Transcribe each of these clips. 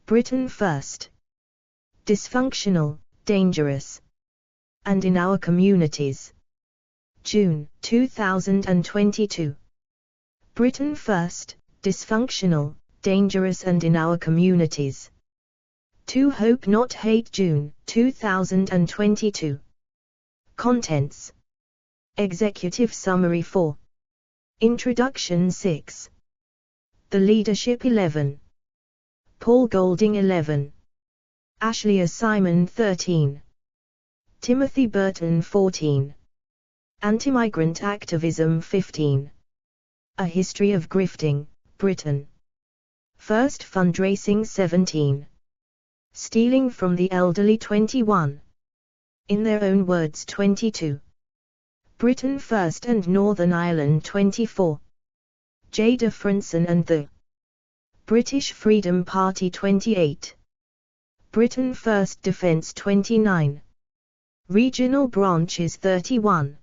Britain first. Dysfunctional, dangerous, and in our communities. June 2022. Britain first, dysfunctional, dangerous and in our communities. To Hope Not Hate, June 2022. Contents. Executive Summary 4. Introduction 6. The Leadership 11. Paul Golding 11. Ashley Simon 13. Timothy Burton 14. Anti-migrant activism 15. A History of Grifting, Britain. First fundraising 17. Stealing from the elderly 21. In their own words 22. Britain First and Northern Ireland 24. Jada Franson and the British Freedom Party 28. Britain First Defence 29. Regional Branches 31.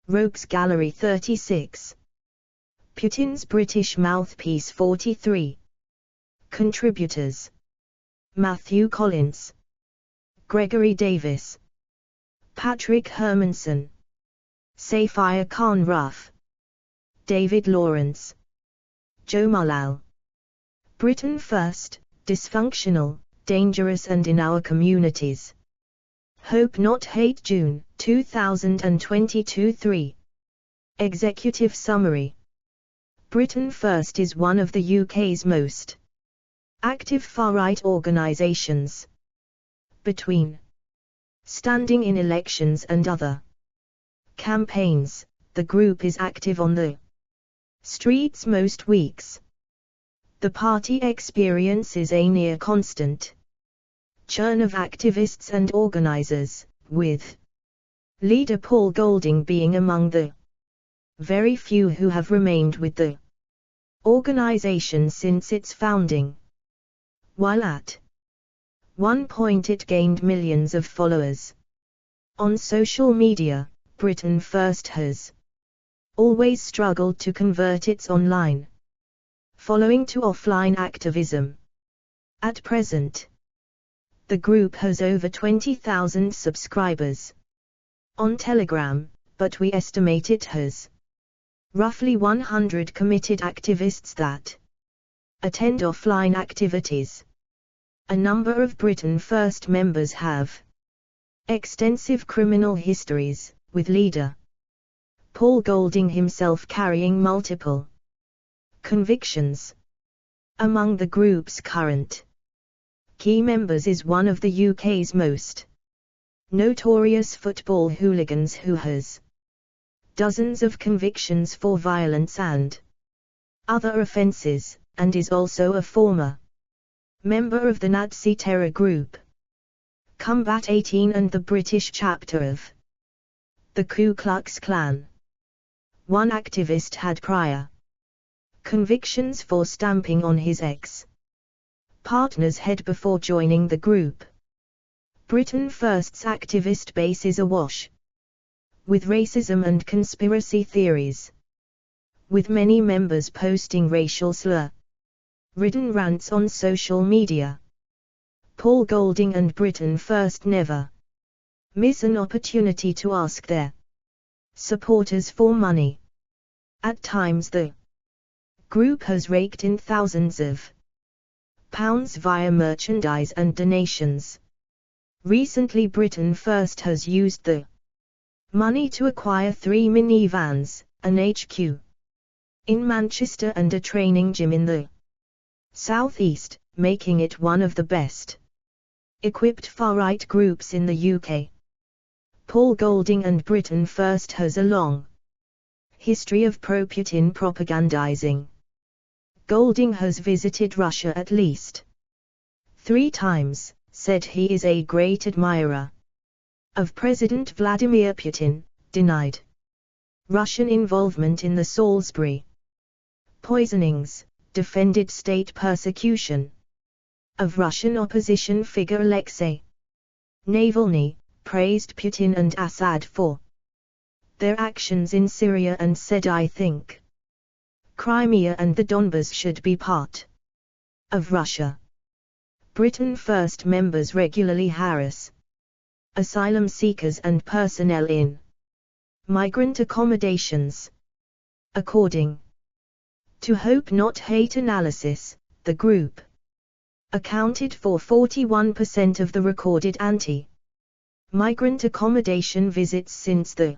Rogues Gallery 36. Putin's British Mouthpiece 43. Contributors. Matthew Collins, Gregory Davis, Patrick Hermanson, Safiya Khan Ruff, David Lawrence, Joe Mulal. Britain First, Dysfunctional, Dangerous and in Our Communities. Hope Not Hate, June 2022. 3. Executive Summary. Britain First is one of the UK's most active far-right organisations. Between standing in elections and other campaigns, the group is active on the streets most weeks. The party experiences a near constant churn of activists and organisers, with leader Paul Golding being among the very few who have remained with the organisation since its founding. While at one point it gained millions of followers on social media, Britain First has always struggled to convert its online following to offline activism. At present, the group has over 20,000 subscribers on Telegram, but we estimate it has roughly 100 committed activists that attend offline activities. A number of Britain First members have extensive criminal histories, with leader Paul Golding himself carrying multiple convictions. Among the group's current key members is one of the UK's most notorious football hooligans who has dozens of convictions for violence and other offences, and is also a former member of the Nazi terror group Combat 18 and the British chapter of the Ku Klux Klan. One activist had prior convictions for stamping on his ex-partner's head before joining the group. Britain First's activist base is awash with racism and conspiracy theories, with many members posting racial slur-ridden rants on social media. Paul Golding and Britain First never miss an opportunity to ask their supporters for money. At times the group has raked in thousands of pounds via merchandise and donations. Recently Britain First has used the money to acquire 3 minivans, an HQ in Manchester and a training gym in the South East, making it one of the best equipped far-right groups in the UK. Paul Golding and Britain First has a long history of pro-Putin propagandizing. Golding has visited Russia at least 3 times, said he is a great admirer of President Vladimir Putin, denied Russian involvement in the Salisbury poisonings, defended state persecution of Russian opposition figure Alexei Navalny, praised Putin and Assad for their actions in Syria and said, "I think Crimea and the Donbas should be part of Russia." Britain First members regularly harass asylum seekers and personnel in migrant accommodations. According to Hope Not Hate analysis, the group accounted for 41% of the recorded anti-migrant accommodation visits since the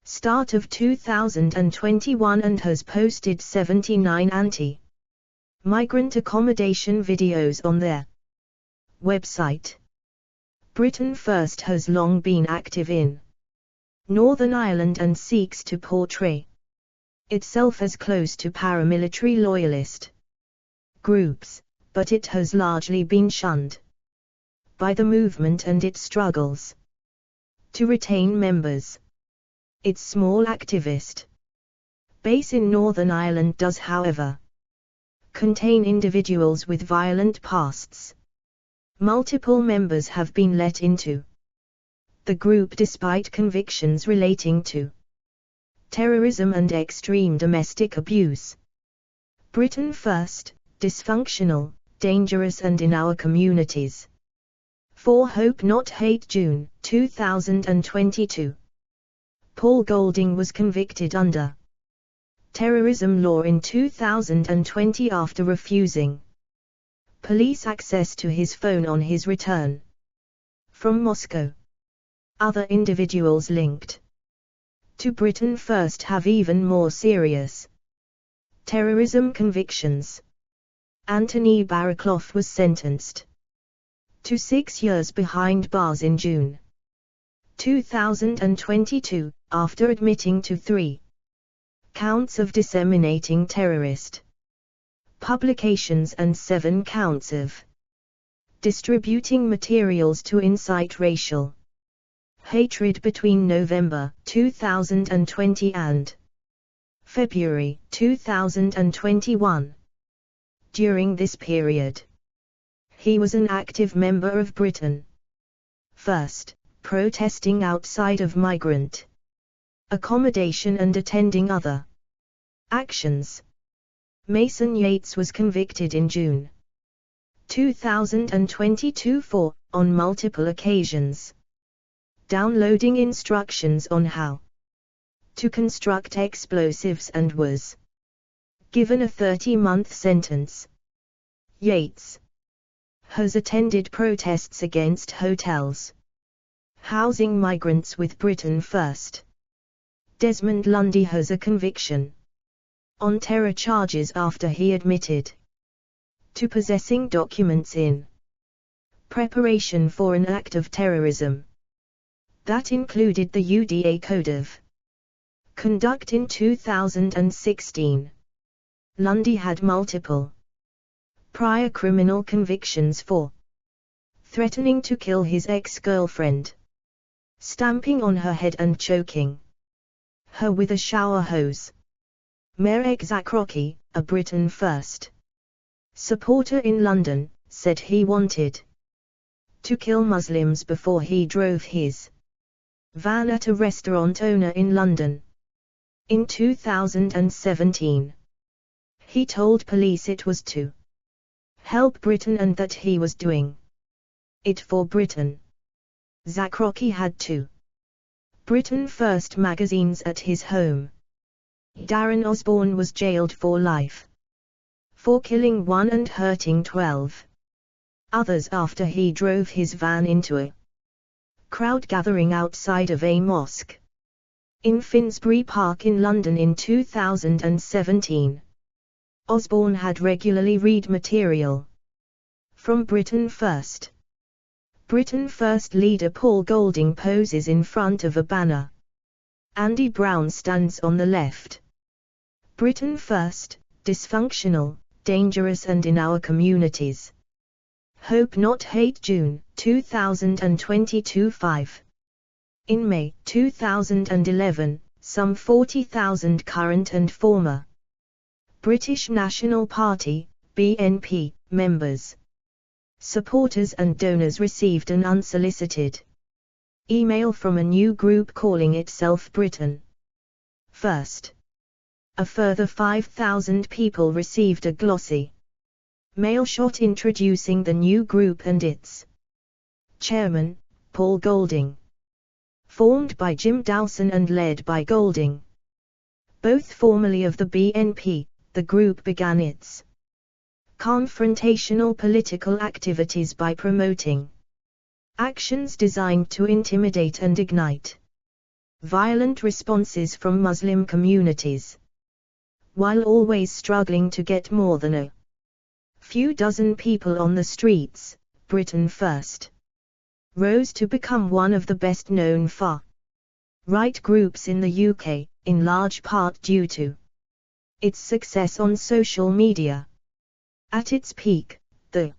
start of 2021 and has posted 79 anti-migrant accommodation videos on their website. Britain First has long been active in Northern Ireland and seeks to portray itself as close to paramilitary loyalist groups, but it has largely been shunned by the movement and its struggles to retain members. Its small activist base in Northern Ireland does, however, contain individuals with violent pasts. Multiple members have been let into the group despite convictions relating to terrorism and extreme domestic abuse. Britain First, dysfunctional, dangerous and in our communities. For Hope Not Hate, June 2022. Paul Golding was convicted under terrorism law in 2020 after refusing police access to his phone on his return from Moscow. Other individuals linked to Britain First have even more serious terrorism convictions. Anthony Barraclough was sentenced to 6 years behind bars in June 2022, after admitting to 3 counts of disseminating terrorist publications and 7 counts of distributing materials to incite racial hatred between November 2020 and February 2021. During this period, he was an active member of Britain First, protesting outside of migrant accommodation and attending other actions. Mason Yates was convicted in June 2022 for, on multiple occasions, downloading instructions on how to construct explosives and was given a 30-month sentence. Yates has attended protests against hotels housing migrants with Britain First. Desmond Lundy has a conviction on terror charges after he admitted to possessing documents in preparation for an act of terrorism that included the UDA Code of Conduct in 2016. Lundy had multiple prior criminal convictions for threatening to kill his ex-girlfriend, stamping on her head and choking her with a shower hose. Marek Zakroki, a Britain First supporter in London, said he wanted to kill Muslims before he drove his van at a restaurant owner in London. In 2017, he told police it was to help Britain and that he was doing it for Britain. Zakroki had 2 Britain First magazines at his home. Darren Osborne was jailed for life for killing 1 and hurting 12 others after he drove his van into a crowd gathering outside of a mosque in Finsbury Park in London in 2017. Osborne had regularly read material from Britain First. Britain First leader Paul Golding poses in front of a banner. Andy Brown stands on the left. Britain First, dysfunctional, dangerous and in our communities. Hope Not Hate, June 2022 5. In May 2011, some 40,000 current and former British National Party, BNP, members, supporters and donors received an unsolicited email from a new group calling itself Britain First. A further 5,000 people received a glossy Mail shot introducing the new group and its chairman, Paul Golding. Formed by Jim Dowson and led by Golding, both formerly of the BNP, the group began its confrontational political activities by promoting actions designed to intimidate and ignite violent responses from Muslim communities, while always struggling to get more than a few dozen people on the streets. Britain First rose to become one of the best-known far-right groups in the UK, in large part due to its success on social media. At its peak, the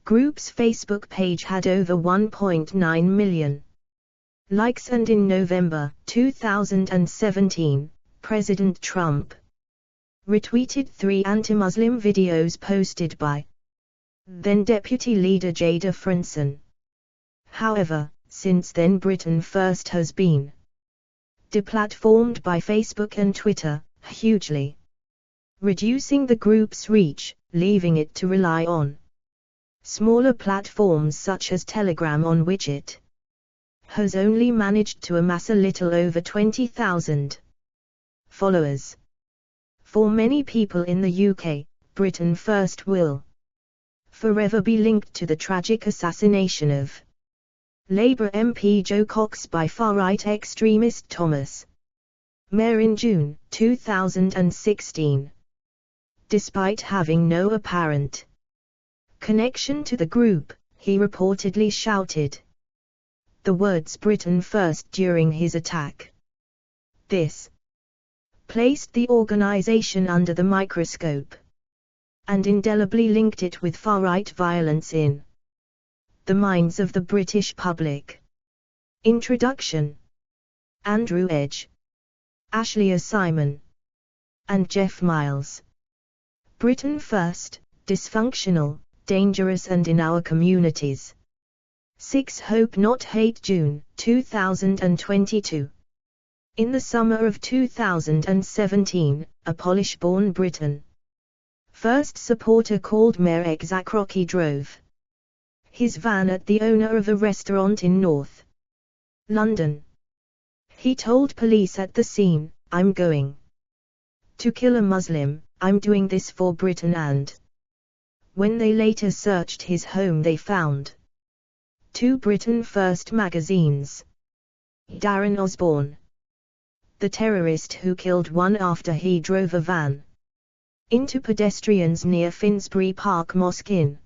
group's Facebook page had over 1.9 million likes, and in November 2017, President Trump retweeted 3 anti-Muslim videos posted by then Deputy Leader Jada Franson. However, since then Britain First has been deplatformed by Facebook and Twitter, hugely reducing the group's reach, leaving it to rely on smaller platforms such as Telegram, on which it has only managed to amass a little over 20,000 followers. For many people in the UK, Britain First will forever be linked to the tragic assassination of Labour MP Jo Cox by far-right extremist Thomas Mair in June 2016. Despite having no apparent connection to the group, he reportedly shouted the words "Britain First" during his attack. This placed the organization under the microscope and indelibly linked it with far-right violence in the minds of the British public. Introduction: Andrew Edge, Ashley Simon, and Jeff Miles. Britain First, dysfunctional, dangerous, and in our communities. 6 Hope Not Hate, June 2022. In the summer of 2017, a Polish-born Britain First supporter called Mayor Zakroki drove his van at the owner of a restaurant in North London. He told police at the scene, "I'm going to kill a Muslim, I'm doing this for Britain," and when they later searched his home they found 2 Britain First magazines. Darren Osborne, the terrorist who killed one after he drove a van into pedestrians near Finsbury Park Mosque in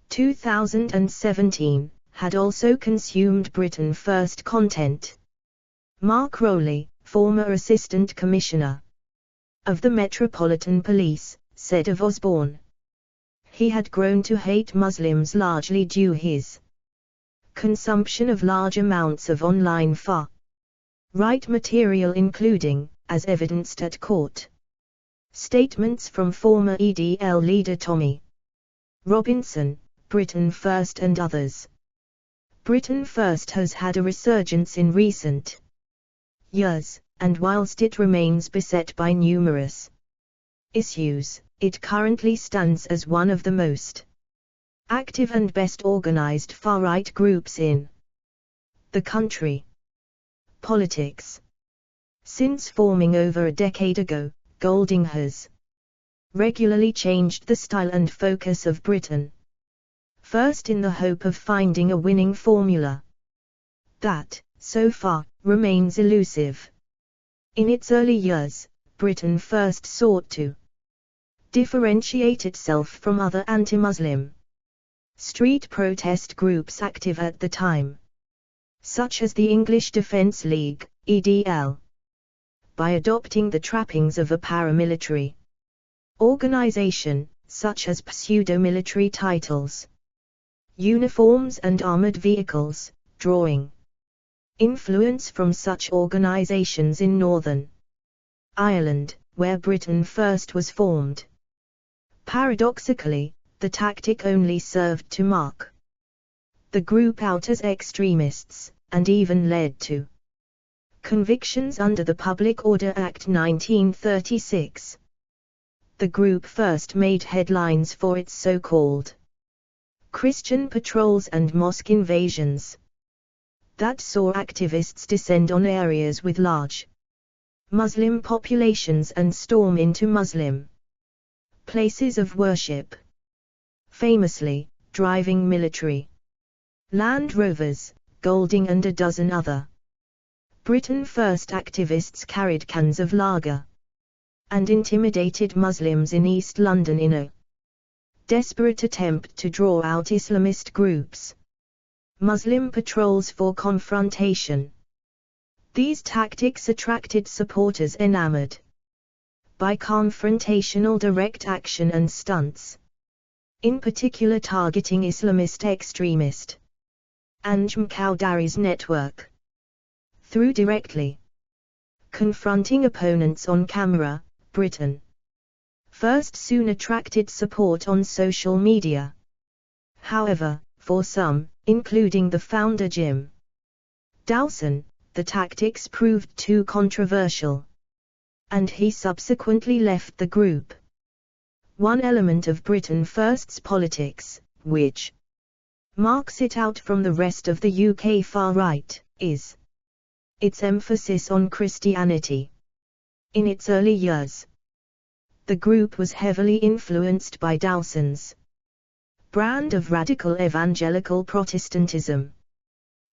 2017, had also consumed Britain First content. Mark Rowley, former Assistant Commissioner of the Metropolitan Police, said of Osborne, he had grown to hate Muslims largely due his consumption of large amounts of online far-right material, including, as evidenced at court, statements from former EDL leader Tommy Robinson, Britain First and others. Britain First has had a resurgence in recent years, and whilst it remains beset by numerous issues, it currently stands as one of the most active and best organized far-right groups in the country. Politics. Since forming over a decade ago, Golding has regularly changed the style and focus of Britain First in the hope of finding a winning formula that, so far, remains elusive. In its early years, Britain First sought to differentiate itself from other anti-Muslim street protest groups active at the time, such as the English Defence League, EDL, by adopting the trappings of a paramilitary organization, such as pseudo-military titles, uniforms and armored vehicles, drawing influence from such organizations in Northern Ireland, where Britain First was formed. Paradoxically, the tactic only served to mark the group out as extremists, and even led to convictions under the Public Order Act 1936. The group first made headlines for its so-called Christian patrols and mosque invasions that saw activists descend on areas with large Muslim populations and storm into Muslim places of worship, famously driving military Land Rovers, Golding and a dozen other Britain First activists carried cans of lager and intimidated Muslims in East London in a desperate attempt to draw out Islamist groups. Muslim patrols for confrontation. These tactics attracted supporters enamored by confrontational direct action and stunts, in particular targeting Islamist extremist Anjem Choudhary's network. Through directly confronting opponents on camera, Britain First soon attracted support on social media. However, for some, including the founder Jim Dawson, the tactics proved too controversial, and he subsequently left the group. One element of Britain First's politics, which marks it out from the rest of the UK far right, is its emphasis on Christianity. In its early years, the group was heavily influenced by Dawson's brand of radical evangelical Protestantism,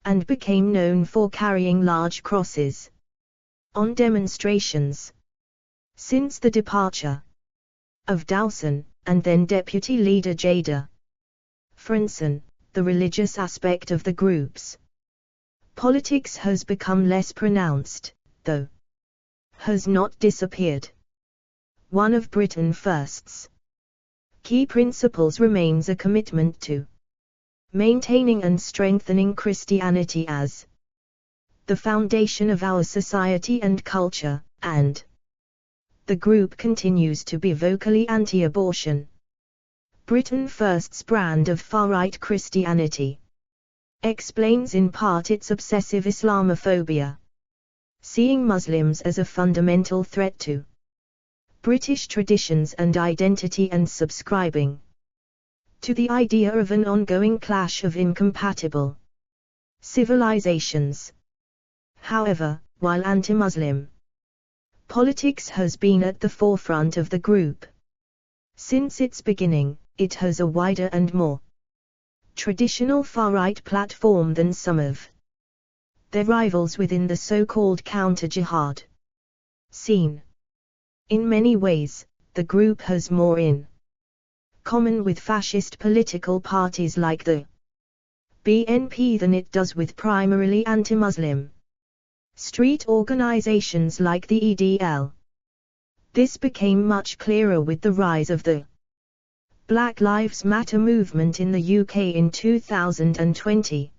and became known for carrying large crosses on demonstrations. Since the departure of Dawson, and then deputy leader Jada Franson, the religious aspect of the group's politics has become less pronounced, though has not disappeared. One of Britain First's key principles remains a commitment to maintaining and strengthening Christianity as the foundation of our society and culture, and the group continues to be vocally anti-abortion. Britain First's brand of far-right Christianity explains in part its obsessive Islamophobia, seeing Muslims as a fundamental threat to British traditions and identity and subscribing to the idea of an ongoing clash of incompatible civilizations. However, while anti-Muslim politics has been at the forefront of the group since its beginning, it has a wider and more traditional far-right platform than some of their rivals within the so-called counter-jihad scene. In many ways, the group has more in common with fascist political parties like the BNP than it does with primarily anti-Muslim street organizations like the EDL. This became much clearer with the rise of the Black Lives Matter movement in the UK in 2020.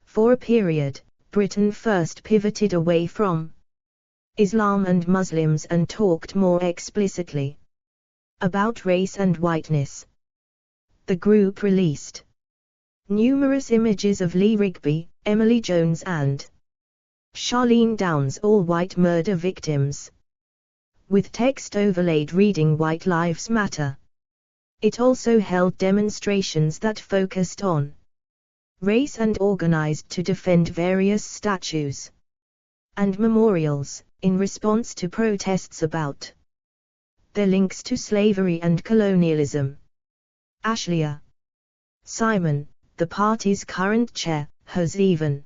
For a period, Britain First pivoted away from Islam and Muslims and talked more explicitly about race and whiteness. The group released numerous images of Lee Rigby, Emily Jones and Charlene Downs, all white murder victims, with text overlaid reading White Lives Matter. It also held demonstrations that focused on race and organized to defend various statues and memorials, in response to protests about their links to slavery and colonialism. Ashley Simon, the party's current chair, has even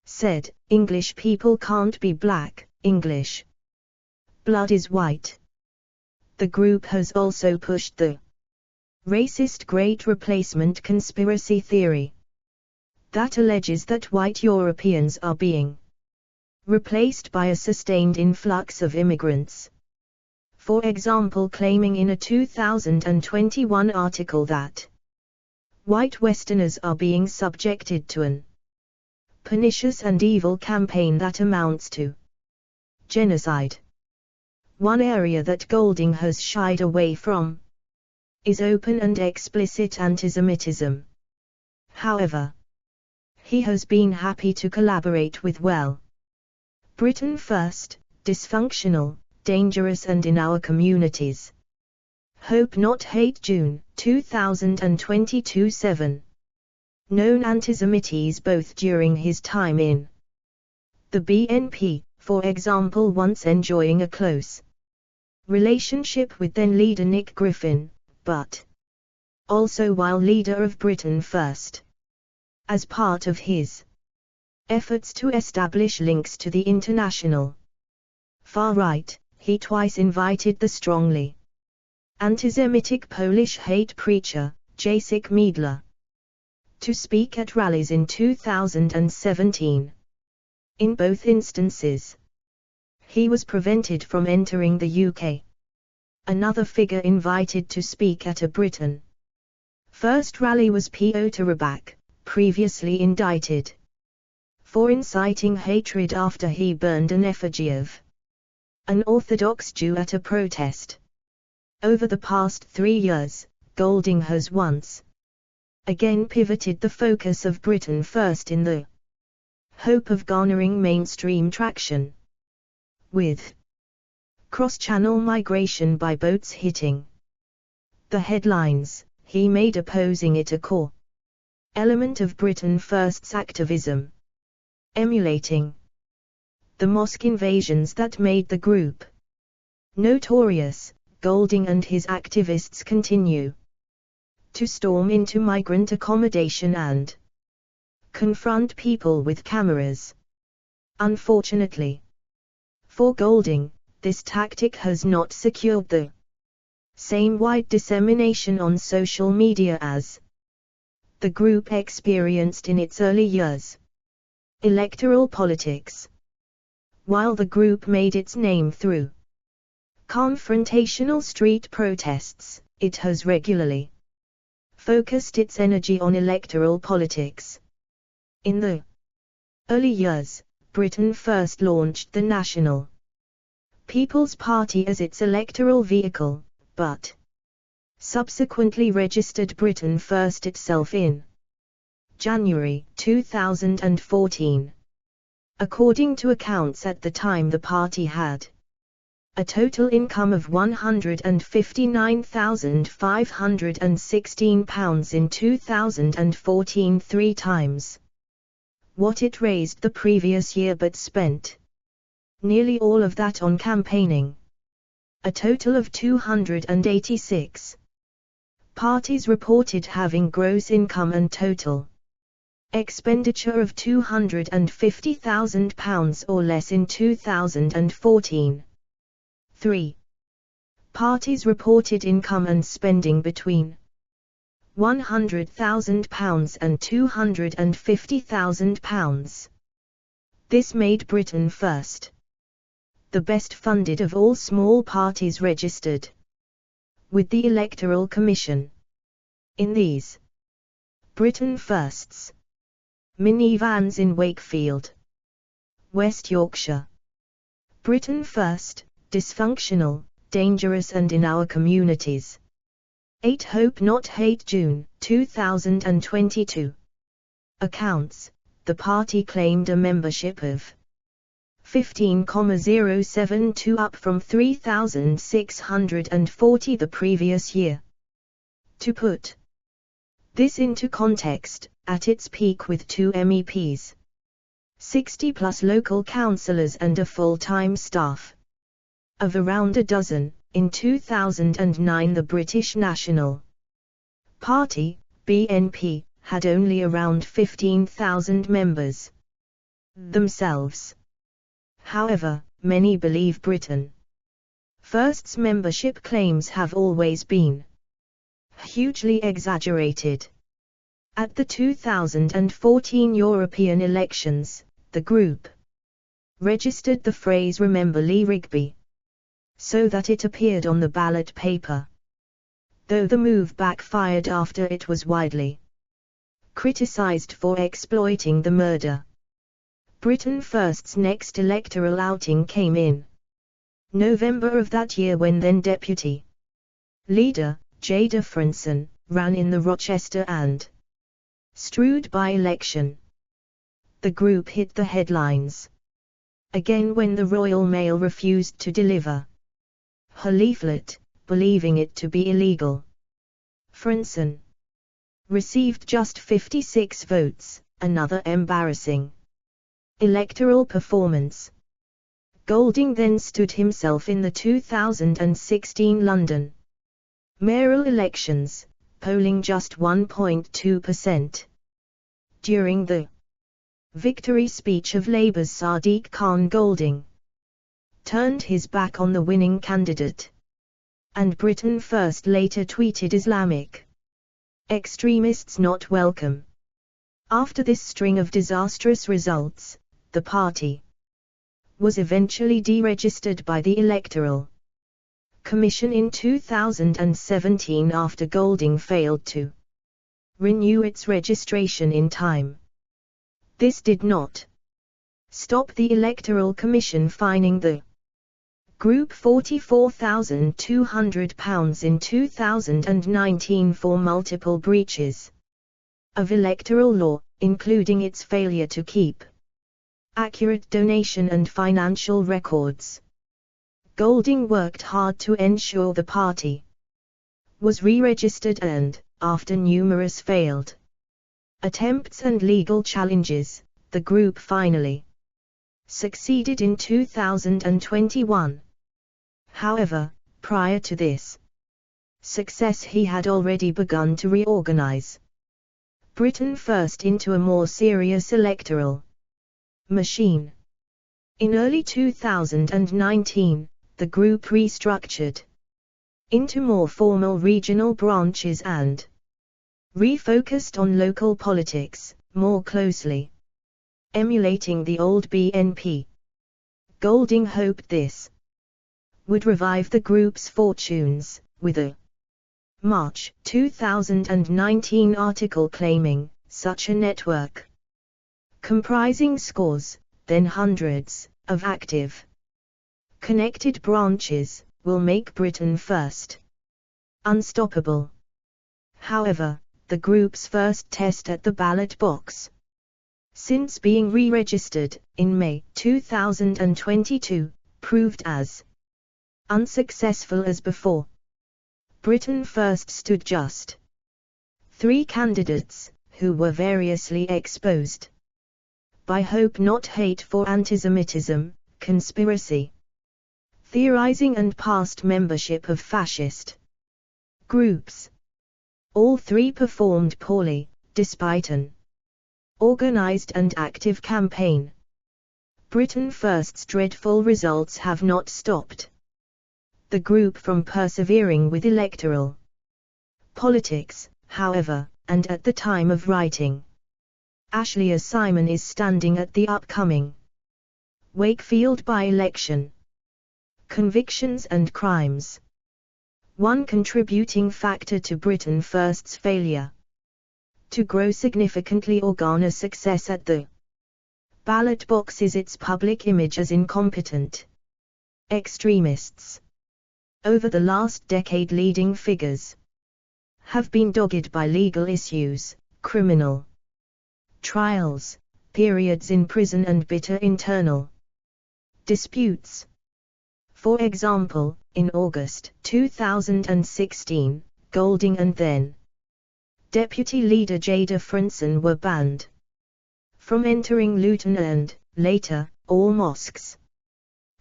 said, "English people can't be black, English blood is white." The group has also pushed the racist Great Replacement conspiracy theory that alleges that white Europeans are being replaced by a sustained influx of immigrants. For example, claiming in a 2021 article that white Westerners are being subjected to an pernicious and evil campaign that amounts to genocide. One area that Golding has shied away from is open and explicit antisemitism. However, he has been happy to collaborate with Britain First, dysfunctional, dangerous and in our communities. Hope Not Hate June 2022 7. Known antisemites both during his time in the BNP, for example, once enjoying a close relationship with then leader Nick Griffin, but also while leader of Britain First. As part of his efforts to establish links to the international far right, he twice invited the strongly anti-Semitic Polish hate preacher, Jacek Miedla, to speak at rallies in 2017. In both instances, he was prevented from entering the UK. Another figure invited to speak at a Britain First rally was Piotr Rybak, previously indicted for inciting hatred after he burned an effigy of an Orthodox Jew at a protest. Over the past 3 years, Golding has once again pivoted the focus of Britain First in the hope of garnering mainstream traction. With cross-channel migration by boats hitting the headlines, he made opposing it a core element of Britain First's activism, emulating the mosque invasions that made the group notorious. Golding and his activists continue to storm into migrant accommodation and confront people with cameras. Unfortunately for Golding, this tactic has not secured the same wide dissemination on social media as the group experienced in its early years. Electoral politics. While the group made its name through confrontational street protests, it has regularly focused its energy on electoral politics. In the early years, Britain First launched the National People's Party as its electoral vehicle, but subsequently registered Britain First itself in January 2014. According to accounts at the time, the party had a total income of £159,516 in 2014, 3 times what it raised the previous year, but spent nearly all of that on campaigning. A total of 286 parties reported having gross income and total expenditure of £250,000 or less in 2014. 3 parties reported income and spending between £100,000 and £250,000. This made Britain First the best funded of all small parties registered with the Electoral Commission. In these Britain Firsts minivans in Wakefield, West Yorkshire. Britain First, dysfunctional, dangerous and in our communities. 8 Hope Not Hate June 2022. Accounts, the party claimed a membership of 15,072, up from 3,640 the previous year. To put this into context, at its peak with 2 MEPs, 60 plus local councillors and a full-time staff of around a dozen, in 2009 the British National Party, BNP, had only around 15,000 members themselves. However, many believe Britain First's membership claims have always been hugely exaggerated. At the 2014 European elections, the group registered the phrase "Remember Lee Rigby" so that it appeared on the ballot paper, though the move backfired after it was widely criticized for exploiting the murder. Britain First's next electoral outing came in November of that year, when then Deputy Leader Jada Franson ran in the Rochester and Stroud by-election. The group hit the headlines again when the Royal Mail refused to deliver her leaflet, believing it to be illegal. Franson received just 56 votes, another embarrassing electoral performance. Golding then stood himself in the 2016 London mayoral elections, polling just 1.2%. During the victory speech of Labour's Sadiq Khan, Golding turned his back on the winning candidate. And Britain First later tweeted, "Islamic extremists not welcome." After this string of disastrous results, the party was eventually deregistered by the Electoral Commission in 2017 after Golding failed to renew its registration in time. This did not stop the Electoral Commission fining the group £44,200 in 2019 for multiple breaches of electoral law, including its failure to keep accurate donation and financial records. Golding worked hard to ensure the party was re-registered and, after numerous failed attempts and legal challenges, the group finally succeeded in 2021. However, prior to this success he had already begun to reorganize Britain First into a more serious electoral machine. In early 2019, the group restructured into more formal regional branches and refocused on local politics, more closely emulating the old BNP. Golding hoped this would revive the group's fortunes, with a March 2019 article claiming such a network, comprising scores, then hundreds, of active connected branches, will make Britain First unstoppable. However, the group's first test at the ballot box, since being re-registered in May 2022, proved as unsuccessful as before. Britain First stood just 3 candidates, who were variously exposed by Hope Not Hate for antisemitism, conspiracy theorizing and past membership of fascist groups. All 3 performed poorly, despite an organized and active campaign. Britain First's dreadful results have not stopped the group from persevering with electoral politics, however, and at the time of writing, Ashley Simon is standing at the upcoming Wakefield by-election. Convictions and crimes. One contributing factor to Britain First's failure to grow significantly or garner success at the ballot box is its public image as incompetent extremists. Over the last decade, leading figures have been dogged by legal issues, criminal trials, periods in prison and bitter internal disputes. For example, in August 2016, Golding and then Deputy Leader Jada Franson were banned from entering Luton and, later, all mosques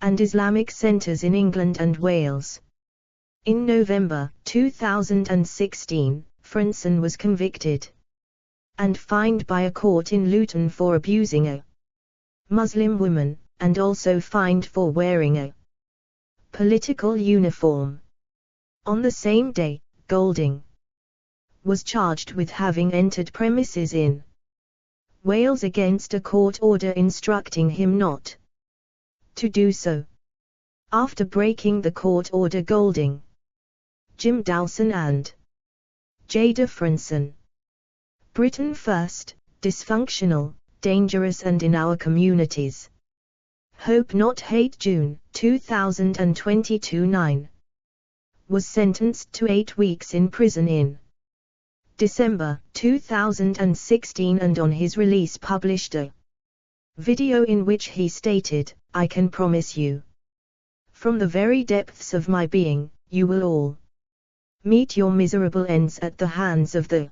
and Islamic centres in England and Wales. In November 2016, Franson was convicted and fined by a court in Luton for abusing a Muslim woman, and also fined for wearing a political uniform. On the same day, Golding was charged with having entered premises in Wales against a court order instructing him not to do so. After breaking the court order, Golding, Jim Dawson and Jada Franson. Britain First, dysfunctional, dangerous and in our communities. Hope Not Hate, June 2022. 9. Was sentenced to 8 weeks in prison in December 2016 and on his release published a video in which he stated, "I can promise you, from the very depths of my being, you will all meet your miserable ends at the hands of the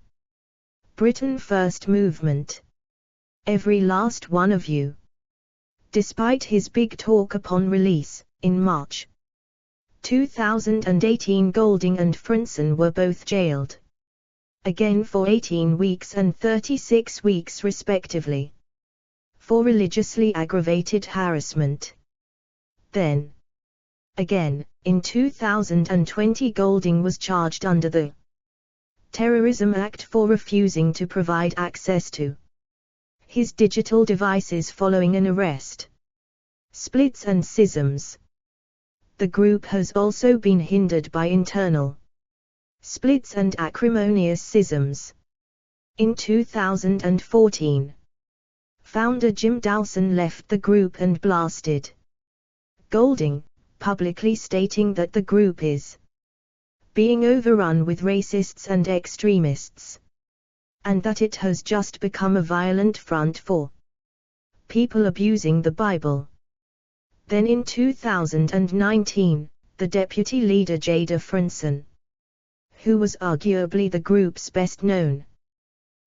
Britain First movement. Every last one of you. Despite his big talk upon release, in March 2018, Golding and Frenson were both jailed again for 18 weeks and 36 weeks respectively, for religiously aggravated harassment. Then, again, in 2020, Golding was charged under the Terrorism Act for refusing to provide access to his digital devices following an arrest. Splits and schisms. The group has also been hindered by internal splits and acrimonious schisms. In 2014, founder Jim Dawson left the group and blasted Golding, publicly stating that the group is being overrun with racists and extremists, and that it has just become a violent front for people abusing the Bible. Then in 2019, the deputy leader Jada Frenson, who was arguably the group's best-known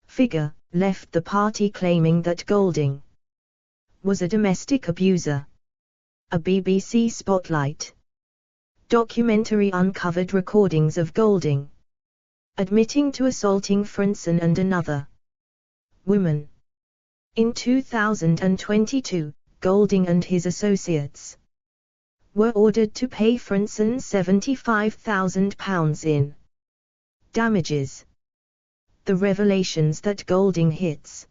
figure, left the party claiming that Golding was a domestic abuser. A BBC Spotlight documentary uncovered recordings of Golding admitting to assaulting Frenson and another woman. In 2022, Golding and his associates were ordered to pay Frenson £75,000 in damages. The revelations that Golding hits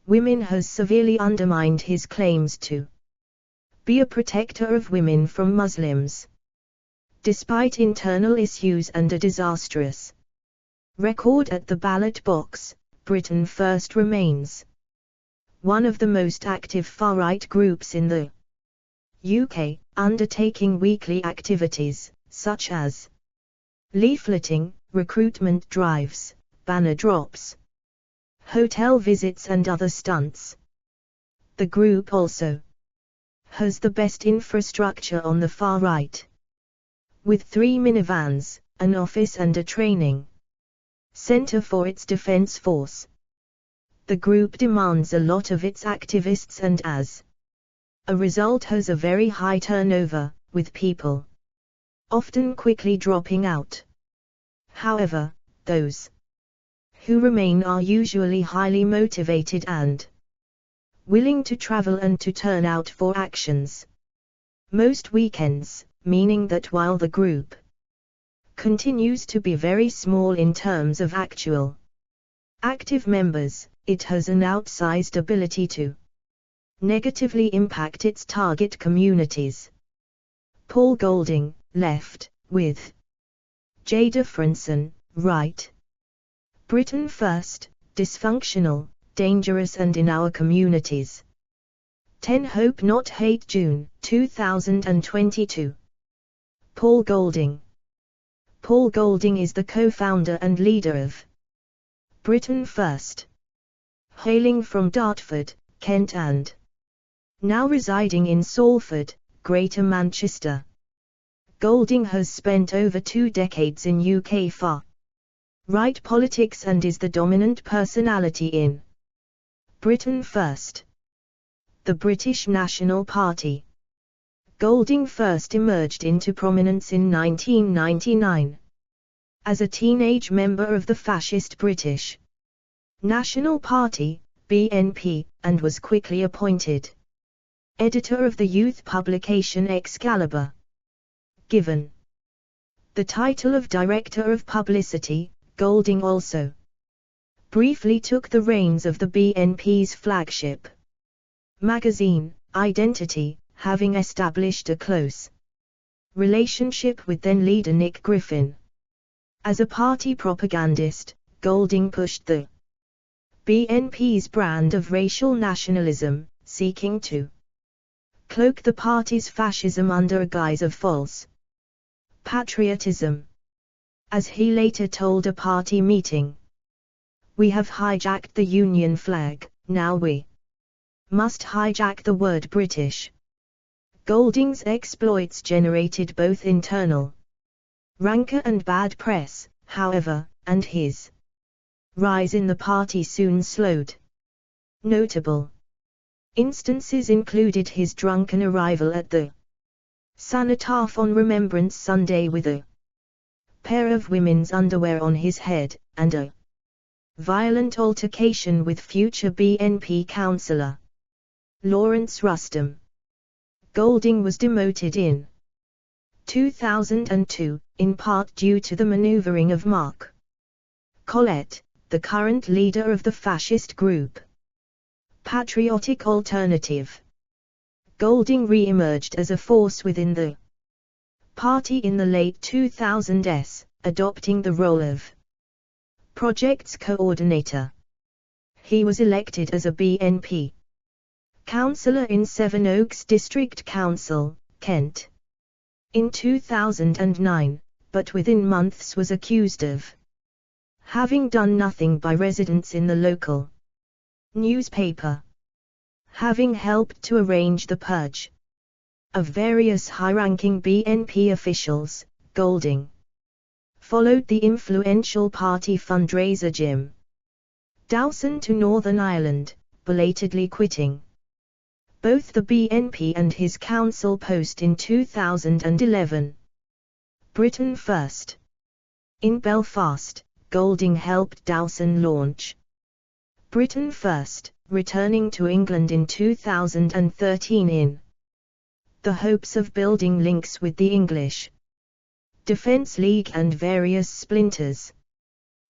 women has severely undermined his claims to be a protector of women from Muslims. Despite internal issues and a disastrous record at the ballot box, Britain First remains one of the most active far-right groups in the UK, undertaking weekly activities, such as leafleting, recruitment drives, banner drops, hotel visits and other stunts. The group also has the best infrastructure on the far right, with 3 minivans, an office and a training center for its defense force. The group demands a lot of its activists and as a result has a very high turnover, with people often quickly dropping out. However, those who remain are usually highly motivated and willing to travel and to turn out for actions most weekends, meaning that while the group continues to be very small in terms of actual active members, it has an outsized ability to negatively impact its target communities. Paul Golding, left, with Jada Frenson, right. Britain First, dysfunctional, dangerous and in our communities. 10 Hope Not Hate, June 2022. Paul Golding. Paul Golding is the co-founder and leader of Britain First. Hailing from Dartford, Kent and now residing in Salford, Greater Manchester, Golding has spent over 2 decades in UK far-right politics and is the dominant personality in Britain First, the British National Party. Golding first emerged into prominence in 1999 as a teenage member of the fascist British National Party, BNP, and was quickly appointed editor of the youth publication Excalibur. Given the title of Director of Publicity, Golding also briefly took the reins of the BNP's flagship magazine, Identity, having established a close relationship with then-leader Nick Griffin. As a party propagandist, Golding pushed the BNP's brand of racial nationalism, seeking to cloak the party's fascism under a guise of false patriotism. As he later told a party meeting, "We have hijacked the Union flag, now we must hijack the word British." Golding's exploits generated both internal Rancor and bad press, however, and his rise in the party soon slowed. Notable instances included his drunken arrival at the cenotaph on Remembrance Sunday with a pair of women's underwear on his head, and a violent altercation with future BNP councillor Lawrence Rustom. Golding was demoted in 2002, in part due to the maneuvering of Mark Collett, the current leader of the fascist group Patriotic Alternative. Golding re-emerged as a force within the party in the late 2000s, adopting the role of projects coordinator. He was elected as a BNP councillor in Sevenoaks District Council, Kent, in 2009, but within months was accused of having done nothing by residents in the local newspaper, having helped to arrange the purge of various high-ranking BNP officials. Golding followed the influential party fundraiser Jim Dawson to Northern Ireland, belatedly quitting both the BNP and his council post in 2011. Britain First. In Belfast, Golding helped Dawson launch Britain First, returning to England in 2013 in the hopes of building links with the English Defence League and various splinters.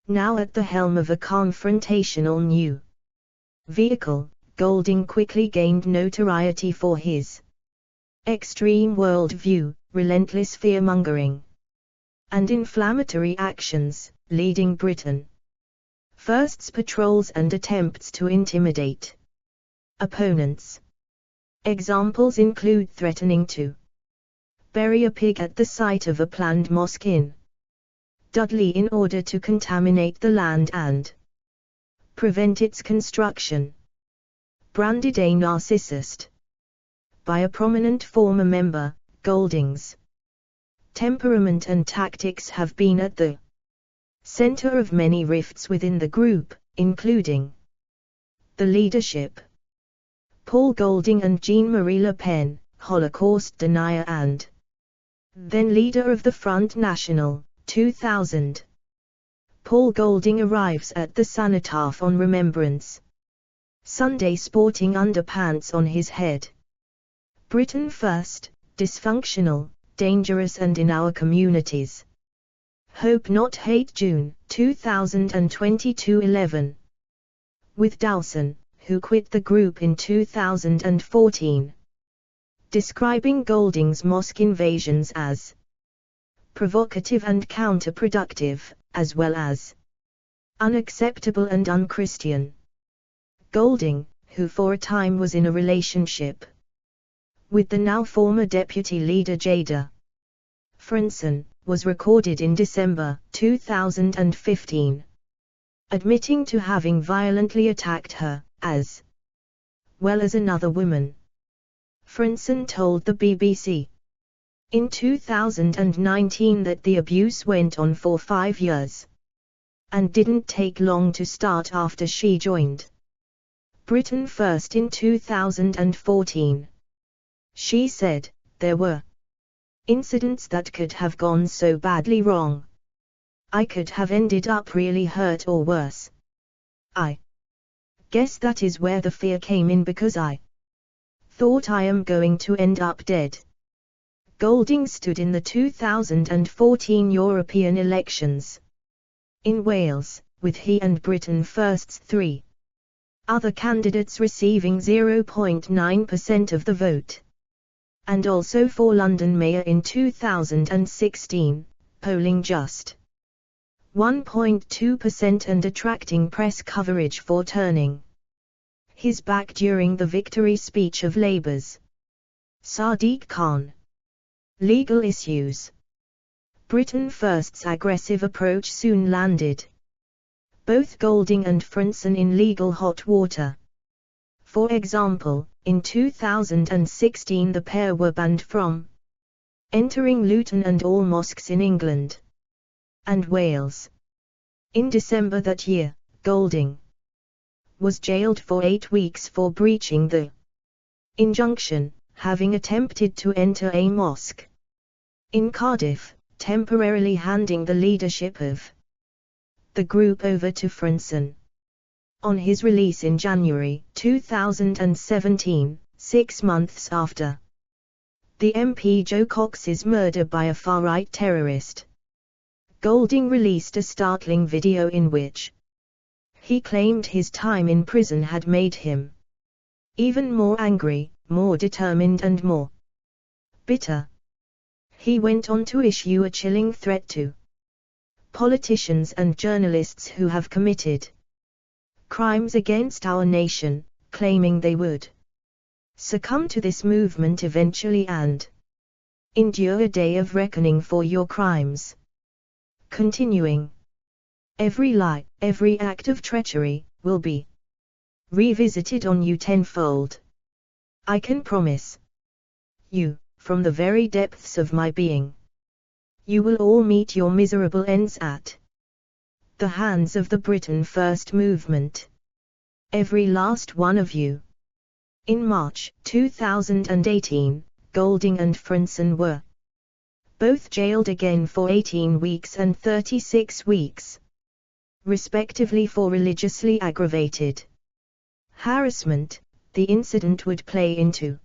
Now at the helm of a confrontational new vehicle, Golding quickly gained notoriety for his extreme worldview, relentless fear-mongering, and inflammatory actions, leading Britain First's patrols and attempts to intimidate opponents. Examples include threatening to bury a pig at the site of a planned mosque in Dudley in order to contaminate the land and prevent its construction. Branded a narcissist by a prominent former member, Golding's temperament and tactics have been at the center of many rifts within the group, including the leadership. Paul Golding and Jean-Marie Le Pen, Holocaust denier and then leader of the Front National, 2000. Paul Golding arrives at the cenotaph on Remembrance Sunday sporting underpants on his head. Britain First, dysfunctional, dangerous and in our communities. Hope Not Hate June, 2022 11. With Dawson, who quit the group in 2014. Describing Golding's mosque invasions as provocative and counterproductive, as well as unacceptable and unchristian. Golding, who for a time was in a relationship with the now former deputy leader Jada Franson, was recorded in December 2015, admitting to having violently attacked her, as well as another woman. Franson told the BBC in 2019 that the abuse went on for 5 years and didn't take long to start after she joined Britain First in 2014. She said, "There were incidents that could have gone so badly wrong. I could have ended up really hurt or worse. I guess that is where the fear came in because I thought I am going to end up dead." Golding stood in the 2014 European elections in Wales, with he and Britain First's 3 other candidates receiving 0.9% of the vote. And also for London Mayor in 2016, polling just 1.2% and attracting press coverage for turning his back during the victory speech of Labour's Sadiq Khan. Legal issues. Britain First's aggressive approach soon landed both Golding and Franson in legal hot water. For example, in 2016 the pair were banned from entering Luton and all mosques in England and Wales. In December that year, Golding was jailed for 8 weeks for breaching the injunction, having attempted to enter a mosque in Cardiff, temporarily handing the leadership of the group over to Frenson. On his release in January 2017, 6 months after the MP Joe Cox's murder by a far-right terrorist, Golding released a startling video in which he claimed his time in prison had made him even more angry, more determined and more bitter. He went on to issue a chilling threat to politicians and journalists who have committed crimes against our nation, claiming they would succumb to this movement eventually and endure a day of reckoning for your crimes. Continuing, every lie, every act of treachery, will be revisited on you tenfold. I can promise you, from the very depths of my being, you will all meet your miserable ends at the hands of the Britain First movement. Every last one of you. In March 2018, Golding and Frenson were both jailed again for 18 weeks and 36 weeks, respectively, for religiously aggravated harassment. The incident would play into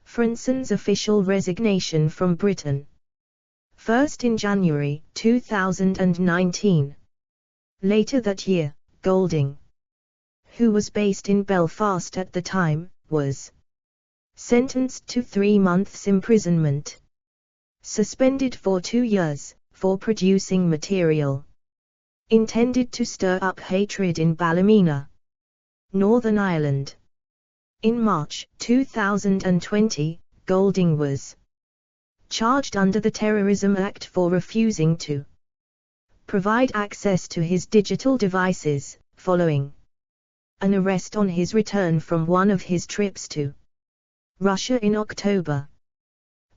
Frenson's official resignation from Britain, first in January 2019. Later that year, Golding, who was based in Belfast at the time, was sentenced to 3 months imprisonment, suspended for 2 years, for producing material intended to stir up hatred in Ballymena, Northern Ireland. In March 2020, Golding was charged under the Terrorism Act for refusing to provide access to his digital devices, following an arrest on his return from one of his trips to Russia in October.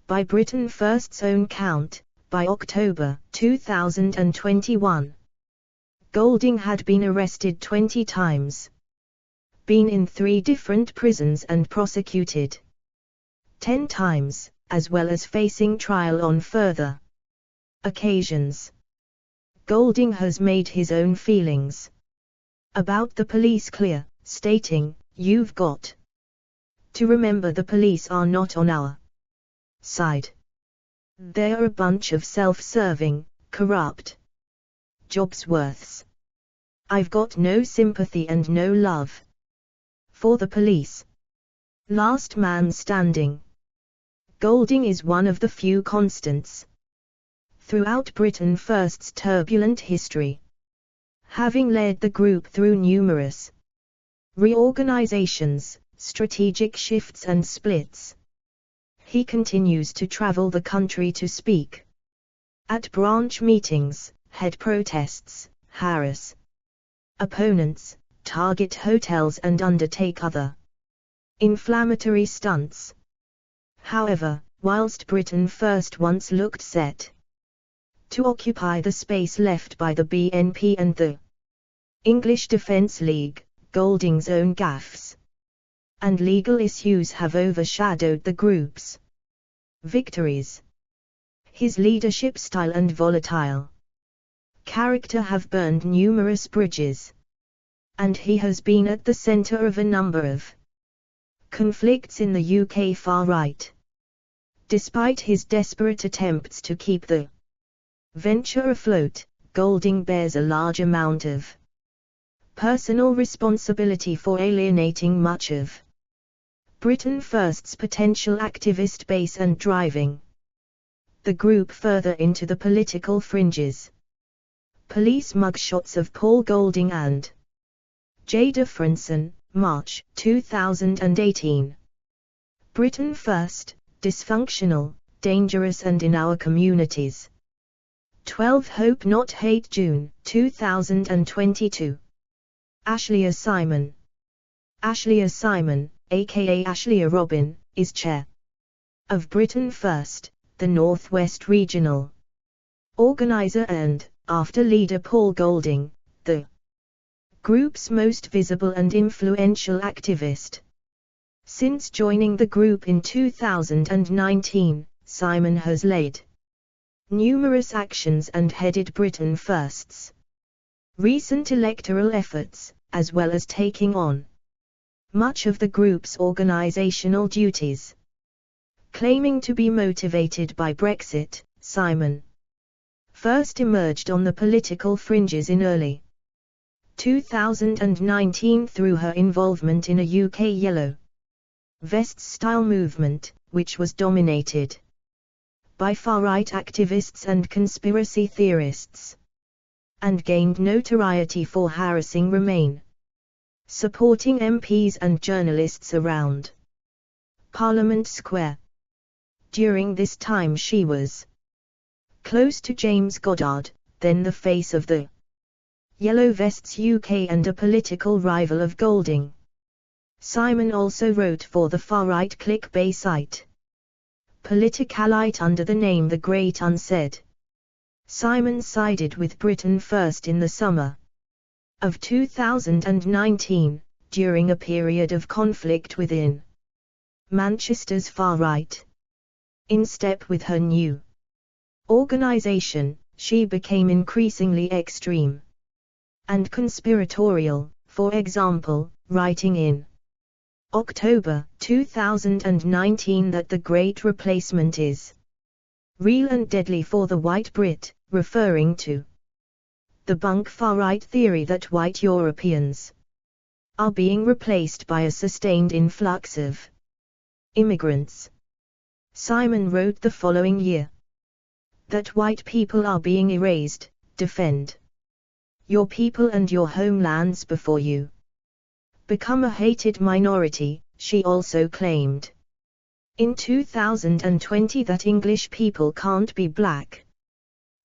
By Britain First's own count, by October 2021, Golding had been arrested 20 times, been in 3 different prisons and prosecuted 10 times, as well as facing trial on further occasions. Golding has made his own feelings about the police clear, stating, "You've got to remember the police are not on our side. They're a bunch of self-serving, corrupt jobsworths. I've got no sympathy and no love for the police." Last man standing. Golding is one of the few constants throughout Britain First's turbulent history, having led the group through numerous reorganizations, strategic shifts and splits. He continues to travel the country to speak at branch meetings, head protests, harass opponents, target hotels and undertake other inflammatory stunts. However, whilst Britain First once looked set to occupy the space left by the BNP and the English Defence League, Golding's own gaffes and legal issues have overshadowed the group's victories. His leadership style and volatile character have burned numerous bridges, and he has been at the centre of a number of conflicts in the UK far right. Despite his desperate attempts to keep the venture afloat, Golding bears a large amount of personal responsibility for alienating much of Britain First's potential activist base and driving the group further into the political fringes. Police mugshots of Paul Golding and Jada Frenson, March 2018. Britain First, dysfunctional, dangerous and in our communities. 12 Hope Not Hate, June 2022. Ashleigh Simon. Ashleigh Simon, aka Ashleigh Robin, is chair of Britain First, the Northwest Regional organizer and, after leader Paul Golding, the group's most visible and influential activist. Since joining the group in 2019, Simon has led numerous actions and headed Britain First's recent electoral efforts, as well as taking on much of the group's organizational duties. Claiming to be motivated by Brexit, Simon first emerged on the political fringes in early 2019 through her involvement in a UK Yellow Vests-style movement, which was dominated by far-right activists and conspiracy theorists, and gained notoriety for harassing Remain supporting MPs and journalists around Parliament Square. During this time she was close to James Goddard, then the face of the Yellow Vests UK and a political rival of Golding. Simon also wrote for the far-right clickbait site Politicalite under the name The Great Unsaid. Simon sided with Britain First in the summer of 2019, during a period of conflict within Manchester's far-right. In step with her new organization, she became increasingly extreme and conspiratorial, for example, writing in October 2019 that the Great Replacement is real and deadly for the white Brit, referring to the bunk far-right theory that white Europeans are being replaced by a sustained influx of immigrants. Simon wrote the following year that white people are being erased. Defend your people and your homelands before you become a hated minority, she also claimed. In 2020 that English people can't be black.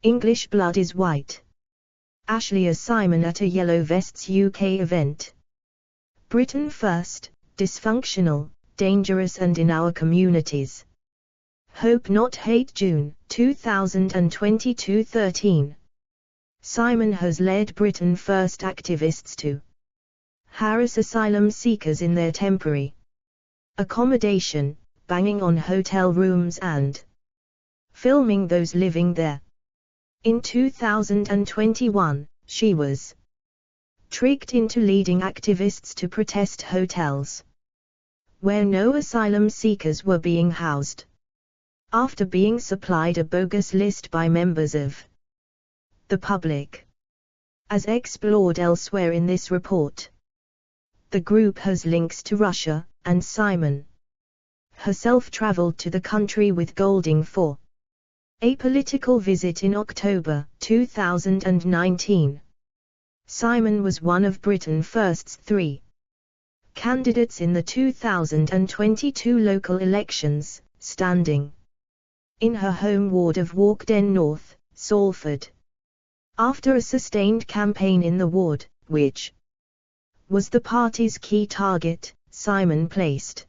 English blood is white. Ashley Simon at a Yellow Vests UK event. Britain First, dysfunctional, dangerous and in our communities. Hope Not Hate June 2022 13. Simon has led Britain First activists to harass asylum seekers in their temporary accommodation, banging on hotel rooms and filming those living there. In 2021, she was tricked into leading activists to protest hotels where no asylum seekers were being housed, after being supplied a bogus list by members of the public. As explored elsewhere in this report, the group has links to Russia, and Simon herself traveled to the country with Golding for a political visit in October 2019. Simon was one of Britain First's 3 candidates in the 2022 local elections, standing in her home ward of Walkden North, Salford. After a sustained campaign in the ward, which was the party's key target, Simon placed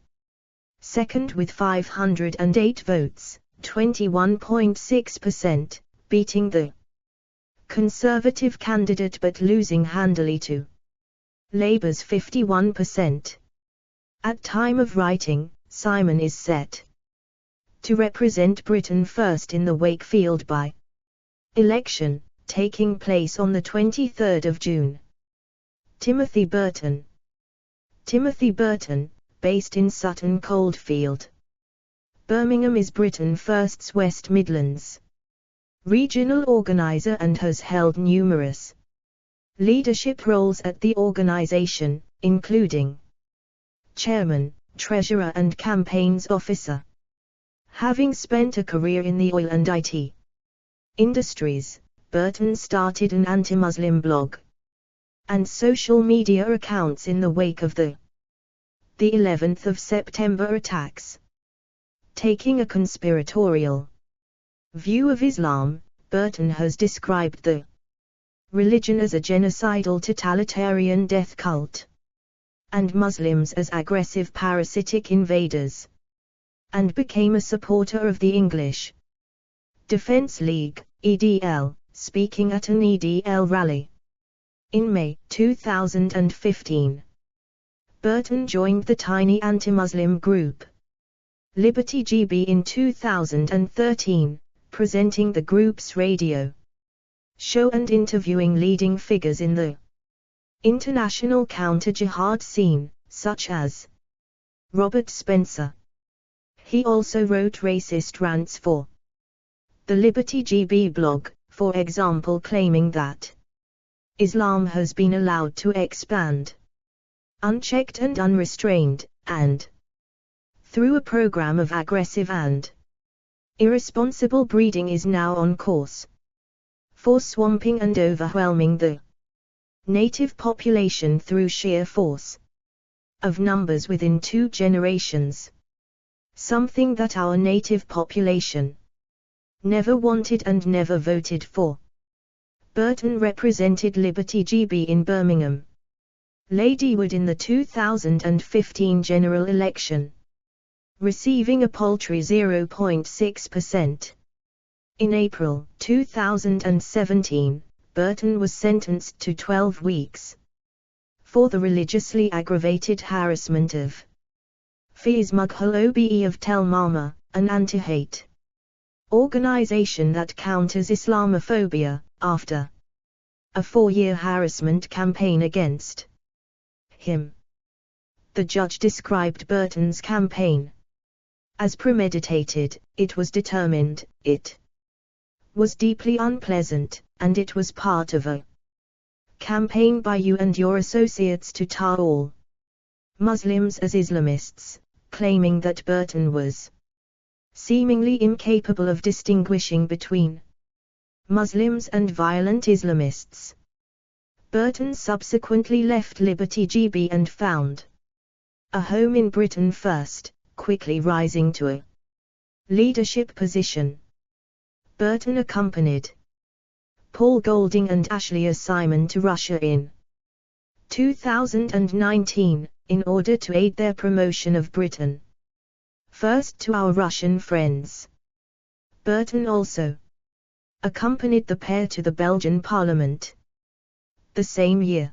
second with 508 votes, 21.6%, beating the Conservative candidate but losing handily to Labour's 51%. At time of writing, Simon is set to represent Britain First in the Wakefield by-election, taking place on the 23rd of June. Timothy Burton. Timothy Burton, based in Sutton Coldfield, Birmingham, is Britain First's West Midlands regional organizer and has held numerous leadership roles at the organization, including chairman, treasurer and campaigns officer. Having spent a career in the oil and IT industries, Burton started an anti-Muslim blog and social media accounts in the wake of the 11th of September attacks. Taking a conspiratorial view of Islam, Burton has described the religion as a genocidal totalitarian death cult, and Muslims as aggressive parasitic invaders, and became a supporter of the English Defense League, EDL, speaking at an EDL rally. In May 2015, Burton joined the tiny anti-Muslim group Liberty GB in 2013, presenting the group's radio show and interviewing leading figures in the international counter-jihad scene, such as Robert Spencer. He also wrote racist rants for the Liberty GB blog, for example claiming that Islam has been allowed to expand unchecked and unrestrained, and through a program of aggressive and irresponsible breeding is now on course for swamping and overwhelming the native population through sheer force of numbers within 2 generations. Something that our native population never wanted and never voted for. Burton represented Liberty GB in Birmingham, Ladywood in the 2015 general election, receiving a paltry 0.6%. In April 2017, Burton was sentenced to 12 weeks for the religiously aggravated harassment of Faiz Mughal OBE of Tel Mama, an anti-hate organization that counters Islamophobia, after a 4-year harassment campaign against him. The judge described Burton's campaign as premeditated. It was determined, it was deeply unpleasant, and it was part of a campaign by you and your associates to tar all Muslims as Islamists, claiming that Burton was seemingly incapable of distinguishing between Muslims and violent Islamists. Burton subsequently left Liberty GB and found a home in Britain first, quickly rising to a leadership position. Burton accompanied Paul Golding and Ashley Simon to Russia in 2019, in order to aid their promotion of Britain first to our Russian friends. Burton also accompanied the pair to the Belgian Parliament the same year.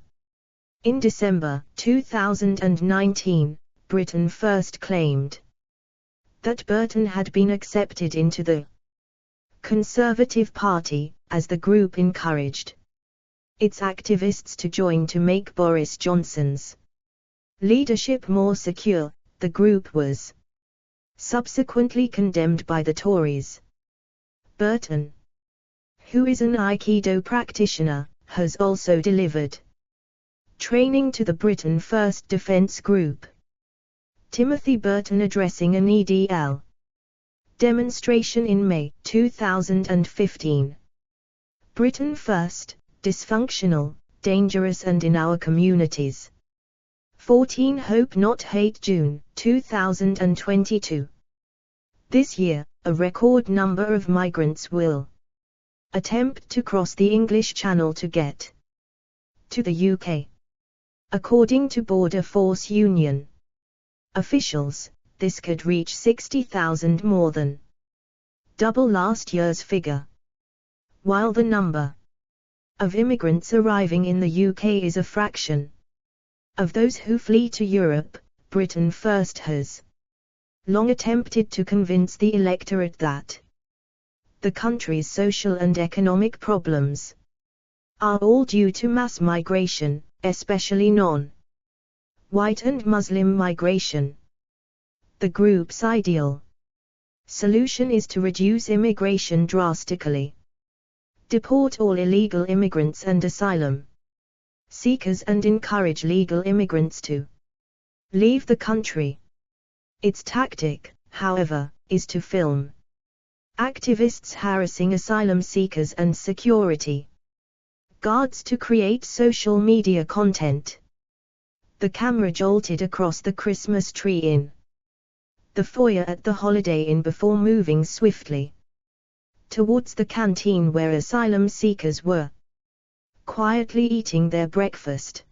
In December 2019, Britain First claimed that Burton had been accepted into the Conservative Party, as the group encouraged its activists to join to make Boris Johnson's leadership more secure. The group was subsequently condemned by the Tories. Burton, who is an Aikido practitioner, has also delivered training to the Britain First Defence Group. Timothy Burton addressing an EDL demonstration in May 2015. Britain First, dysfunctional, dangerous and in our communities. 14 Hope Not Hate June 2022. This year, a record number of migrants will attempt to cross the English Channel to get to the UK. According to Border Force Union officials, this could reach 60,000, more than double last year's figure. While the number of immigrants arriving in the UK is a fraction of those who flee to Europe, Britain First has long attempted to convince the electorate that the country's social and economic problems are all due to mass migration, especially non-white and Muslim migration. The group's ideal solution is to reduce immigration drastically, deport all illegal immigrants and asylum seekers and encourage legal immigrants to leave the country. Its tactic, however, is to film activists harassing asylum seekers and security guards to create social media content. The camera jolted across the Christmas tree in the foyer at the Holiday Inn before moving swiftly towards the canteen where asylum seekers were quietly eating their breakfast.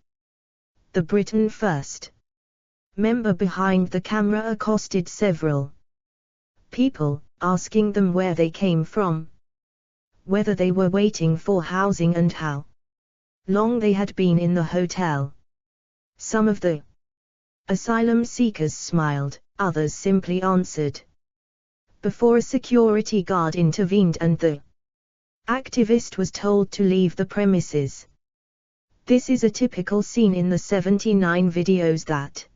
The Britain First member behind the camera accosted several people, asking them where they came from, whether they were waiting for housing and how long they had been in the hotel. Some of the asylum seekers smiled, others simply answered before a security guard intervened and the activist was told to leave the premises. This is a typical scene in the 79 videos that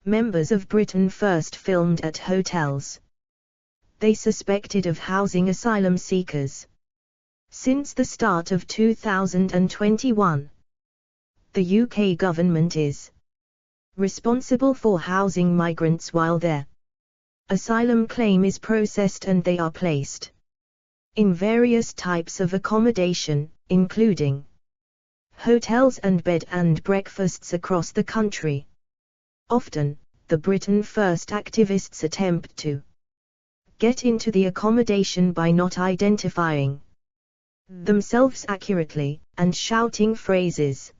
members of Britain First filmed at hotels they suspected of housing asylum seekers. Since the start of 2021, the UK government is responsible for housing migrants while their asylum claim is processed and they are placed in various types of accommodation, including hotels and bed and breakfasts across the country. Often, the Britain First activists attempt to get into the accommodation by not identifying themselves accurately, and shouting phrases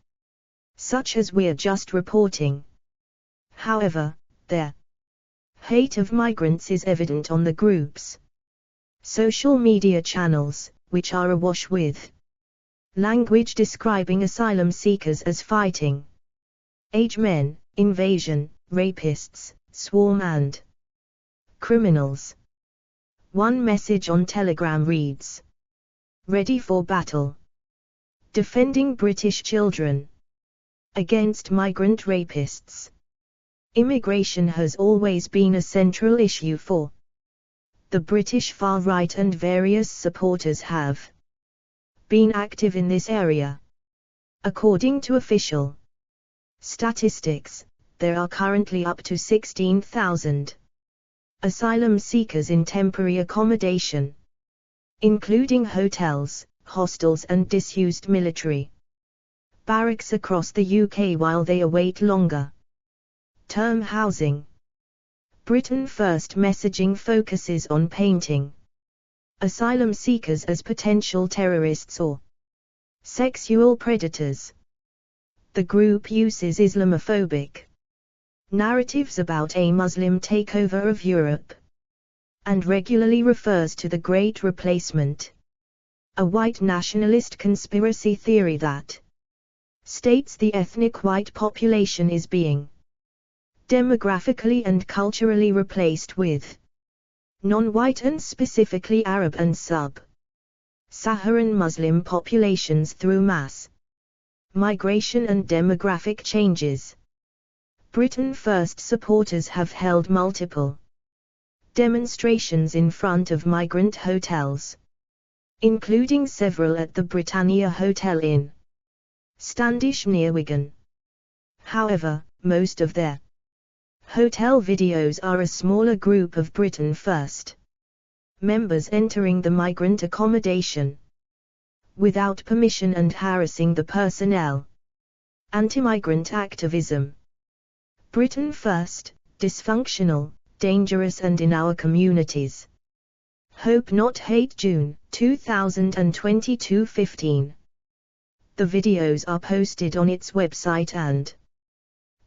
such as "we're just reporting." However, their hate of migrants is evident on the group's social media channels, which are awash with language describing asylum seekers as fighting age men, invasion, rapists, swarm and criminals. One message on Telegram reads, "Ready for battle. Defending British children against migrant rapists." Immigration has always been a central issue for the British far-right, and various supporters have been active in this area. According to official statistics, there are currently up to 16,000 asylum seekers in temporary accommodation, including hotels, hostels and disused military barracks across the UK while they await longer term housing. Britain First messaging focuses on painting asylum seekers as potential terrorists or sexual predators. The group uses Islamophobic narratives about a Muslim takeover of Europe, and regularly refers to the Great Replacement, a white nationalist conspiracy theory that states the ethnic white population is being demographically and culturally replaced with non-white and specifically Arab and sub-Saharan Muslim populations through mass migration and demographic changes. Britain First supporters have held multiple demonstrations in front of migrant hotels, including several at the Britannia Hotel in Standish near Wigan. However, most of their hotel videos are a smaller group of Britain First members entering the migrant accommodation without permission and harassing the personnel. Anti-migrant activism. Britain First, dysfunctional, dangerous and in our communities. Hope Not Hate, June 2022 15. The videos are posted on its website and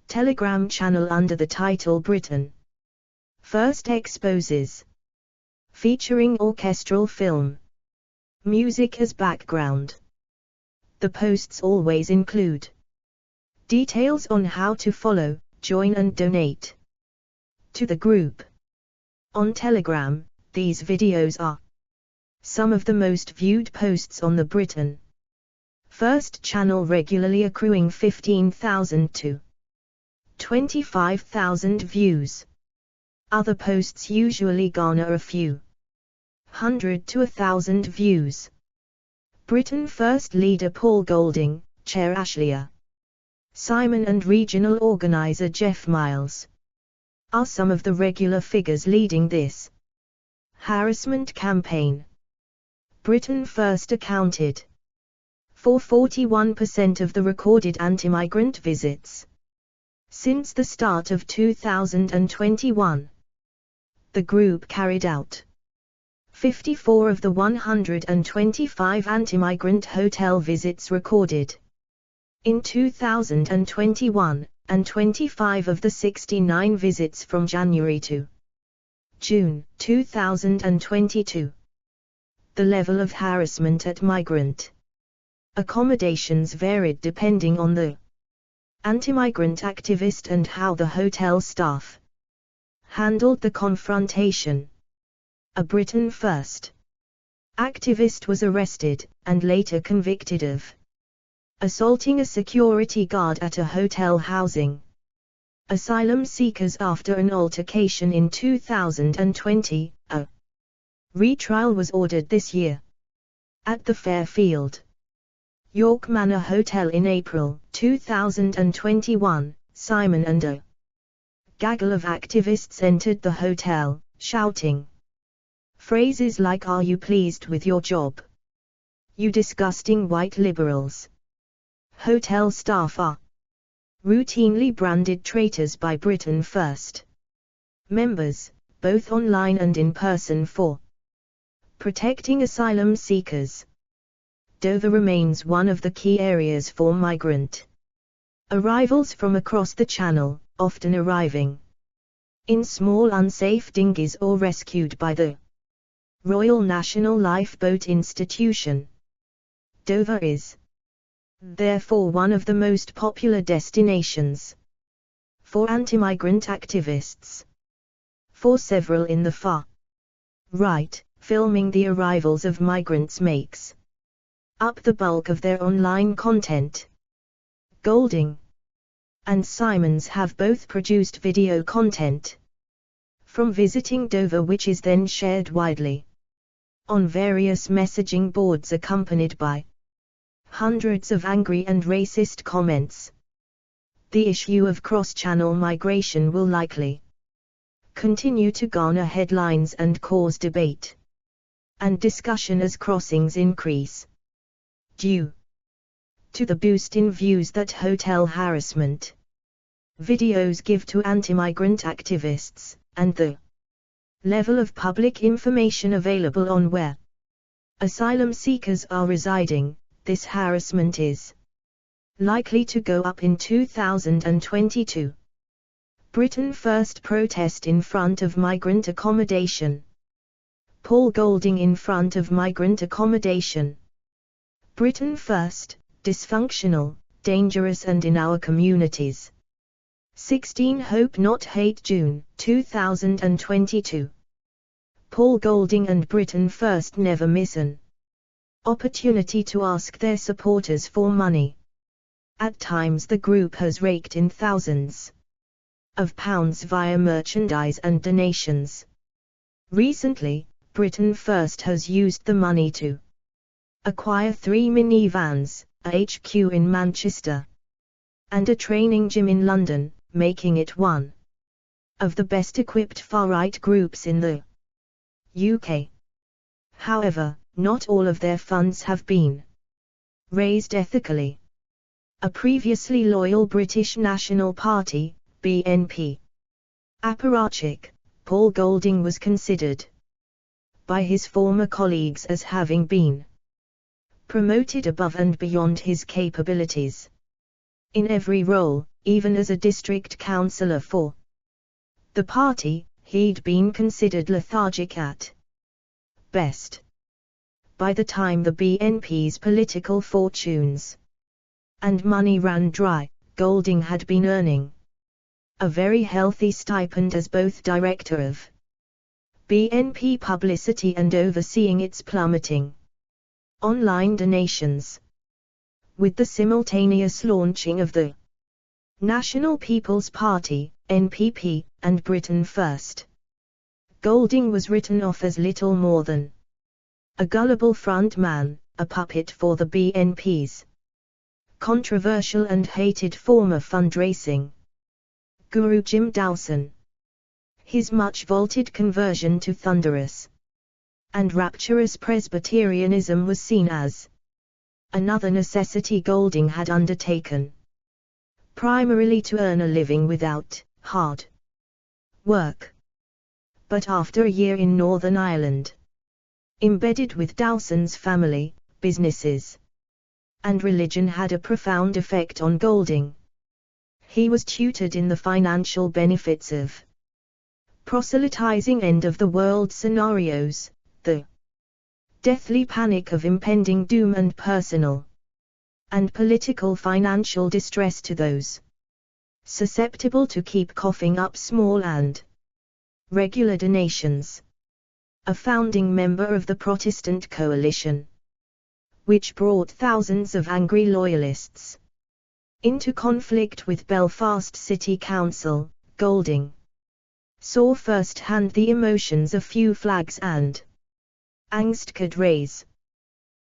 Telegram channel under the title Britain First Exposes, featuring orchestral film music as background. The posts always include details on how to follow, join and donate to the group. On Telegram, these videos are some of the most viewed posts on the Britain First channel, regularly accruing 15,000 to 25,000 views. Other posts usually garner a few hundred to 1,000 views. Britain First leader Paul Golding, Chair Ashley Simon and regional organizer Jeff Miles are some of the regular figures leading this harassment campaign. Britain First accounted for 41% of the recorded anti-migrant visits since the start of 2021. The group carried out 54 of the 125 anti-migrant hotel visits recorded in 2021, and 25 of the 69 visits from January to June 2022. The level of harassment at migrant accommodations varied depending on the anti-migrant activist and how the hotel staff handled the confrontation. A Britain First activist was arrested, and later convicted of assaulting a security guard at a hotel housing asylum seekers after an altercation in 2020. A retrial was ordered this year at the Fairfield York Manor Hotel in April 2021. Simon and a gaggle of activists entered the hotel, shouting phrases like "Are you pleased with your job? You disgusting white liberals." Hotel staff are routinely branded traitors by Britain First members, both online and in person, for protecting asylum seekers. Dover remains one of the key areas for migrant arrivals from across the Channel, often arriving in small unsafe dinghies or rescued by the Royal National Lifeboat Institution. Dover is therefore one of the most popular destinations for anti-migrant activists. For several in the far right, filming the arrivals of migrants makes up the bulk of their online content. Golding and Simons have both produced video content from visiting Dover, which is then shared widely on various messaging boards, accompanied by hundreds of angry and racist comments. The issue of cross-channel migration will likely continue to garner headlines and cause debate and discussion as crossings increase, due to the boost in views that hotel harassment videos give to anti-migrant activists, and the level of public information available on where asylum seekers are residing. This harassment is likely to go up in 2022. Britain First protest in front of migrant accommodation. Paul Golding in front of migrant accommodation. Britain First, dysfunctional, dangerous and in our communities. 16 Hope Not Hate, June 2022. Paul Golding and Britain First never miss an opportunity to ask their supporters for money. At times the group has raked in thousands of pounds via merchandise and donations. Recently, Britain First has used the money to acquire 3 minivans, a HQ in Manchester, and a training gym in London, making it one of the best equipped far-right groups in the UK. However, not all of their funds have been raised ethically. A previously loyal British National Party, BNP apparatchik, Paul Golding was considered by his former colleagues as having been promoted above and beyond his capabilities. In every role, even as a district councillor for the party, he'd been considered lethargic at best. By the time the BNP's political fortunes and money ran dry, Golding had been earning a very healthy stipend as both director of BNP publicity and overseeing its plummeting online donations. With the simultaneous launching of the National People's Party, NPP, and Britain First, Golding was written off as little more than a gullible front man, a puppet for the BNP's controversial and hated former fundraising guru Jim Dawson. His much vaulted conversion to thunderous and rapturous Presbyterianism was seen as another necessity Golding had undertaken, primarily to earn a living without hard work. But after a year in Northern Ireland, embedded with Dawson's family, businesses, and religion had a profound effect on Golding. He was tutored in the financial benefits of proselytizing end-of-the-world scenarios, the deathly panic of impending doom and personal and political financial distress to those susceptible to keep coughing up small and regular donations. A founding member of the Protestant coalition, which brought thousands of angry loyalists into conflict with Belfast City Council, Golding saw firsthand the emotions a few flags and angst could raise.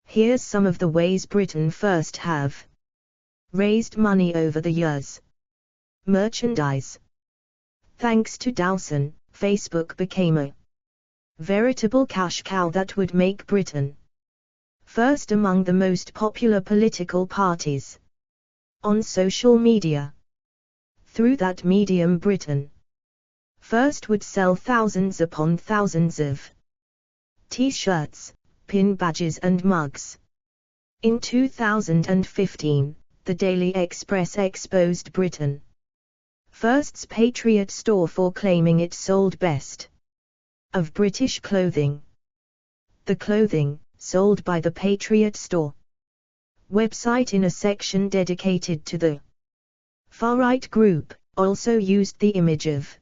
Here's some of the ways Britain First have raised money over the years. Merchandise. Thanks to Dowson, Facebook became a veritable cash cow that would make Britain first among the most popular political parties on social media. Through that medium, Britain First would sell thousands upon thousands of T-shirts, pin badges and mugs. In 2015, the Daily Express exposed Britain First's Patriot store for claiming it sold best of British clothing. The clothing, sold by the Patriot store website in a section dedicated to the far-right group, also used the image of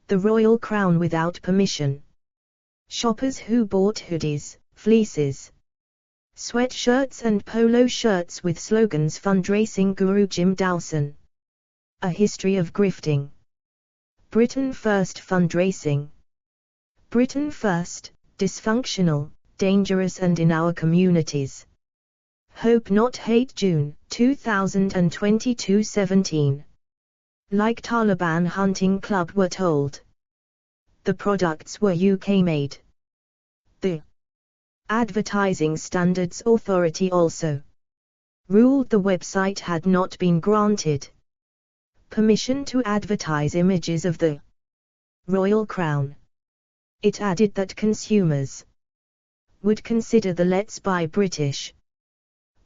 the Royal Crown without permission. Shoppers who bought hoodies, fleeces, sweatshirts and polo shirts with slogans fundraising Guru Jim Dowson. A history of grifting. Britain First fundraising. Britain First, dysfunctional, dangerous and in our communities. Hope Not Hate, June 2022 17. Like Taliban Hunting Club were told. The products were UK made. The Advertising Standards Authority also ruled the website had not been granted permission to advertise images of the Royal Crown. It added that consumers would consider the Let's Buy British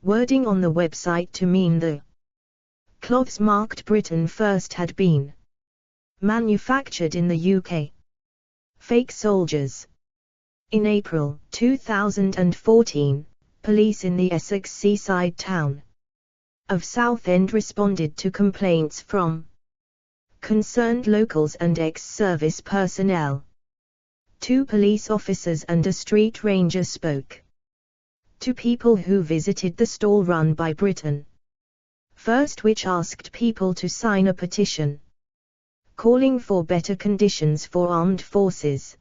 wording on the website to mean the cloths marked Britain First had been manufactured in the UK. Fake soldiers. In April 2014, police in the Essex seaside town of Southend responded to complaints from concerned locals and ex-service personnel. 2 police officers and a street ranger spoke to people who visited the stall run by Britain First, which asked people to sign a petition calling for better conditions for armed forces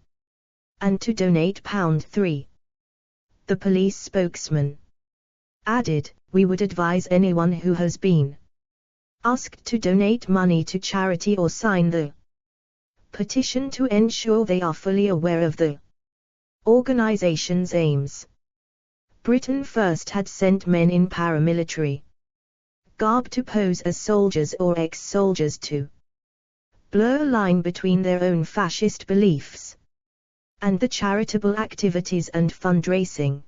and to donate £3. The police spokesman added, "We would advise anyone who has been asked to donate money to charity or sign the petition to ensure they are fully aware of the organization's aims." Britain First had sent men in paramilitary garb to pose as soldiers or ex-soldiers to blur a line between their own fascist beliefs and the charitable activities and fundraising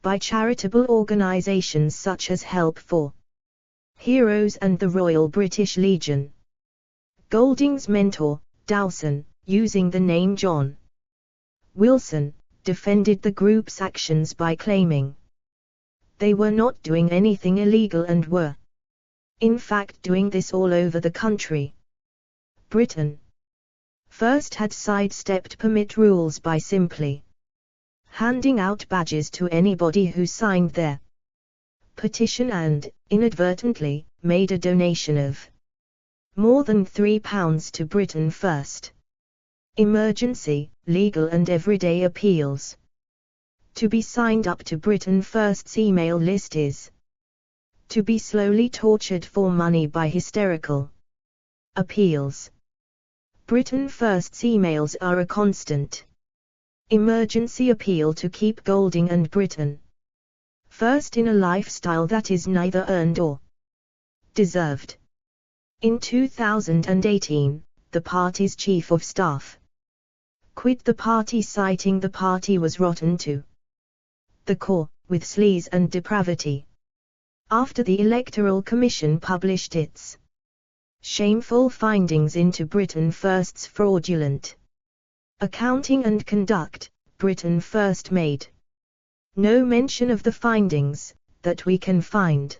by charitable organizations such as Help for Heroes and the Royal British Legion. Golding's mentor, Dowson, using the name John Wilson, defended the group's actions by claiming they were not doing anything illegal and were, in fact, doing this all over the country. Britain First had sidestepped permit rules by simply handing out badges to anybody who signed their petition and, inadvertently, made a donation of more than £3 to Britain First. Emergency, legal and everyday appeals. To be signed up to Britain First's email list is to be slowly tortured for money by hysterical appeals. Britain First's emails are a constant emergency appeal to keep Golding and Britain First in a lifestyle that is neither earned or deserved. In 2018, the party's chief of staff quit the party, citing the party was rotten to the core, with sleaze and depravity, after the Electoral Commission published its Shameful findings into Britain First's fraudulent accounting and conduct. Britain First made no mention of the findings that we can find.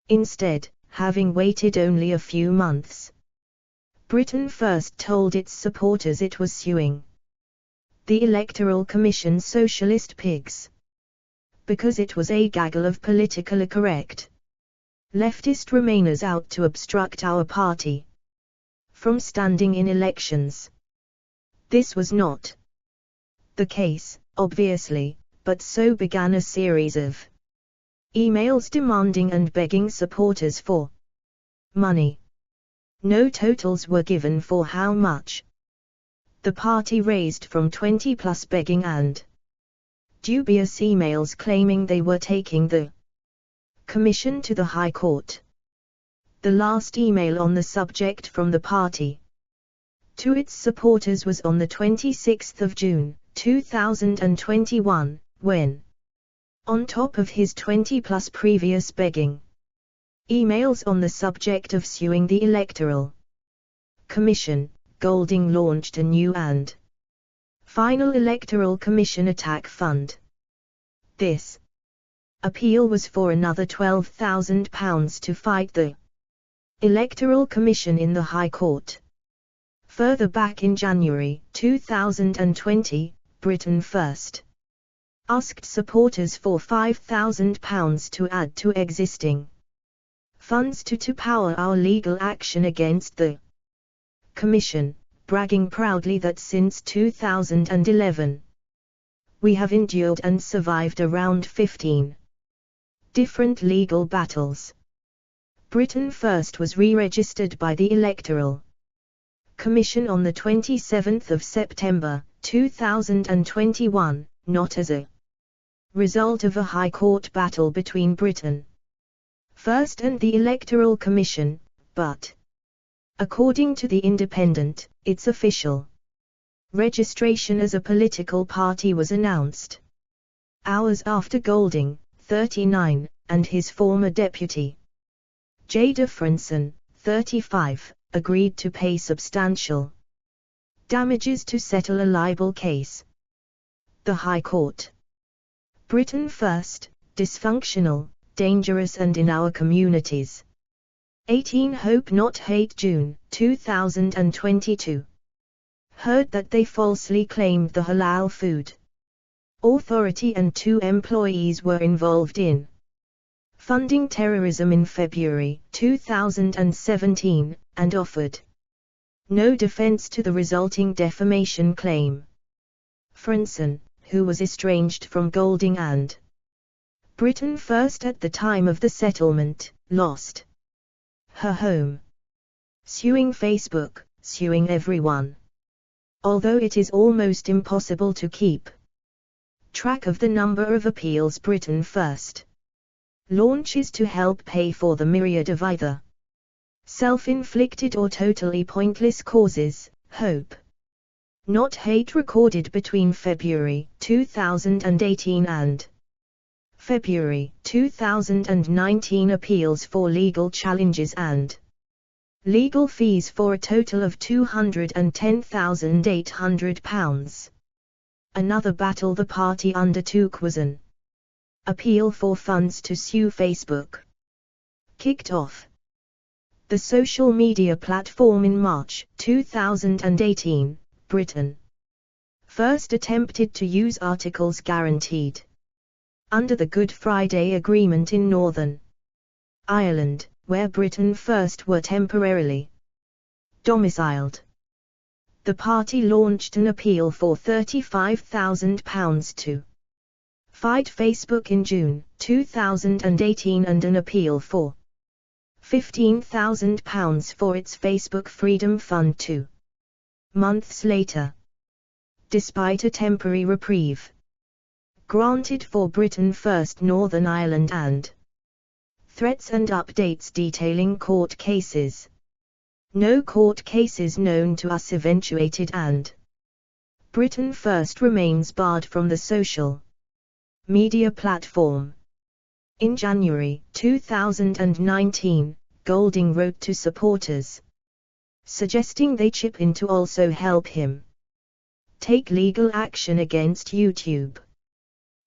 Instead, having waited only a few months, Britain First told its supporters it was suing the Electoral Commission's socialist pigs because it was a gaggle of politically correct leftist remainers out to obstruct our party from standing in elections. This was not the case, obviously, but so began a series of emails demanding and begging supporters for money. No totals were given for how much the party raised from 20 plus begging and dubious emails claiming they were taking the Commission to the High Court. The last email on the subject from the party to its supporters was on the 26th of June, 2021, when, on top of his 20-plus previous begging emails on the subject of suing the Electoral Commission, Golding launched a new and final Electoral Commission attack fund. This appeal was for another £12,000 to fight the Electoral Commission in the High Court. Further back in January 2020, Britain First asked supporters for £5,000 to add to existing funds to power our legal action against the Commission, bragging proudly that since 2011, we have endured and survived around 15 different legal battles. Britain First was re-registered by the Electoral Commission on the 27th of September, 2021, not as a result of a High Court battle between Britain First and the Electoral Commission, but, according to The Independent, its official registration as a political party was announced hours after Golding, 39, and his former deputy, Jada Frenson, 35, agreed to pay substantial damages to settle a libel case. The High Court. Britain First, dysfunctional, dangerous and in our communities. 18 Hope Not Hate June, 2022. Heard that they falsely claimed the Halal Food Authority and 2 employees were involved in funding terrorism in February 2017, and offered no defense to the resulting defamation claim. Frenson, who was estranged from Golding and Britain First at the time of the settlement, lost her home. Suing Facebook, suing everyone. Although it is almost impossible to keep track of the number of appeals Britain First launches to help pay for the myriad of either self-inflicted or totally pointless causes, Hope Not Hate recorded between February 2018 and February 2019 appeals for legal challenges and legal fees for a total of £210,800. Another battle the party undertook was an appeal for funds to sue Facebook. Kicked off the social media platform in March 2018, Britain First attempted to use articles guaranteed under the Good Friday Agreement in Northern Ireland, where Britain First were temporarily domiciled. The party launched an appeal for £35,000 to fight Facebook in June 2018 and an appeal for £15,000 for its Facebook Freedom Fund 2 months later. Despite a temporary reprieve granted for Britain First Northern Ireland and threats and updates detailing court cases, no court cases known to us eventuated and Britain First remains barred from the social media platform. In January 2019, Golding wrote to supporters, suggesting they chip in to also help him take legal action against YouTube.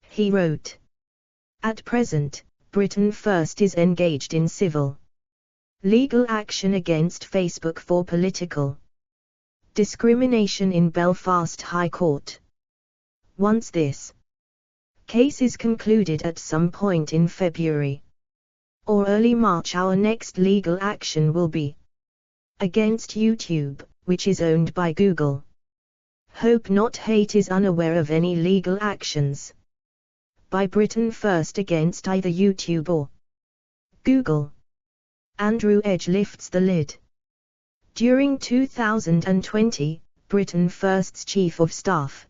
He wrote, "At present, Britain First is engaged in civil legal action against Facebook for political discrimination in Belfast High Court. Once this case is concluded at some point in February or early March, our next legal action will be against YouTube, which is owned by Google. Hope Not Hate is unaware of any legal actions by Britain First against either YouTube or Google." Andrew Edge lifts the lid. During 2020, Britain First's Chief of Staff,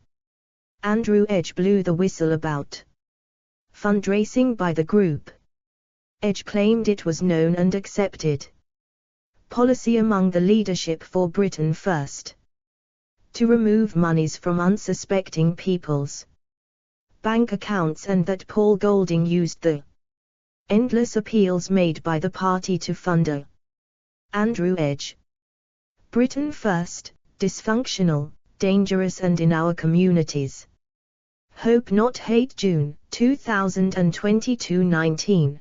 Andrew Edge, blew the whistle about fundraising by the group. Edge claimed it was known and accepted policy among the leadership for Britain First to remove monies from unsuspecting people's bank accounts, and that Paul Golding used the endless appeals made by the party to fund a Andrew Edge. Britain First, dysfunctional, dangerous and in our communities. Hope Not Hate, June 2022. 19.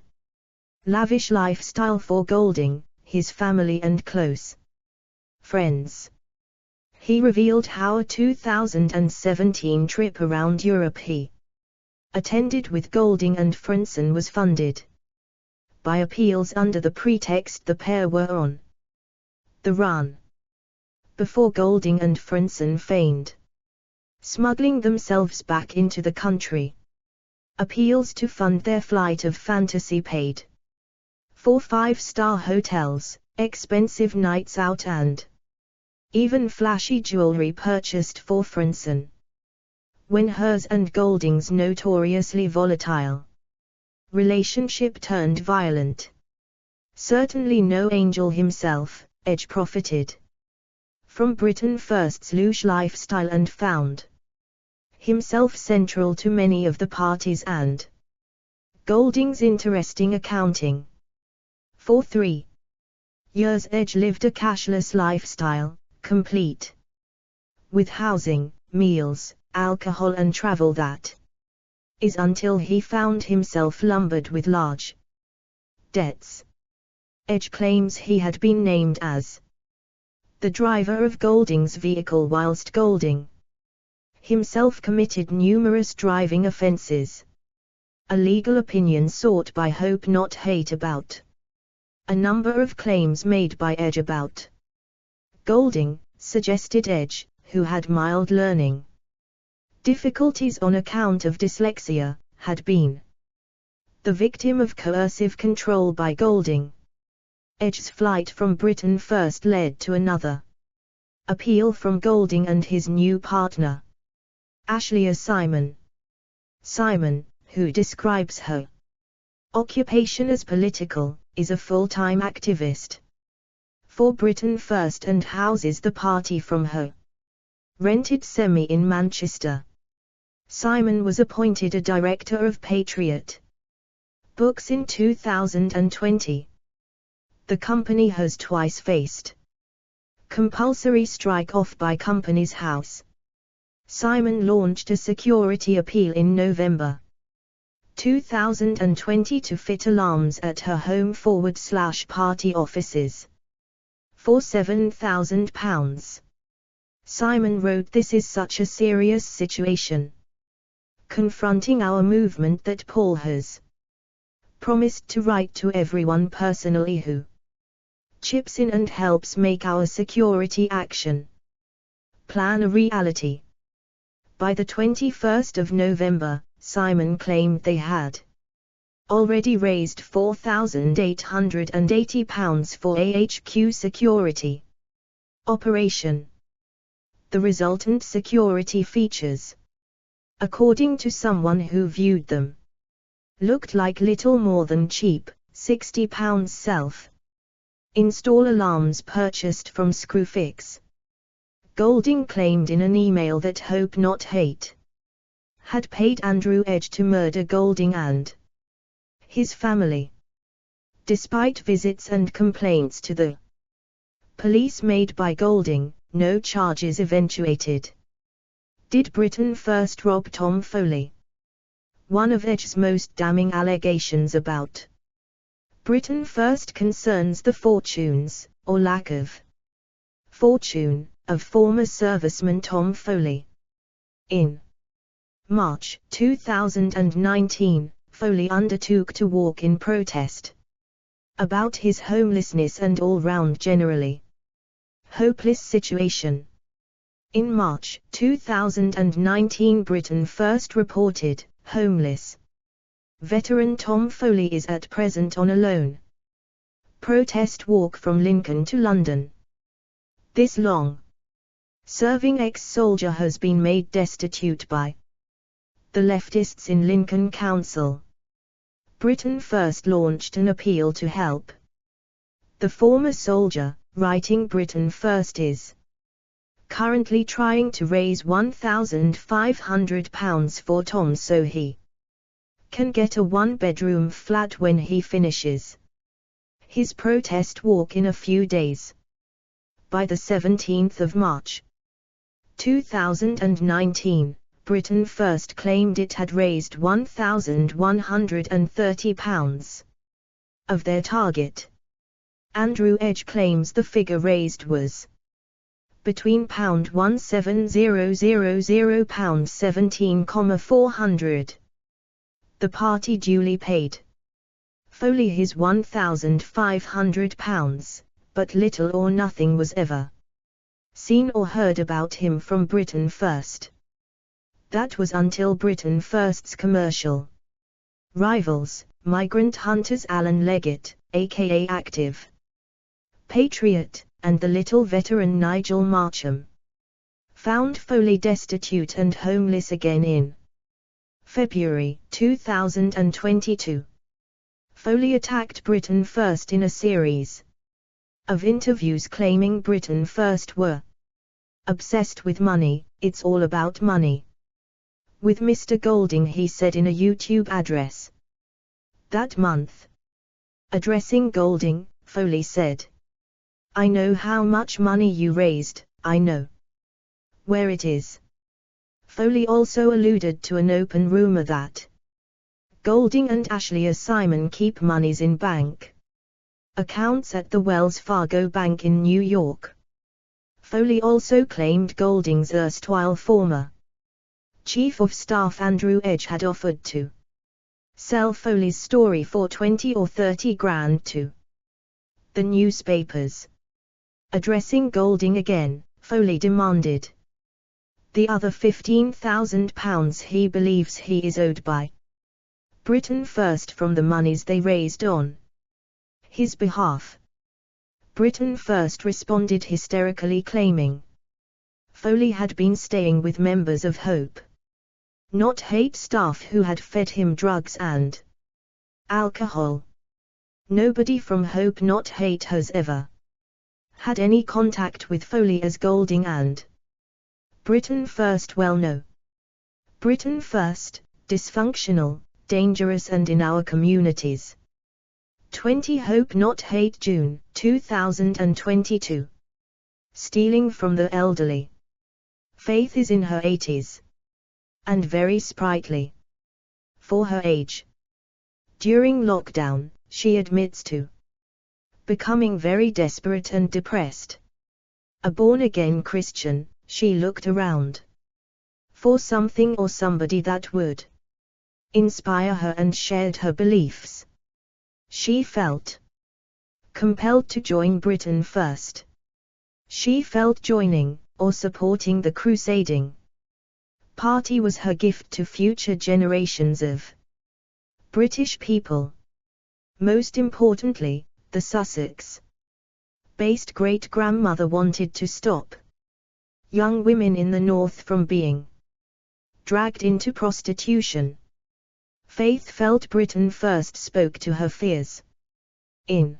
Lavish lifestyle for Golding, his family and close friends. He revealed how a 2017 trip around Europe he attended with Golding and Frenson was funded by appeals under the pretext the pair were on the run, before Golding and Frenson feigned smuggling themselves back into the country. Appeals to fund their flight of fantasy paid for 5-star hotels, expensive nights out and even flashy jewelry purchased for Frenson, when hers and Golding's notoriously volatile relationship turned violent. Certainly no angel himself, Edge profited from Britain First's louche lifestyle and found himself central to many of the parties and Golding's interesting accounting. For 3 years Edge lived a cashless lifestyle, complete with housing, meals, alcohol and travel, that is until he found himself lumbered with large debts. Edge claims he had been named as the driver of Golding's vehicle whilst Golding himself committed numerous driving offences. A legal opinion sought by Hope Not Hate about a number of claims made by Edge about Golding suggested Edge, who had mild learning difficulties on account of dyslexia, had been the victim of coercive control by Golding. Edge's flight from Britain First led to another appeal from Golding and his new partner, Ashleigh Simon. Simon, who describes her occupation as political, is a full-time activist for Britain First and houses the party from her rented semi in Manchester. Simon was appointed a director of Patriot Books in 2020. The company has twice faced compulsory strike-off by Companies House. Simon launched a security appeal in November 2020 to fit alarms at her home/party offices for £7,000. Simon wrote, "This is such a serious situation confronting our movement that Paul has promised to write to everyone personally who chips in and helps make our security action plan a reality." By the 21st of November, Simon claimed they had already raised £4,880 for AHQ security operation. The resultant security features, according to someone who viewed them, looked like little more than cheap, £60 self-install alarms purchased from Screwfix. Golding claimed in an email that Hope Not Hate had paid Andrew Edge to murder Golding and his family. Despite visits and complaints to the police made by Golding, no charges eventuated. Did Britain first rob Tom Foley? One of Edge's most damning allegations about Britain first concerns the fortunes, or lack of fortune, of former serviceman Tom Foley. In March 2019, Foley undertook to walk in protest about his homelessness and all-round generally hopeless situation. In March 2019, Britain first reported homeless veteran Tom Foley is at present on a lone protest walk from Lincoln to London. This long-serving ex-soldier has been made destitute by the leftists in Lincoln Council. Britain first launched an appeal to help the former soldier, writing Britain First is currently trying to raise £1,500 for Tom so he can get a one-bedroom flat when he finishes his protest walk in a few days. By the 17th of March 2019, Britain First claimed it had raised £1,130 of their target. Andrew Edge claims the figure raised was between £1,700 £17,400. The party duly paid Foley his £1,500, but little or nothing was ever seen or heard about him from Britain First. That was until Britain First's commercial rivals, migrant hunters Alan Leggett, aka Active Patriot, and the little veteran Nigel Marcham, found Foley destitute and homeless again in February 2022. Foley attacked Britain First in a series of interviews claiming Britain First were obsessed with money, it's all about money. With Mr. Golding, he said in a YouTube address that month. Addressing Golding, Foley said, "I know how much money you raised, I know where it is." Foley also alluded to an open rumor that Golding and Ashley Simon keep monies in bank accounts at the Wells Fargo Bank in New York. Foley also claimed Golding's erstwhile former Chief of Staff Andrew Edge had offered to sell Foley's story for 20 or 30 grand to the newspapers. Addressing Golding again, Foley demanded the other £15,000 he believes he is owed by Britain First from the monies they raised on his behalf. Britain First responded hysterically, claiming Foley had been staying with members of Hope Not Hate staff who had fed him drugs and alcohol. Nobody from Hope Not Hate has ever had any contact with Foley, as Golding and Britain First well know. Britain First, dysfunctional, dangerous and in our communities. 20 Hope Not Hate, June 2022. Stealing from the elderly. Faith is in her 80s. And very sprightly for her age. During lockdown, she admits to becoming very desperate and depressed. A born-again Christian, she looked around for something or somebody that would inspire her and shared her beliefs. She felt compelled to join Britain First. She felt joining, or supporting the crusading party was her gift to future generations of British people. Most importantly, the Sussex-based great-grandmother wanted to stop young women in the North from being dragged into prostitution. Faith felt Britain First spoke to her fears. In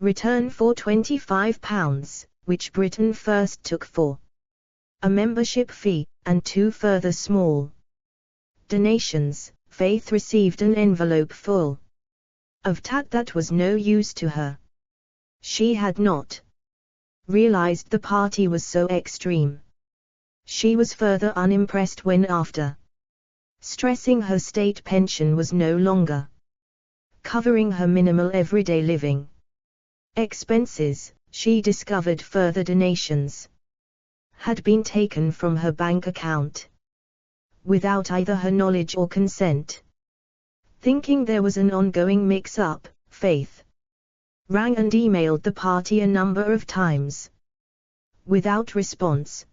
return for £25, which Britain First took for a membership fee, and 2 further small donations, Faith received an envelope full of that was no use to her. She had not realized the party was so extreme. She was further unimpressed when after stressing her state pension was no longer covering her minimal everyday living expenses, she discovered further donations had been taken from her bank account without either her knowledge or consent. Thinking there was an ongoing mix-up, Faith rang and emailed the party a number of times without response.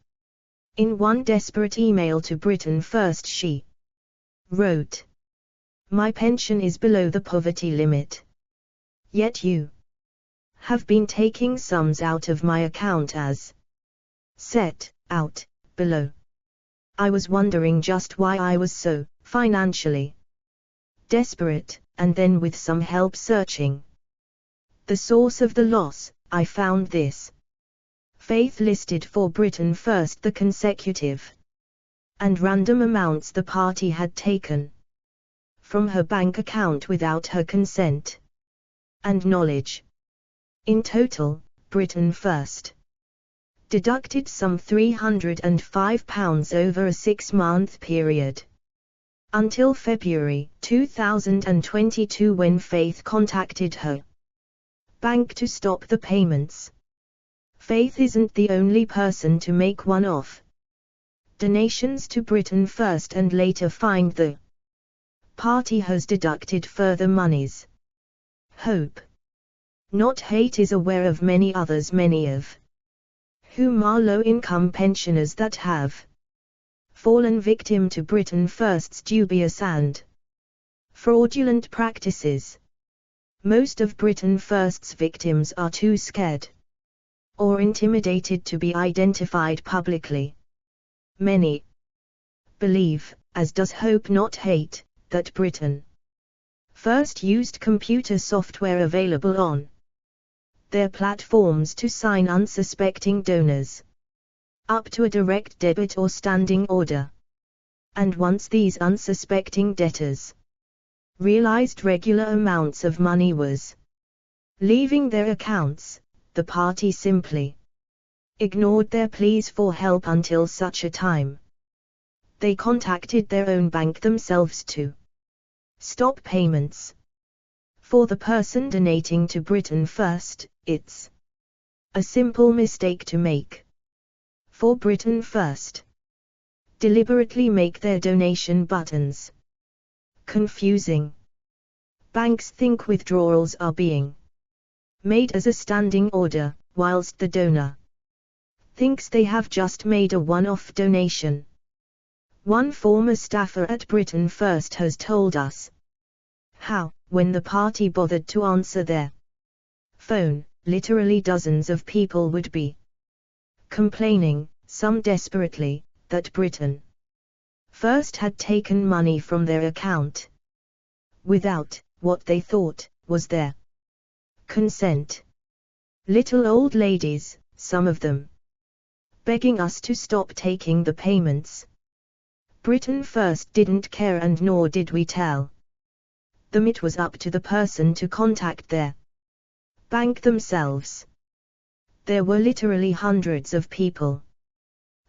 In one desperate email to Britain First she wrote, "My pension is below the poverty limit. Yet you have been taking sums out of my account as set out below. I was wondering just why I was so financially desperate, and then with some help searching the source of the loss, I found this." Faith listed for Britain First the consecutive and random amounts the party had taken from her bank account without her consent and knowledge. In total, Britain First deducted some £305 over a 6-month period, until February 2022 when Faith contacted her bank to stop the payments. Faith isn't the only person to make one-off donations to Britain First and later find the party has deducted further monies. Hope Not Hate is aware of many others, many of whom are low-income pensioners that have fallen victim to Britain First's dubious and fraudulent practices. Most of Britain First's victims are too scared or intimidated to be identified publicly. Many believe, as does Hope Not Hate, that Britain First used computer software available on their platforms to sign unsuspecting donors up to a direct debit or standing order. And once these unsuspecting debtors realized regular amounts of money was leaving their accounts, the party simply ignored their pleas for help until such a time they contacted their own bank themselves to stop payments. For the person donating to Britain First, it's a simple mistake to make. For Britain First deliberately make their donation buttons confusing. Banks think withdrawals are being made as a standing order, whilst the donor thinks they have just made a one-off donation. One former staffer at Britain First has told us how, when the party bothered to answer their phone, literally dozens of people would be complaining, some desperately, that Britain First had taken money from their account without what they thought was their consent. Little old ladies, some of them begging us to stop taking the payments. Britain First didn't care, and nor did we tell them. It was up to the person to contact their bank themselves. There were literally hundreds of people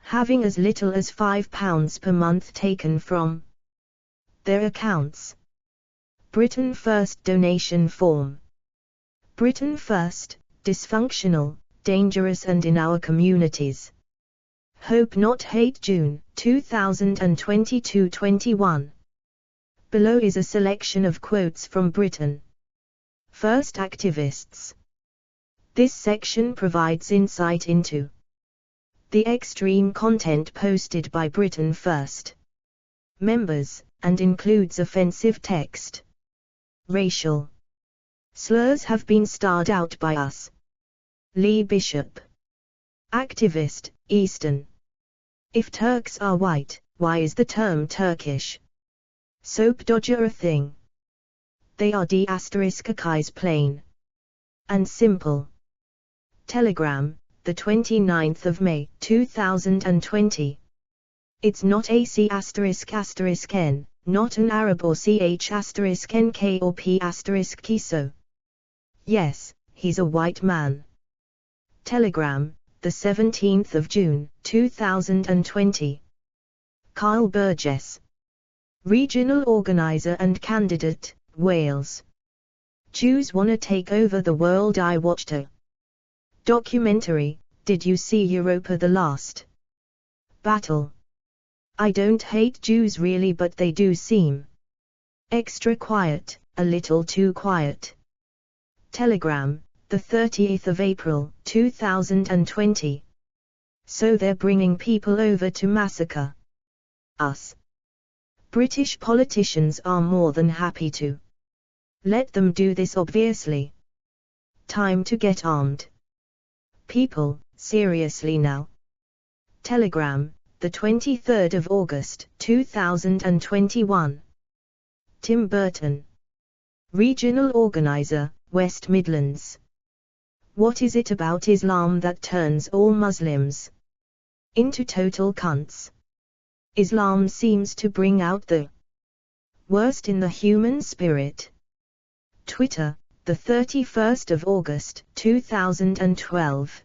having as little as £5 per month taken from their accounts. Britain First donation form. Britain First, dysfunctional, dangerous and in our communities. Hope Not Hate, June 2022-21. Below is a selection of quotes from Britain First activists. This section provides insight into the extreme content posted by Britain First members, and includes offensive text. Racial slurs have been starred out by us. Lee Bishop. Activist, Eastern. If Turks are white, why is the term Turkish soap dodger a thing? They are d******, plain and simple. Telegram, the 29th of May, 2020. It's not AC******n, not an Arab or ch*NK or p*Kiso. Yes, he's a white man. Telegram, the 17th of June, 2020. Kyle Burgess, Regional Organizer and Candidate, Wales. Jews wanna take over the world. I watched a documentary, Did you see Europa: The Last Battle? I don't hate Jews really, but they do seem extra quiet, a little too quiet. Telegram, the 30th of April, 2020. So they're bringing people over to massacre us. British politicians are more than happy to let them do this, obviously. Time to get armed. People, seriously now. Telegram, the 23rd of August, 2021. Tim Burton, Regional Organizer, West Midlands. What is it about Islam that turns all Muslims into total cunts? Islam seems to bring out the worst in the human spirit. Twitter, the 31st of August, 2012.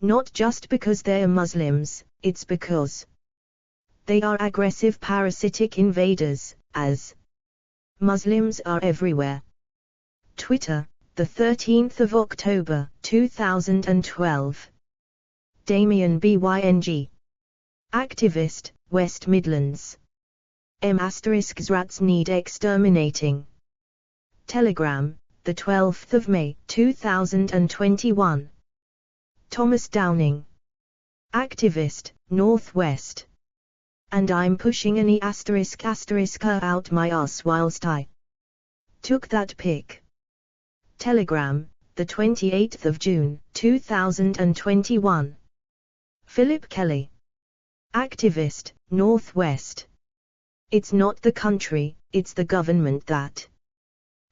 Not just because they're Muslims, it's because they are aggressive parasitic invaders, as Muslims are everywhere. Twitter, the 13th of October, 2012. Damien Byng, activist, West Midlands. *Rats need exterminating. Telegram, the 12th of May, 2021. Thomas Downing, activist, North West. And I'm pushing an **** out my ass whilst I took that pic. Telegram, the 28th of June, 2021. Philip Kelly, activist, North West. It's not the country, it's the government that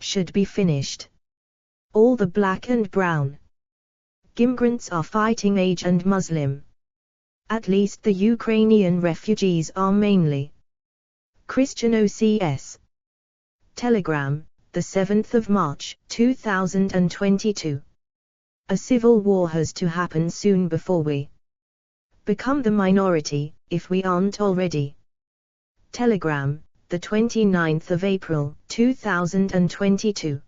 should be finished. All the black and brown immigrants are fighting age and Muslim. At least the Ukrainian refugees are mainly Christian OCS. Telegram, the 7th of March, 2022. A civil war has to happen soon before we become the minority, if we aren't already. Telegram, the 29th of April, 2022.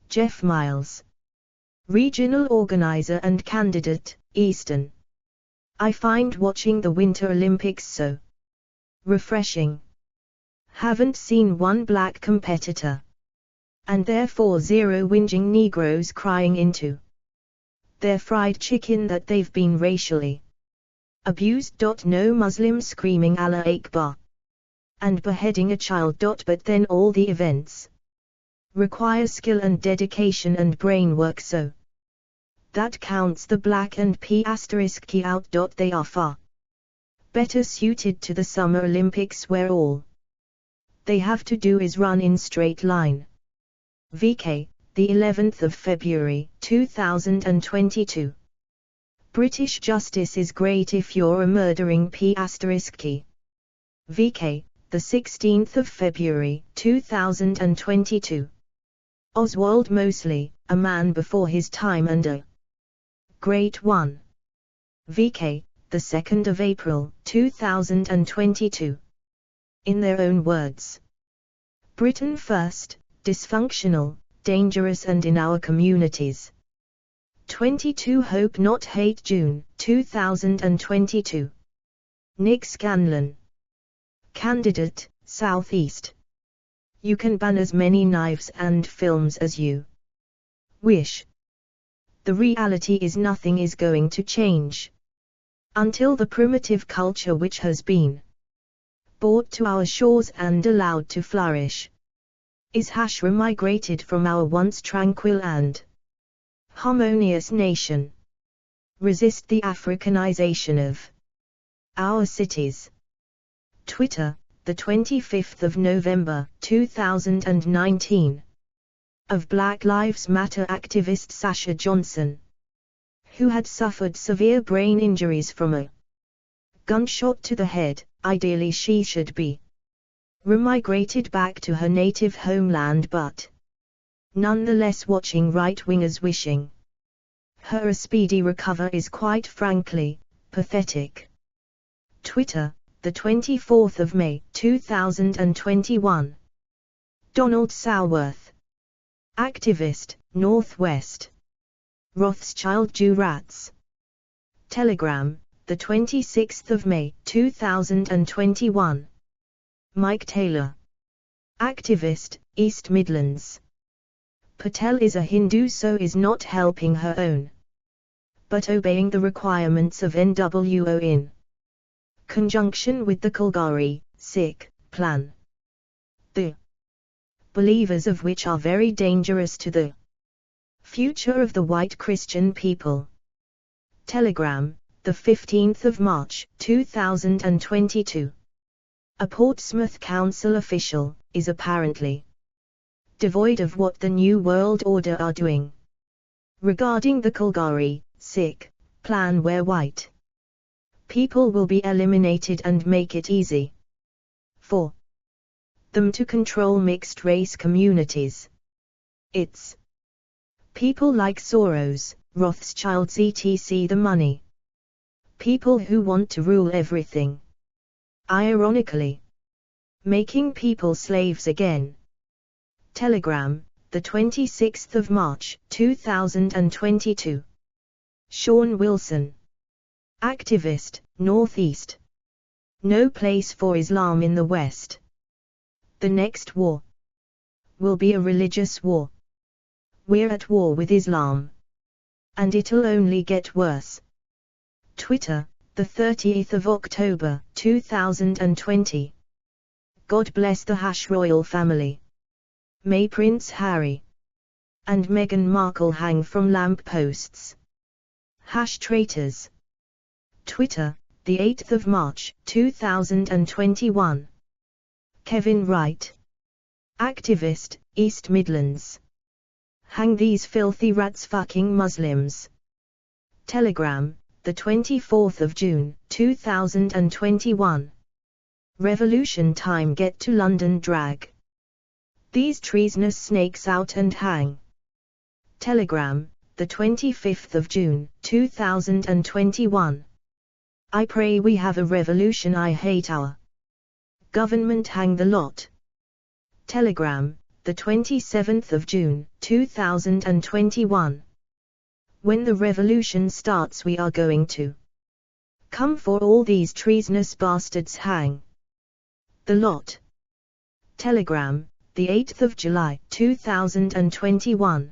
Jeff Miles, Regional Organizer and Candidate, Eastern. I find watching the Winter Olympics so refreshing. Haven't seen one black competitor. And therefore zero whinging Negroes crying into their fried chicken that they've been racially abused. No Muslims screaming Allah Akbar and beheading a child. But then all the events require skill and dedication and brain work, so that counts the black and p** out. They are far better suited to the Summer Olympics, where all they have to do is run in straight line. VK, the 11th of February, 2022. British justice is great if you're a murdering p***. VK, the 16th of February, 2022. Oswald Mosley, a man before his time and a great one. VK, the 2nd of April, 2022. In their own words. Britain first, dysfunctional, dangerous and in our communities. 22 Hope Not Hate, June, 2022. Nick Scanlon, candidate, South East. You can ban as many knives and films as you wish. The reality is nothing is going to change until the primitive culture which has been brought to our shores and allowed to flourish is remigrated from our once tranquil and harmonious nation. Resist the Africanization of our cities. Twitter, the 25th of November, 2019. Of Black Lives Matter activist Sasha Johnson, who had suffered severe brain injuries from a gunshot to the head. Ideally she should be remigrated back to her native homeland but nonetheless watching right-wingers wishing her a speedy recovery is quite frankly pathetic. Twitter, the 24th of May, 2021. Donald Sourworth, activist, Northwest Rothschild Jew Rats. Telegram, the 26th of May, 2021. Mike Taylor, activist, East Midlands. Patel is a Hindu, so is not helping her own, but obeying the requirements of NWO in conjunction with the Calgary Sikh plan, the believers of which are very dangerous to the future of the white Christian people. Telegram, the 15th of March, 2022. A Portsmouth Council official is apparently devoid of what the New World Order are doing regarding the Calgary Sikh plan, where white people will be eliminated and make it easy for them to control mixed race communities. It's people like Soros, Rothschilds etc., the money people who want to rule everything, ironically making people slaves again. Telegram, the 26th of March, 2022. Sean Wilson, activist, Northeast. No place for Islam in the West. The next war will be a religious war. We're at war with Islam, and it'll only get worse. Twitter, the 30th of October, 2020. God bless the royal family. May Prince Harry and Meghan Markle hang from lamp posts. Traitors. Twitter, the 8th of March, 2021. Kevin Wright, activist, East Midlands. Hang these filthy rats, fucking Muslims. Telegram, the 24th of June, 2021. Revolution time, get to London, drag these treasonous snakes out and hang. Telegram, the 25th of June, 2021. I pray we have a revolution, I hate our government, hang the lot. Telegram, the 27th of June, 2021. When the revolution starts we are going to come for all these treasonous bastards, hang the lot. Telegram, the 8th of July, 2021.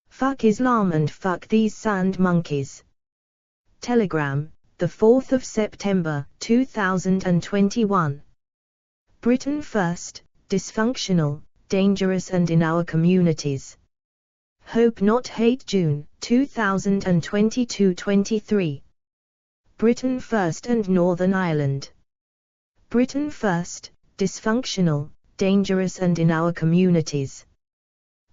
Fuck Islam and fuck these sand monkeys. Telegram, the 4th of September, 2021. Britain first, dysfunctional, dangerous and in our communities. Hope not hate, June, 2022-23. Britain first and Northern Ireland. Britain first, dysfunctional, dangerous and in our communities.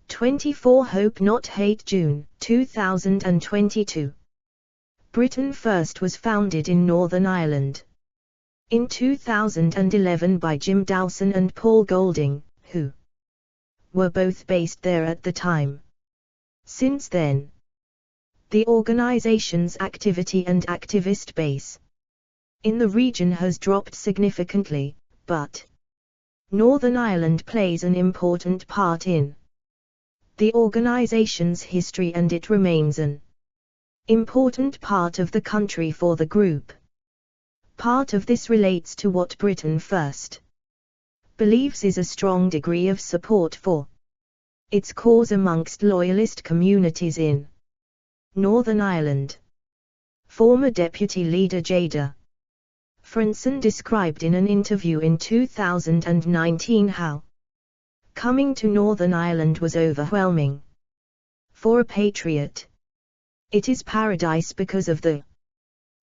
24 Hope not hate, June, 2022. Britain First was founded in Northern Ireland in 2011 by Jim Dawson and Paul Golding, who were both based there at the time. Since then, the organization's activity and activist base in the region has dropped significantly, but Northern Ireland plays an important part in the organization's history and it remains an important part of the country for the group. Part of this relates to what Britain First believes is a strong degree of support for its cause amongst loyalist communities in Northern Ireland. Former Deputy Leader Jada Franson described in an interview in 2019 how coming to Northern Ireland was overwhelming. For a patriot, it is paradise because of the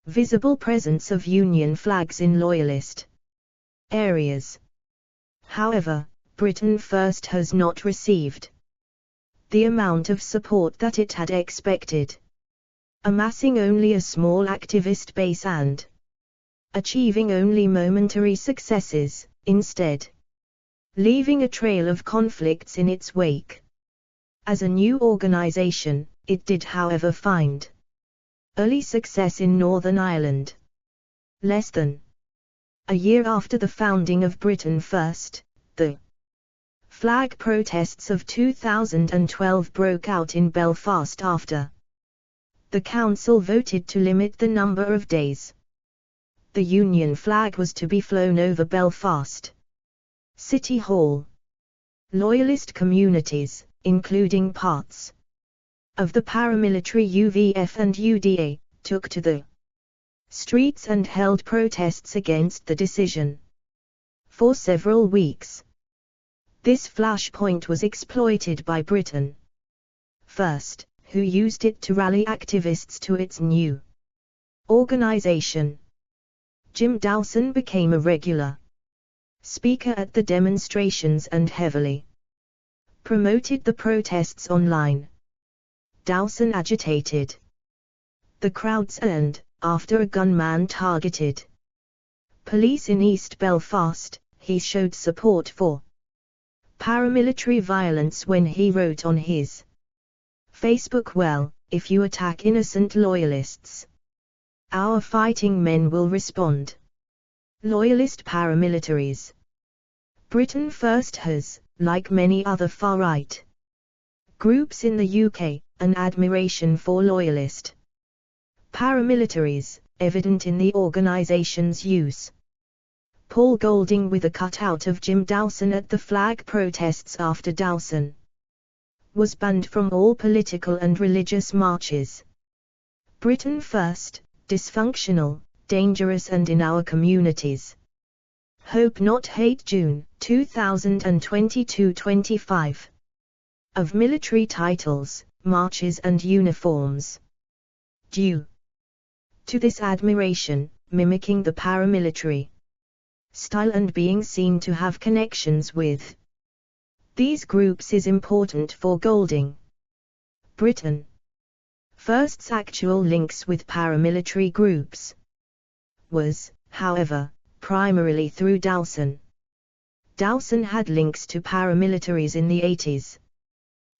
visible presence of Union flags in loyalist areas. However, Britain First has not received the amount of support that it had expected, amassing only a small activist base and achieving only momentary successes. Instead, leaving a trail of conflicts in its wake. As a new organization, it did however find early success in Northern Ireland. Less than a year after the founding of Britain First, the flag protests of 2012 broke out in Belfast after the council voted to limit the number of days the Union flag was to be flown over Belfast City Hall. Loyalist communities, including parts of the paramilitary UVF and UDA, took to the streets and held protests against the decision. For several weeks, this flashpoint was exploited by Britain First, who used it to rally activists to its new organization. Jim Dawson became a regular speaker at the demonstrations and heavily promoted the protests online. Dawson agitated the crowds and, after a gunman targeted police in East Belfast, he showed support for paramilitary violence when he wrote on his Facebook, "Well, if you attack innocent loyalists, our fighting men will respond." Loyalist paramilitaries. Britain First has, like many other far-right groups in the UK, an admiration for loyalist paramilitaries, evident in the organisation's use. Paul Golding with a cutout of Jim Dawson at the flag protests after Dawson was banned from all political and religious marches. Britain First, dysfunctional, dangerous and in our communities. Hope Not Hate, June 2022-25. Of military titles, marches and uniforms. Due to this admiration, mimicking the paramilitary style and being seen to have connections with these groups is important for Golding. Britain First's actual links with paramilitary groups was, however, primarily through Dawson. Dawson had links to paramilitaries in the 80s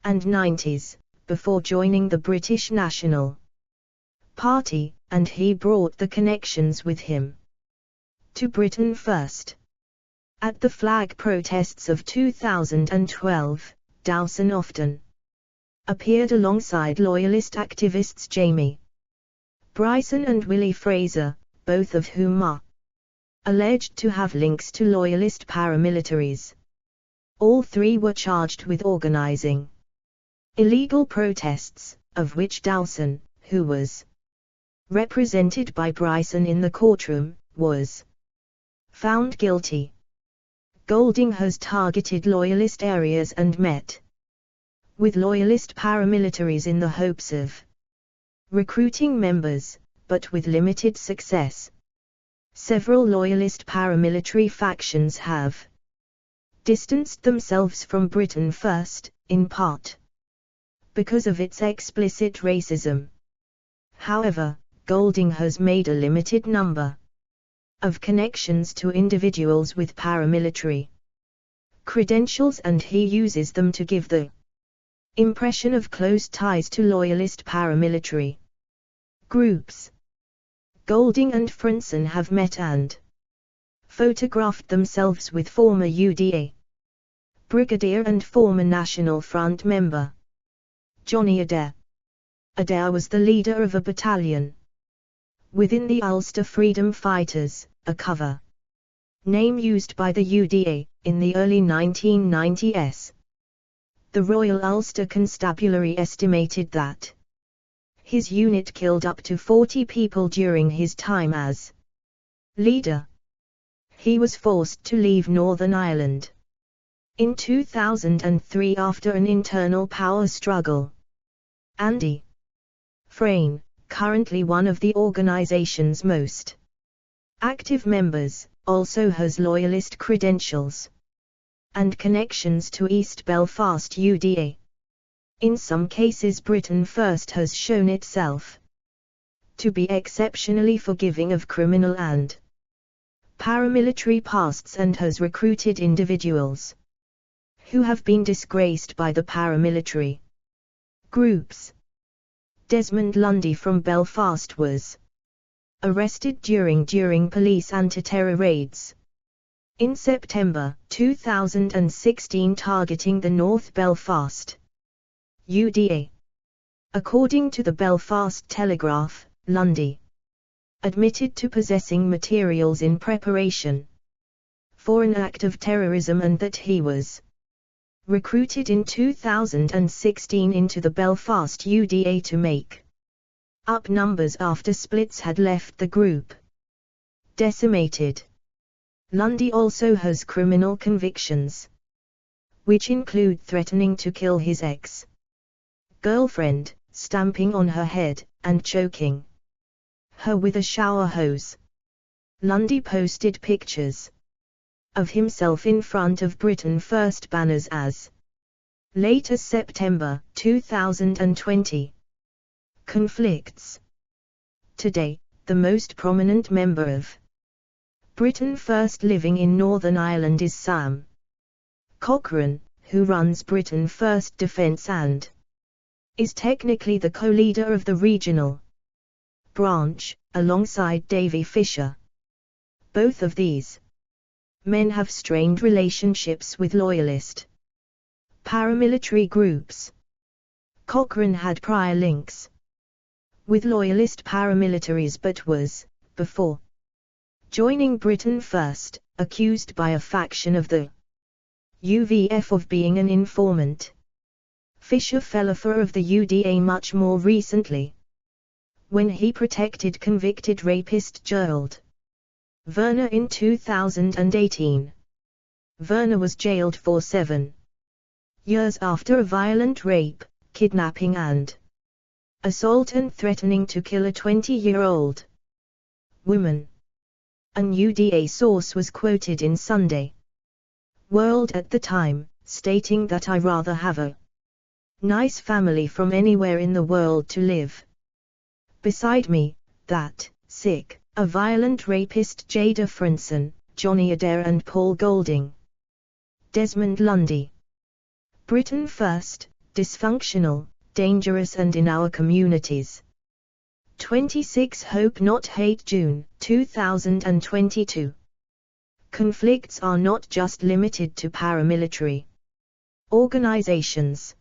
and 90s, before joining the British National Party, and he brought the connections with him to Britain First. At the flag protests of 2012, Dawson often appeared alongside loyalist activists Jamie Bryson and Willie Fraser, both of whom are alleged to have links to loyalist paramilitaries. All three were charged with organizing illegal protests, of which Dawson, who was represented by Bryson in the courtroom, was found guilty. Golding has targeted loyalist areas and met with loyalist paramilitaries in the hopes of recruiting members, but with limited success. Several loyalist paramilitary factions have distanced themselves from Britain First, in part because of its explicit racism. However, Golding has made a limited number of connections to individuals with paramilitary credentials, and he uses them to give the impression of close ties to loyalist paramilitary groups. Golding and Franson have met and photographed themselves with former UDA brigadier and former National Front member Johnny Adair. Adair was the leader of a battalion within the Ulster Freedom Fighters, a cover name used by the UDA, in the early 1990s. The Royal Ulster Constabulary estimated that his unit killed up to 40 people during his time as leader. He was forced to leave Northern Ireland in 2003 after an internal power struggle. Andy Frayne, currently one of the organization's most active members, also has loyalist credentials and connections to East Belfast UDA. In some cases, Britain First has shown itself to be exceptionally forgiving of criminal and paramilitary pasts and has recruited individuals who have been disgraced by the paramilitary groups. Desmond Lundy from Belfast was arrested during police anti-terror raids in September 2016 targeting the North Belfast UDA. According to the Belfast Telegraph, Lundy admitted to possessing materials in preparation for an act of terrorism and that he was recruited in 2016 into the Belfast UDA to make up numbers after splits had left the group decimated. Lundy also has criminal convictions, which include threatening to kill his ex-girlfriend, stamping on her head, and choking her with a shower hose. Lundy posted pictures of himself in front of Britain First banners as late as September 2020. Conflicts. Today, the most prominent member of Britain First living in Northern Ireland is Sam Cochrane, who runs Britain First Defence and is technically the co-leader of the regional branch, alongside Davy Fisher. Both of these men have strained relationships with loyalist paramilitary groups. Cochrane had prior links with loyalist paramilitaries but was, before joining Britain First, accused by a faction of the UVF of being an informant. Fisher fell a foe of the UDA much more recently, when he protected convicted rapist Gerald Verner in 2018. Verner was jailed for 7 years after a violent rape, kidnapping and assault and threatening to kill a 20-year-old woman. An UDA source was quoted in Sunday World at the time, stating that "I rather have a nice family from anywhere in the world to live beside me, that sick, a violent rapist Jada Frinson, Johnny Adair and Paul Golding." Desmond Lundy. Britain First, dysfunctional, dangerous and in our communities. 26 Hope Not Hate June 2022. Conflicts are not just limited to paramilitary organizations.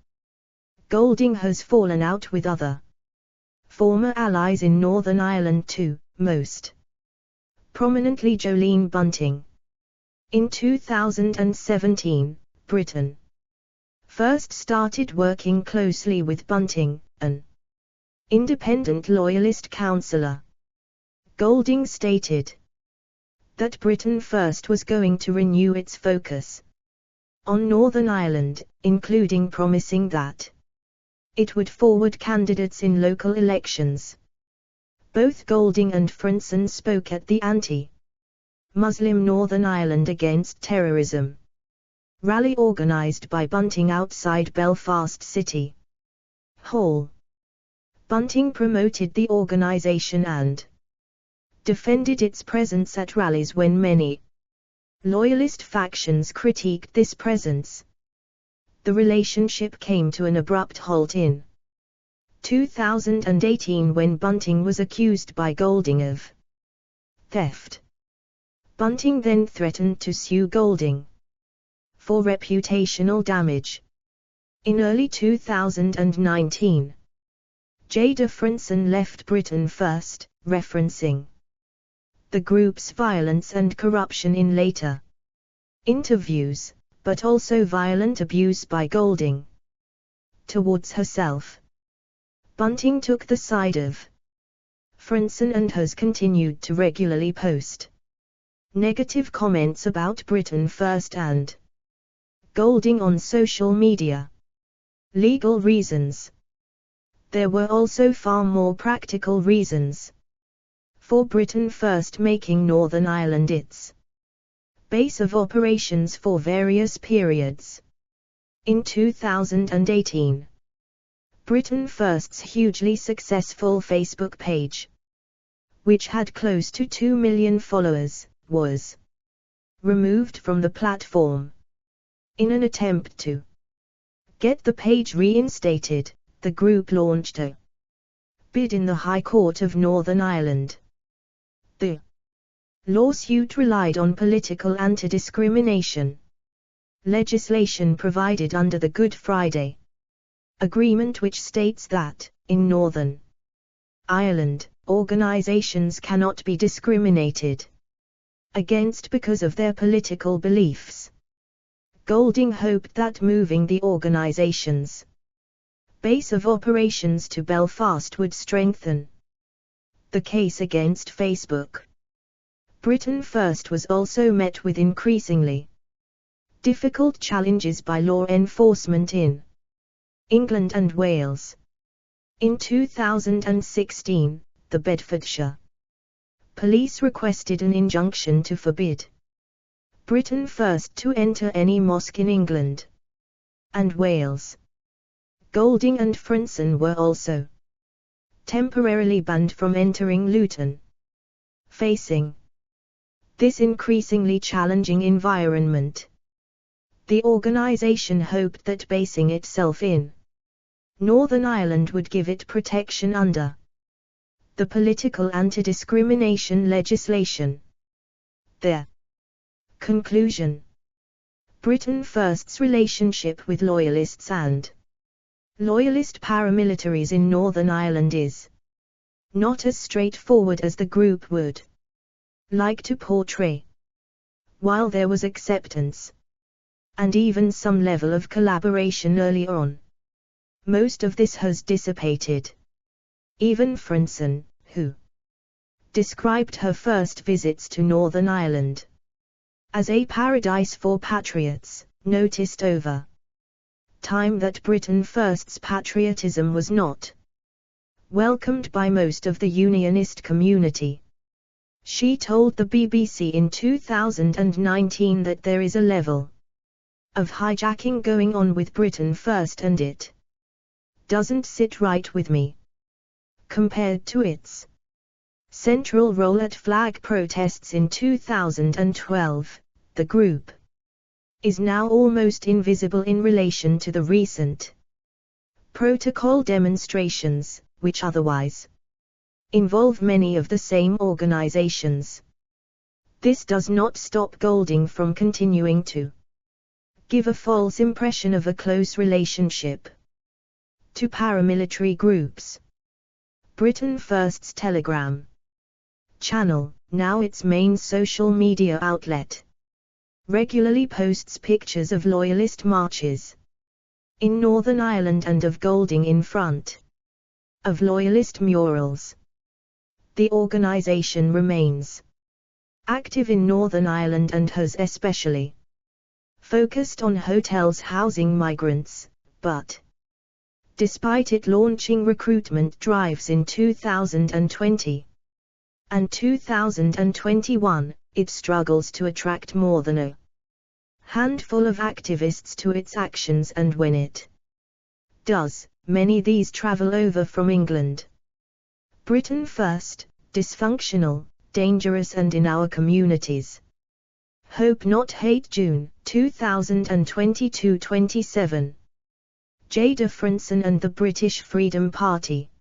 Golding has fallen out with other former allies in Northern Ireland too, most prominently Jolene Bunting. In 2017, Britain First started working closely with Bunting, an independent loyalist councillor. Golding stated that Britain First was going to renew its focus on Northern Ireland, including promising that it would forward candidates in local elections. Both Golding and Frinson spoke at the anti-Muslim Northern Ireland Against Terrorism rally organised by Bunting outside Belfast City Hall. Bunting promoted the organisation and defended its presence at rallies when many loyalist factions critiqued this presence. The relationship came to an abrupt halt in 2018 when Bunting was accused by Golding of theft. Bunting then threatened to sue Golding for reputational damage. In early 2019, Jada Frinson left Britain First, referencing the group's violence and corruption in later interviews, but also violent abuse by Golding towards herself. Bunting took the side of Frinson and has continued to regularly post negative comments about Britain First and Golding on social media. Legal reasons. There were also far more practical reasons for Britain First making Northern Ireland its base of operations for various periods. In 2018, Britain First's hugely successful Facebook page, which had close to 2 million followers, was removed from the platform. In an attempt to get the page reinstated, the group launched a bid in the High Court of Northern Ireland. The lawsuit relied on political anti-discrimination legislation provided under the Good Friday Agreement, which states that, in Northern Ireland, organizations cannot be discriminated against because of their political beliefs. Golding hoped that moving the organization's base of operations to Belfast would strengthen the case against Facebook. Britain First was also met with increasingly difficult challenges by law enforcement in England and Wales. In 2016, the Bedfordshire police requested an injunction to forbid Britain First to enter any mosque in England and Wales. Golding and Frenson were also temporarily banned from entering Luton. Facing this increasingly challenging environment, the organization hoped that basing itself in Northern Ireland would give it protection under the political anti-discrimination legislation. Their conclusion: Britain First's relationship with loyalists and loyalist paramilitaries in Northern Ireland is not as straightforward as the group would like to portray. While there was acceptance and even some level of collaboration early on, most of this has dissipated. Even Frenson, who described her first visits to Northern Ireland as a paradise for patriots, noticed over time that Britain First's patriotism was not welcomed by most of the Unionist community. She told the BBC in 2019 that there is a level of hijacking going on with Britain First and it doesn't sit right with me. Compared to its central role at flag protests in 2012, the group is now almost invisible in relation to the recent protocol demonstrations, which otherwise involve many of the same organizations. This does not stop Golding from continuing to give a false impression of a close relationship to paramilitary groups. Britain First's Telegram channel, now its main social media outlet, regularly posts pictures of loyalist marches in Northern Ireland and of Golding in front of loyalist murals. The organization remains active in Northern Ireland and has especially focused on hotels housing migrants, but despite it launching recruitment drives in 2020 and 2021, it struggles to attract more than a handful of activists to its actions, and when it does, many these travel over from England. Britain First, dysfunctional, dangerous and in our communities. Hope Not Hate, June 2022 27. Jada Frenson and the British Freedom Party.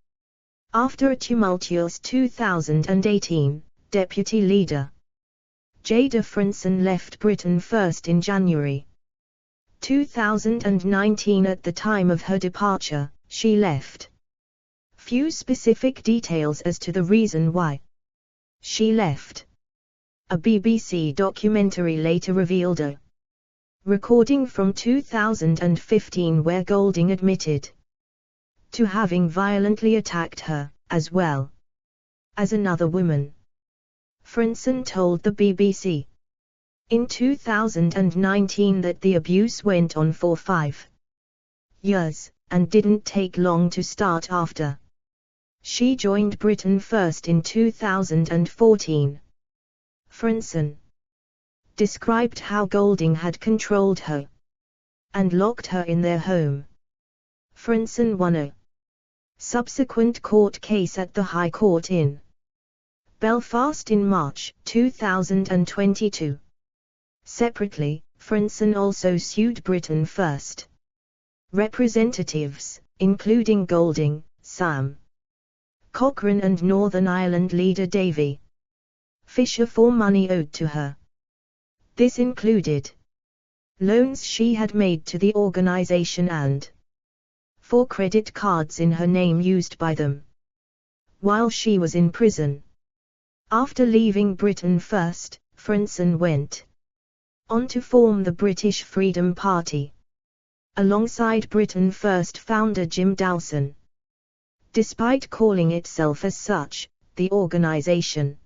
After a tumultuous 2018, Deputy Leader Jada Frenson left Britain First in January 2019. At the time of her departure, she left few specific details as to the reason why she left. A BBC documentary later revealed a recording from 2015 where Golding admitted to having violently attacked her, as well as another woman. Frenson told the BBC in 2019 that the abuse went on for 5 years, and didn't take long to start after she joined Britain First in 2014. Frenson described how Golding had controlled her and locked her in their home. Frenson won a subsequent court case at the High Court in Belfast in March 2022. Separately, Franzen also sued Britain First representatives, including Golding, Sam Cochrane and Northern Ireland leader Davy Fisher for money owed to her. This included loans she had made to the organization and for credit cards in her name used by them while she was in prison. After leaving Britain First, Franzen went on to form the British Freedom Party alongside Britain First founder Jim Dawson. Despite calling itself as such, the organization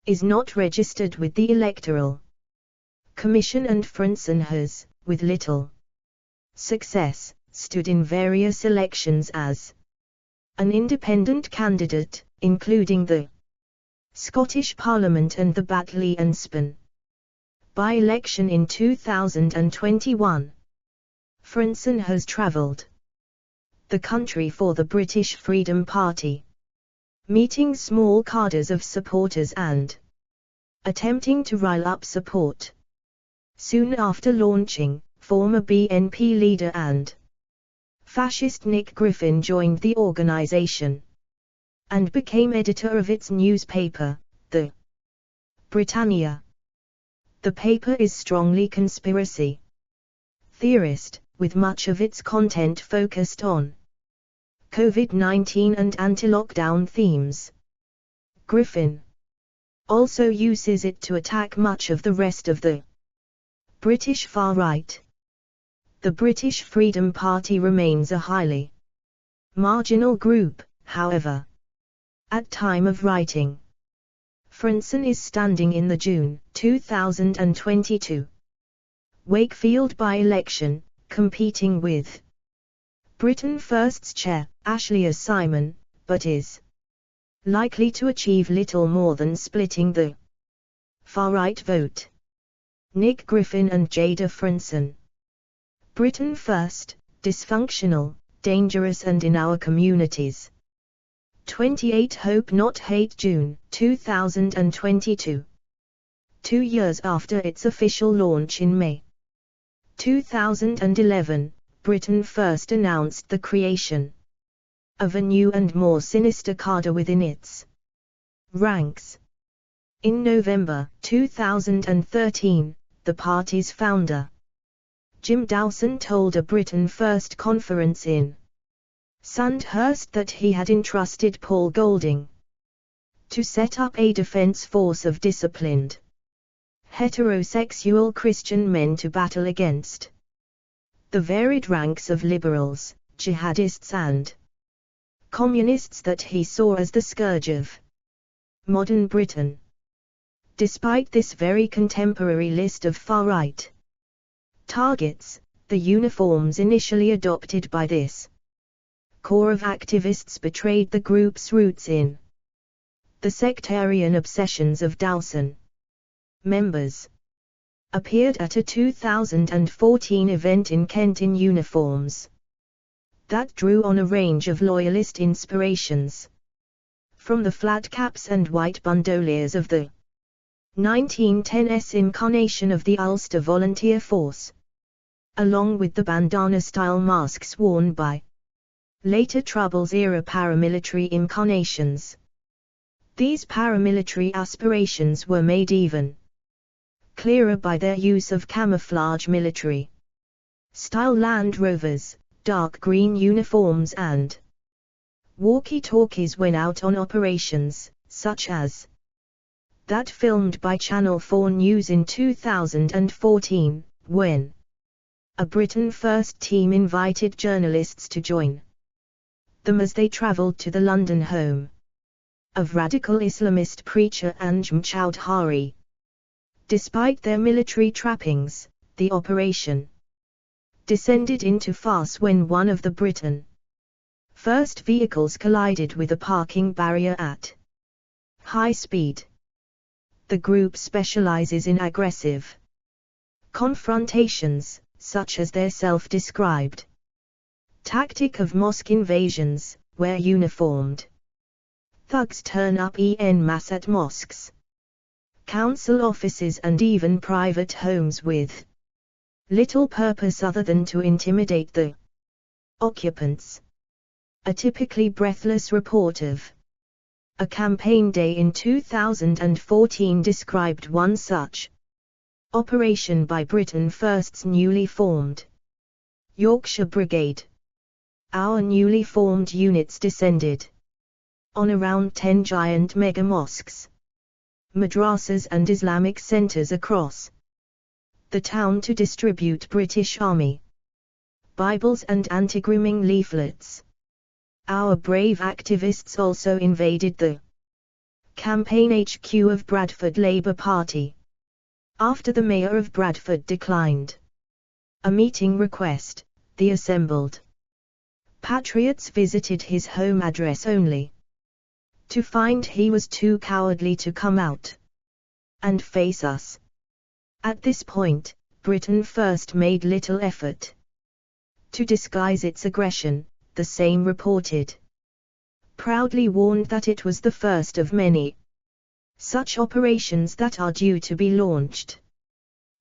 is not registered with the Electoral Commission, and Franzen has, with little success, stood in various elections as an independent candidate, including the Scottish Parliament and the Batley and Span by-election in 2021. Franzen has travelled the country for the British Freedom Party, meeting small cadres of supporters and attempting to rile up support. Soon after launching, former BNP leader and fascist Nick Griffin joined the organization and became editor of its newspaper, the Britannia. The paper is strongly conspiracy theorist, with much of its content focused on COVID-19 and anti-lockdown themes. Griffin also uses it to attack much of the rest of the British far right. The British Freedom Party remains a highly marginal group, however. At time of writing, Franzen is standing in the June 2022 Wakefield by-election, competing with Britain First's chair, Ashley Simon, but is likely to achieve little more than splitting the far-right vote. Nick Griffin and Jada Franzen. Britain First, dysfunctional, dangerous and in our communities. 28 Hope Not Hate June 2022. 2 years after its official launch in May 2011, Britain First announced the creation of a new and more sinister cadre within its ranks. In November 2013, the party's founder, Jim Dawson, told a Britain First conference in Sandhurst that he had entrusted Paul Golding to set up a defense force of disciplined heterosexual Christian men to battle against the varied ranks of liberals, jihadists and communists that he saw as the scourge of modern Britain. Despite this very contemporary list of far-right targets, the uniforms initially adopted by this core of activists betrayed the group's roots in the sectarian obsessions of Dawson. Members appeared at a 2014 event in Kent in uniforms that drew on a range of loyalist inspirations, from the flat caps and white bandoliers of the 1910s incarnation of the Ulster Volunteer Force, along with the bandana-style masks worn by later Troubles-era paramilitary incarnations. These paramilitary aspirations were made even clearer by their use of camouflage military-style Land Rovers, dark green uniforms and walkie-talkies when out on operations, such as that filmed by Channel 4 News in 2014, when a Britain First team invited journalists to join them as they travelled to the London home of radical Islamist preacher Anjem Choudhury. Despite their military trappings, the operation descended into farce when one of the Britain First vehicles collided with a parking barrier at high speed. The group specializes in aggressive confrontations, such as their self-described tactic of mosque invasions, where uniformed thugs turn up en masse at mosques, council offices and even private homes with Little purpose other than to intimidate the occupants. A typically breathless report of a campaign day in 2014 described one such operation by Britain First's newly formed Yorkshire Brigade. Our newly formed units descended on around 10 giant mega mosques, madrasas and Islamic centers across the town to distribute British Army Bibles and anti-grooming leaflets. Our brave activists also invaded the campaign HQ of Bradford Labour Party after the mayor of Bradford declined a meeting request. The assembled patriots visited his home address only to find he was too cowardly to come out and face us. At this point, Britain First made little effort to disguise its aggression, the same reported. Proudly warned that it was the first of many such operations that are due to be launched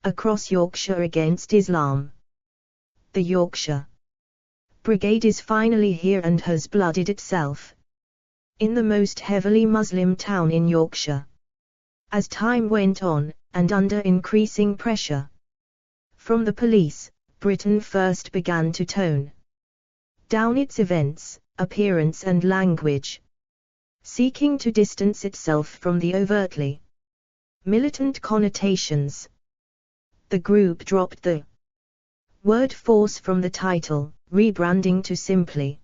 across Yorkshire against Islam. The Yorkshire Brigade is finally here and has blooded itself in the most heavily Muslim town in Yorkshire. As time went on, and under increasing pressure from the police, Britain First began to tone down its events, appearance and language, seeking to distance itself from the overtly militant connotations. The group dropped the word force from the title, rebranding to simply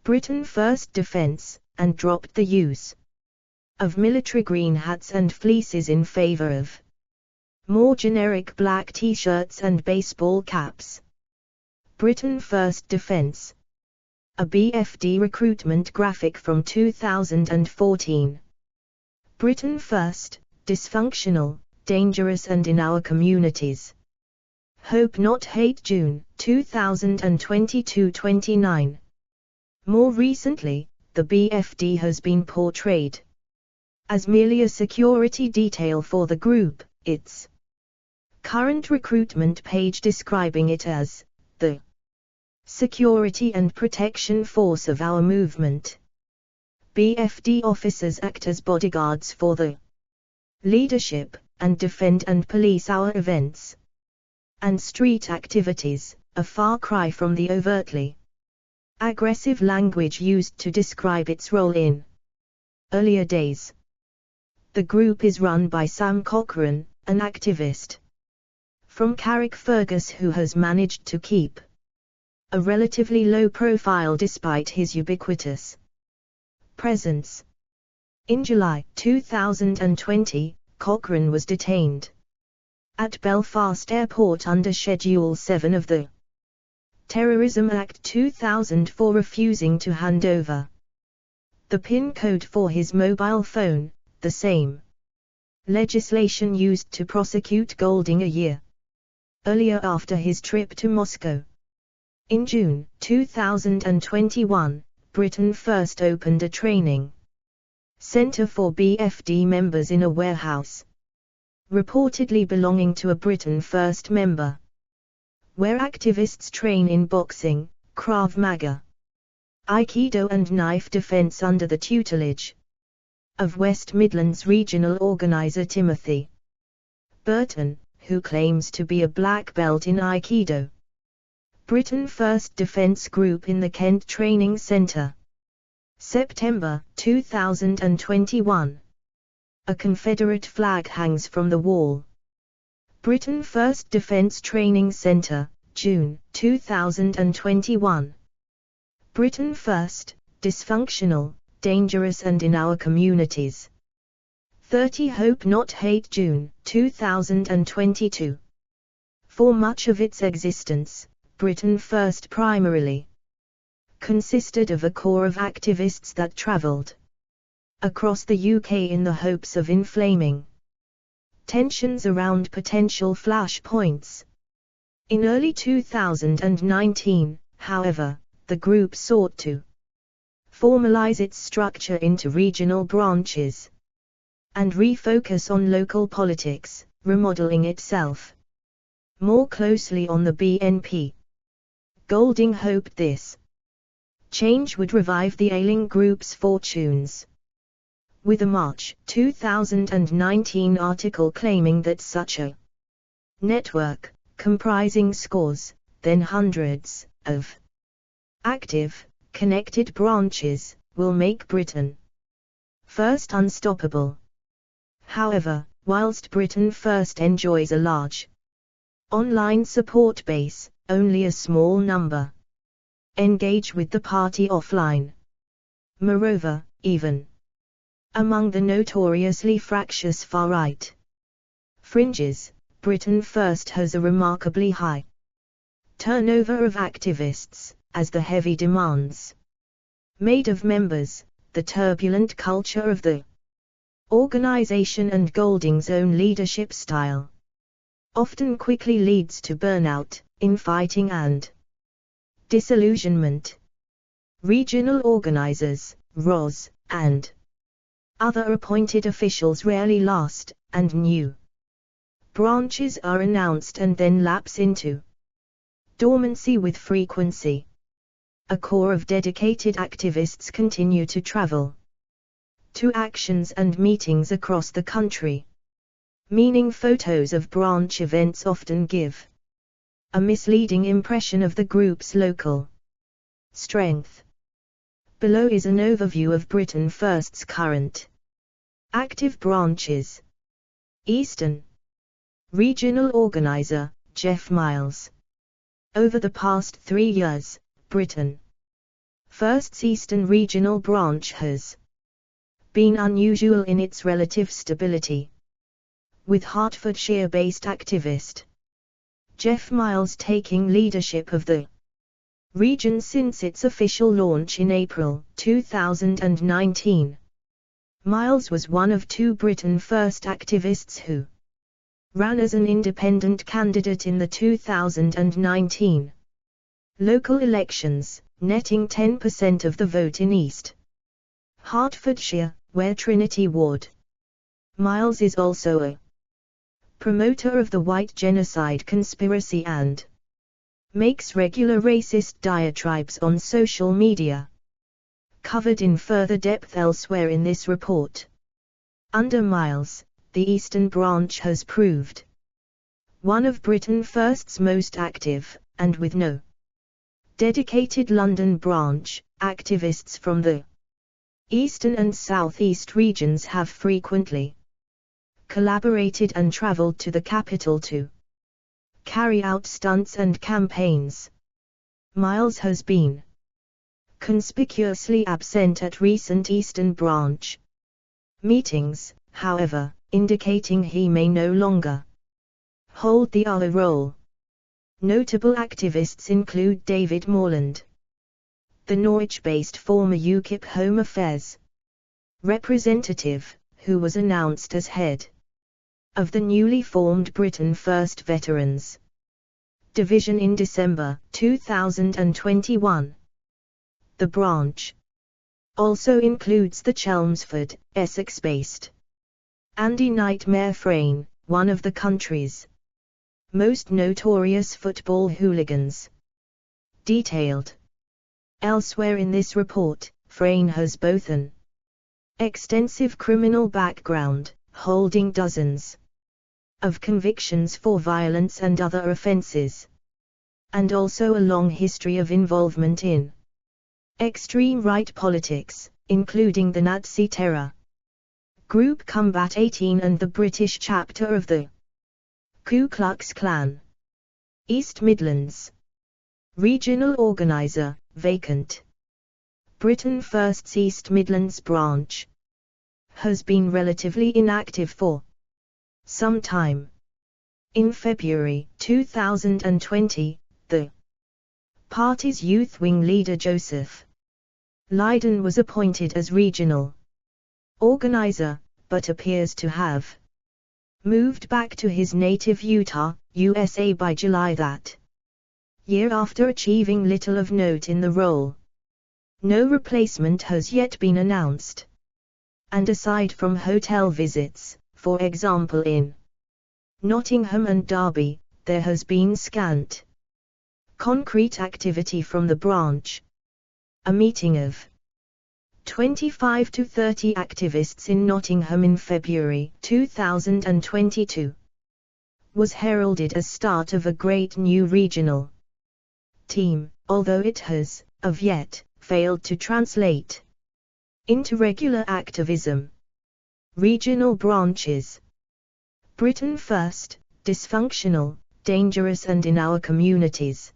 Britain First Defence, and dropped the use of military green hats and fleeces in favor of more generic black t-shirts and baseball caps. Britain First Defence. A BFD recruitment graphic from 2014. Britain First, dysfunctional, dangerous and in our communities. Hope Not Hate June, 2022-29. More recently, the BFD has been portrayed as merely a security detail for the group, its current recruitment page describing it as the security and protection force of our movement. BFD officers act as bodyguards for the leadership, and defend and police our events and street activities, a far cry from the overtly aggressive language used to describe its role in earlier days. The group is run by Sam Cochrane, an activist from Carrickfergus who has managed to keep a relatively low profile despite his ubiquitous presence. In July 2020, Cochrane was detained at Belfast Airport under Schedule 7 of the Terrorism Act 2000 for refusing to hand over the PIN code for his mobile phone, the same legislation used to prosecute Golding a year earlier after his trip to Moscow. In June 2021, Britain First opened a training center for BFD members in a warehouse reportedly belonging to a Britain First member, where activists train in boxing, Krav Maga, Aikido and knife defense under the tutelage of West Midlands regional organizer Timothy Burton, who claims to be a black belt in Aikido. Britain First Defence Group in the Kent Training Centre. September 2021. A Confederate flag hangs from the wall. Britain First Defence Training Centre, June 2021. Britain First, dysfunctional, dangerous and in our communities. 30 Hope Not Hate June 2022. For much of its existence, Britain First primarily consisted of a core of activists that travelled across the UK in the hopes of inflaming tensions around potential flashpoints. In early 2019, however, the group sought to formalize its structure into regional branches and refocus on local politics, remodeling itself more closely on the BNP. Golding hoped this change would revive the ailing group's fortunes, with a March 2019 article claiming that such a network, comprising scores, then hundreds, of active, connected branches, will make Britain First unstoppable. However, whilst Britain First enjoys a large online support base, only a small number engage with the party offline. Moreover, even among the notoriously fractious far-right fringes, Britain First has a remarkably high turnover of activists, as the heavy demands made of members, the turbulent culture of the organization and Golding's own leadership style often quickly leads to burnout, infighting and disillusionment. Regional organizers, ROS, and other appointed officials rarely last, and new branches are announced and then lapse into dormancy with frequency. A core of dedicated activists continue to travel to actions and meetings across the country, meaning photos of branch events often give a misleading impression of the group's local strength. Below is an overview of Britain First's current active branches. Eastern Regional Organizer, Jeff Miles. Over the past 3 years, Britain First's Eastern Regional Branch has been unusual in its relative stability, with Hertfordshire-based activist Jeff Miles taking leadership of the region since its official launch in April 2019. Miles was one of 2 Britain First activists who ran as an independent candidate in the 2019 local elections, netting 10% of the vote in East Hertfordshire, where Trinity Ward. Miles is also a promoter of the white genocide conspiracy and makes regular racist diatribes on social media. Covered in further depth elsewhere in this report. Under Miles, the Eastern Branch has proved one of Britain First's most active, and with no dedicated London branch, activists from the Eastern and South East regions have frequently collaborated and travelled to the capital to carry out stunts and campaigns. Miles has been conspicuously absent at recent Eastern Branch meetings, however, indicating he may no longer hold the other role. Notable activists include David Morland, the Norwich-based former UKIP Home Affairs representative, who was announced as head of the newly formed Britain First Veterans Division in December 2021. The branch also includes the Chelmsford, Essex-based Andy Nightmare Frayne, one of the country's most notorious football hooligans. Detailed elsewhere in this report, Frayne has both an extensive criminal background, holding dozens of convictions for violence and other offences, and also a long history of involvement in extreme right politics, including the Nazi terror group Combat 18 and the British chapter of the Ku Klux Klan. East Midlands Regional Organiser, vacant. Britain First's East Midlands branch has been relatively inactive for some time. In February 2020, the party's youth wing leader Joseph Lydon was appointed as regional organizer, but appears to have moved back to his native Utah, USA by July that year after achieving little of note in the role. No replacement has yet been announced. And aside from hotel visits, for example in Nottingham and Derby, there has been scant concrete activity from the branch. A meeting of 25 to 30 activists in Nottingham in February 2022 was heralded as start of a great new regional team, although it has, of yet, failed to translate into regular activism. Regional branches. Britain First, dysfunctional, dangerous and in our communities.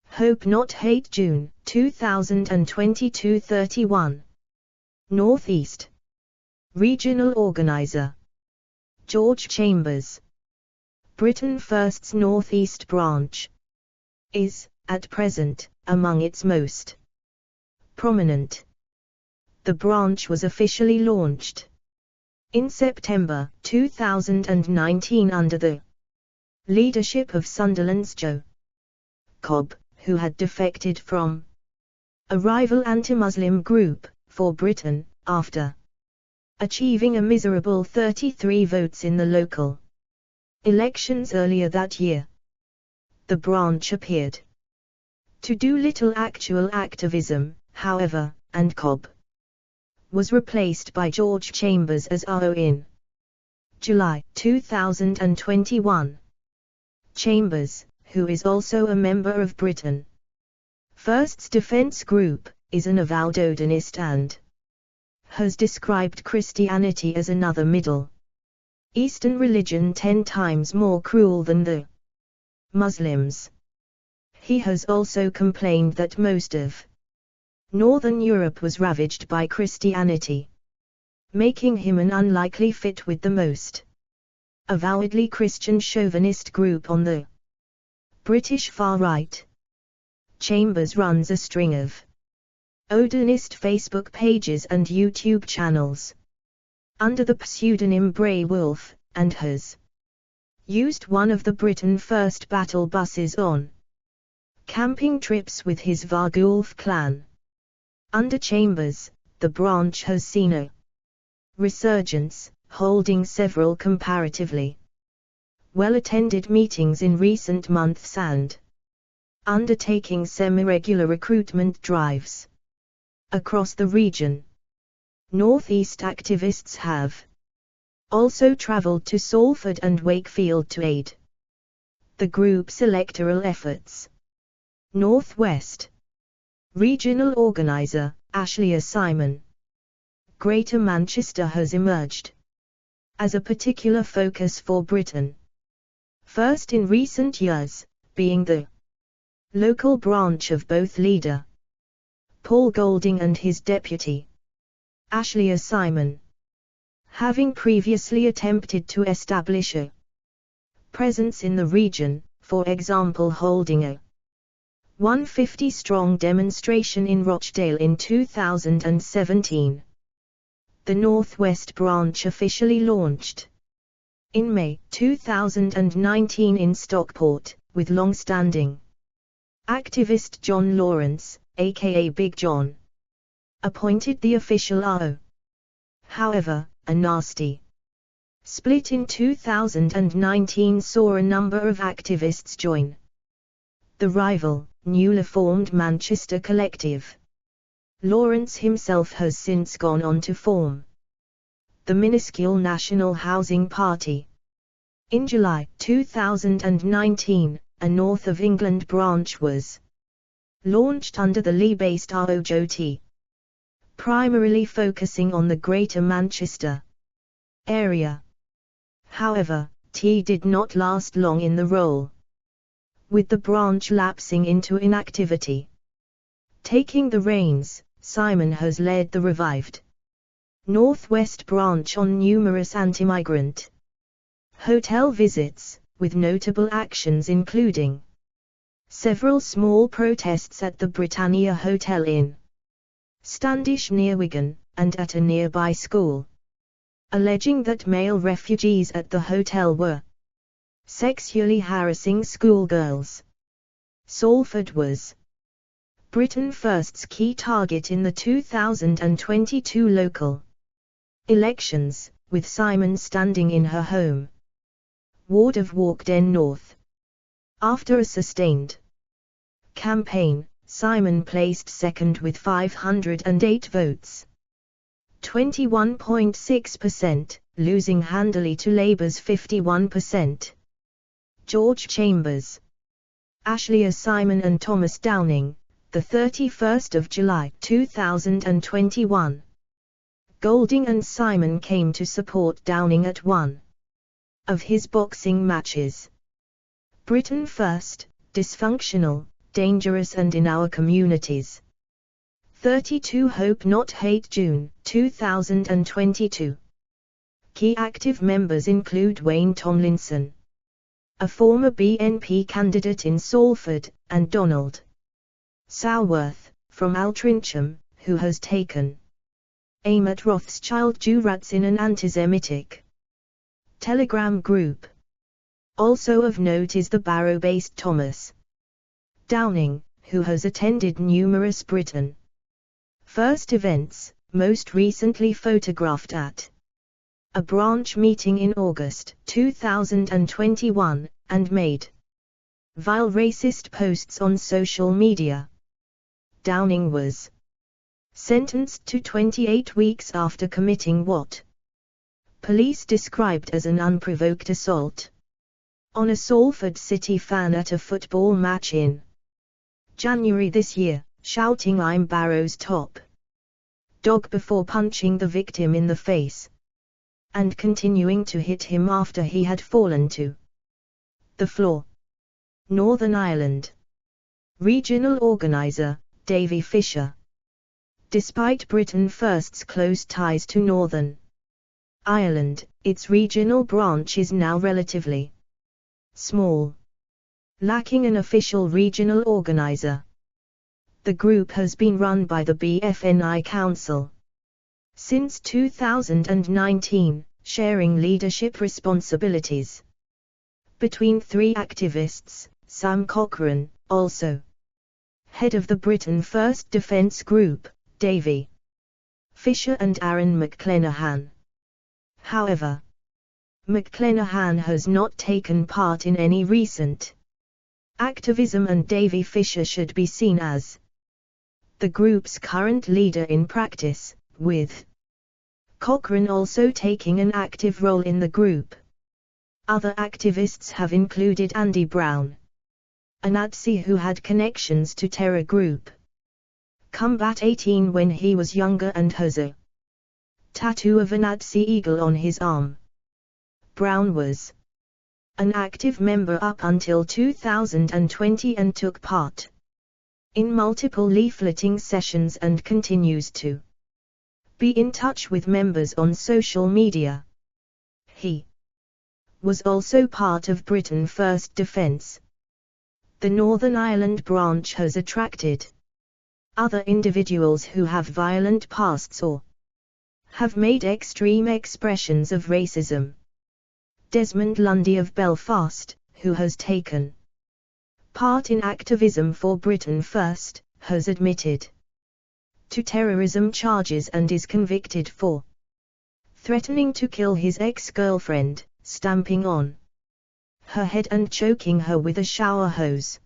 Hope Not Hate June 2022 31. Northeast. Regional Organizer. George Chambers. Britain First's Northeast branch is, at present, among its most prominent. The branch was officially launched in September 2019 under the leadership of Sunderland's Joe Cobb, who had defected from a rival anti-Muslim group, For Britain, after achieving a miserable 33 votes in the local elections earlier that year. The branch appeared to do little actual activism, however, and Cobb was replaced by George Chambers as RO in July 2021. Chambers, who is also a member of Britain First's defense group, is an avowed Odinist and has described Christianity as another Middle Eastern religion 10 times more cruel than the Muslims. He has also complained that most of Northern Europe was ravaged by Christianity, making him an unlikely fit with the most avowedly Christian chauvinist group on the British far right. Chambers runs a string of Odinist Facebook pages and YouTube channels under the pseudonym Bray Wolf, and has used one of the Britain First battle buses on camping trips with his Vargulf clan. Under Chambers, the branch has seen a resurgence, holding several comparatively well-attended meetings in recent months and undertaking semi-regular recruitment drives across the region. Northeast activists have also travelled to Salford and Wakefield to aid the group's electoral efforts. Northwest. Regional Organiser, Ashleigh Simon. Greater Manchester has emerged as a particular focus for Britain First in recent years, being the local branch of both leader Paul Golding and his deputy Ashleigh Simon, having previously attempted to establish a presence in the region, for example holding a 150-strong demonstration in Rochdale in 2017. The Northwest branch officially launched in May 2019 in Stockport, with long-standing activist John Lawrence, aka Big John, appointed the official RO. However, a nasty split in 2019 saw a number of activists join the rival, newly formed Manchester Collective. Lawrence himself has since gone on to form the minuscule National Housing Party. In July 2019, a North of England branch was launched under the Leigh-based RO Joe T, primarily focusing on the Greater Manchester area. However, T did not last long in the role, with the branch lapsing into inactivity. Taking the reins, Simon has led the revived Northwest branch on numerous anti-migrant hotel visits, with notable actions including several small protests at the Britannia Hotel in Standish near Wigan, and at a nearby school, alleging that male refugees at the hotel were sexually harassing schoolgirls. Salford was Britain First's key target in the 2022 local elections, with Simon standing in her home ward of Walkden North. After a sustained campaign, Simon placed second with 508 votes. 21.6%, losing handily to Labour's 51%. George Chambers, Ashley Simon and Thomas Downing, the 31st of July 2021. Golding and Simon came to support Downing at one of his boxing matches. Britain First, dysfunctional, dangerous and in our communities. 32 Hope Not Hate June 2022. Key active members include Wayne Tomlinson, a former BNP candidate in Salford, and Donald Sourworth, from Altrincham, who has taken aim at Rothschild Jurats in an anti-Semitic Telegram group. Also of note is the Barrow-based Thomas Downing, who has attended numerous Britain First events, most recently photographed at a branch meeting in August 2021, and made vile racist posts on social media. Downing was sentenced to 28 weeks after committing what police described as an unprovoked assault on a Salford City fan at a football match in January this year, shouting "I'm Barrow's top dog" before punching the victim in the face, and continuing to hit him after he had fallen to the floor. Northern Ireland regional organiser, Davy Fisher. Despite Britain First's close ties to Northern Ireland, its regional branch is now relatively small, lacking an official regional organiser. The group has been run by the BFNI Council since 2019, sharing leadership responsibilities between three activists: Sam Cochrane, also head of the Britain First Defence Group, Davy Fisher, and Aaron McClenahan. However, McClenahan has not taken part in any recent activism, and Davy Fisher should be seen as the group's current leader in practice, with Cochrane also taking an active role in the group. Other activists have included Andy Brown, a Nazi who had connections to terror group Combat 18 when he was younger and has a tattoo of a Nazi eagle on his arm. Brown was an active member up until 2020 and took part in multiple leafleting sessions and continues to be in touch with members on social media. He was also part of Britain First Defence. The Northern Ireland branch has attracted other individuals who have violent pasts or have made extreme expressions of racism. Desmond Lundy of Belfast, who has taken part in activism for Britain First, has admitted to terrorism charges and is convicted for threatening to kill his ex-girlfriend, stamping on her head and choking her with a shower hose.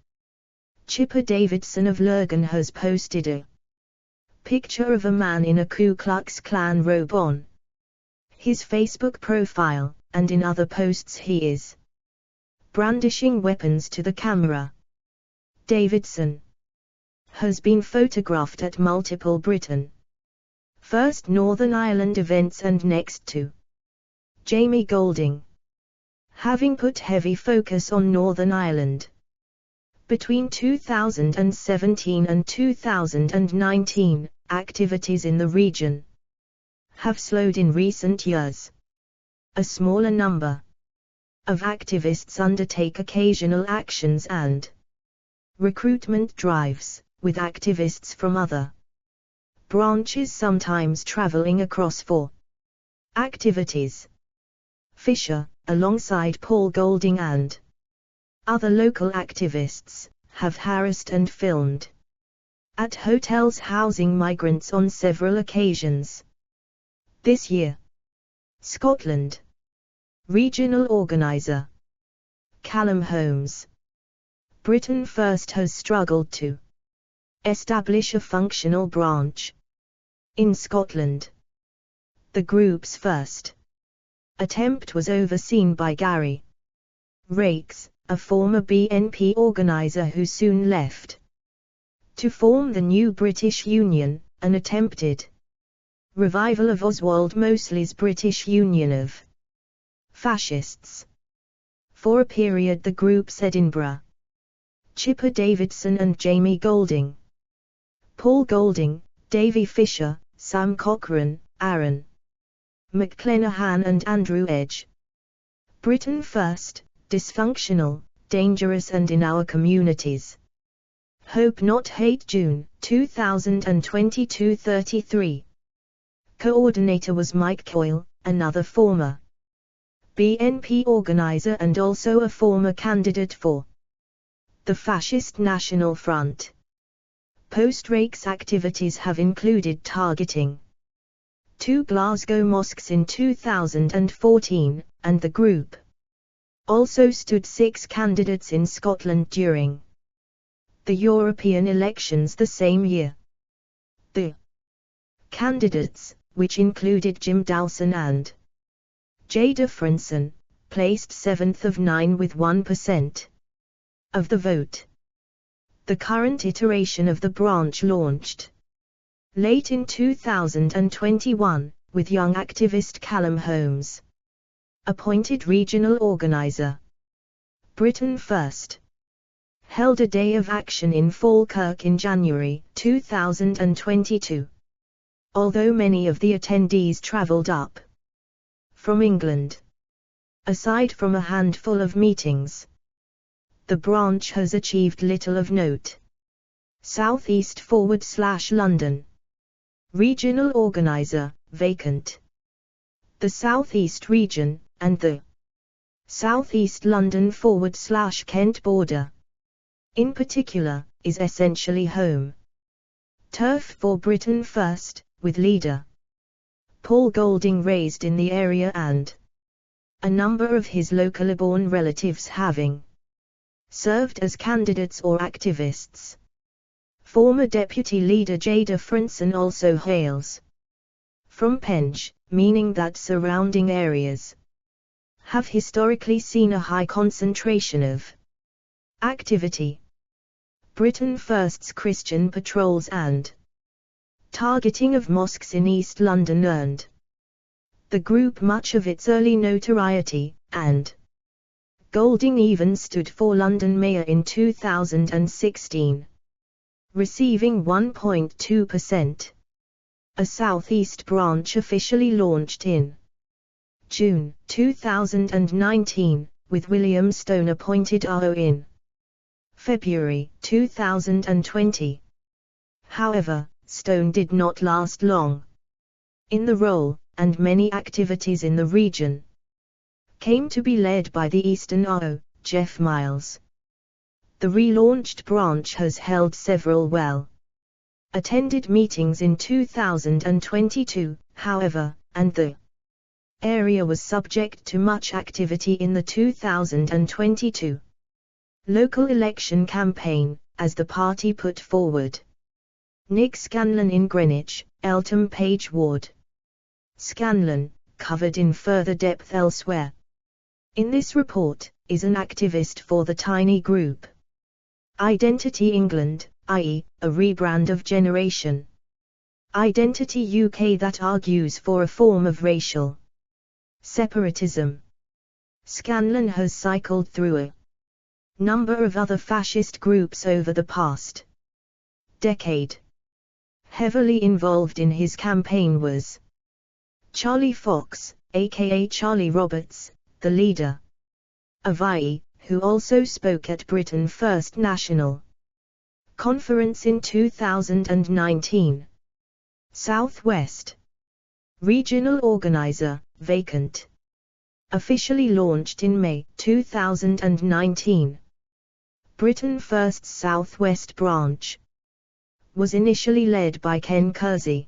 Chipper Davidson of Lurgan has posted a picture of a man in a Ku Klux Klan robe on his Facebook profile, and in other posts he is brandishing weapons to the camera. Davidson has been photographed at multiple Britain First Northern Ireland events and next to Jamie Golding, having put heavy focus on Northern Ireland. Between 2017 and 2019, activities in the region have slowed in recent years. A smaller number of activists undertake occasional actions and recruitment drives, with activists from other branches sometimes traveling across for activities. Fisher, alongside Paul Golding and other local activists, have harassed and filmed at hotels housing migrants on several occasions this year. Scotland regional organiser Callum Holmes Britain First has struggled to establish a functional branch in Scotland. The group's first attempt was overseen by Gary Raikes, a former BNP organiser who soon left to form the new British Union, an attempted revival of Oswald Mosley's British Union of Fascists. For a period the group's Edinburgh Chipper Davidson and Jamie Golding, Paul Golding, Davy Fisher, Sam Cochrane, Aaron McClenahan and Andrew Edge. Britain First, dysfunctional, dangerous and in our communities. Hope Not Hate, June 2022, 33. Coordinator was Mike Coyle, another former BNP organizer and also a former candidate for the Fascist National Front. Post-Raikes activities have included targeting 2 Glasgow mosques in 2014, and the group also stood 6 candidates in Scotland during the European elections the same year. The candidates, which included Jim Dawson and Jada Frinson, placed 7th of 9 with 1% of the vote. The current iteration of the branch launched late in 2021, with young activist Callum Holmes appointed regional organiser. Britain First held a day of action in Falkirk in January 2022. Although many of the attendees travelled up from England, aside from a handful of meetings, the branch has achieved little of note. South East / London. Regional organiser, vacant. The South East region, and the South East London / Kent border, in particular, is essentially home turf for Britain First, with leader Paul Golding raised in the area and a number of his locally-born relatives having served as candidates or activists. Former Deputy Leader Jada Frinson also hails from Penge, meaning that surrounding areas have historically seen a high concentration of activity. Britain First's Christian patrols and targeting of mosques in East London earned the group much of its early notoriety, and Golding even stood for London Mayor in 2016, receiving 1.2%. A South East branch officially launched in June 2019, with William Stone appointed RO in February 2020. However, Stone did not last long in the role, and many activities in the region came to be led by the Eastern RO, Jeff Miles. The relaunched branch has held several well-attended meetings in 2022, however, and the area was subject to much activity in the 2022 local election campaign, as the party put forward Nick Scanlon in Greenwich, Eltham Page Ward. Scanlon, covered in further depth elsewhere in this report, is an activist for the tiny group Identity England, i.e., a rebrand of Generation Identity UK that argues for a form of racial separatism. Scanlon has cycled through a number of other fascist groups over the past decade. Heavily involved in his campaign was Charlie Fox, aka Charlie Roberts, the leader of IE, who also spoke at Britain First National Conference in 2019. South West regional organizer, vacant. Officially launched in May 2019. Britain First's South West branch was initially led by Ken Kersey,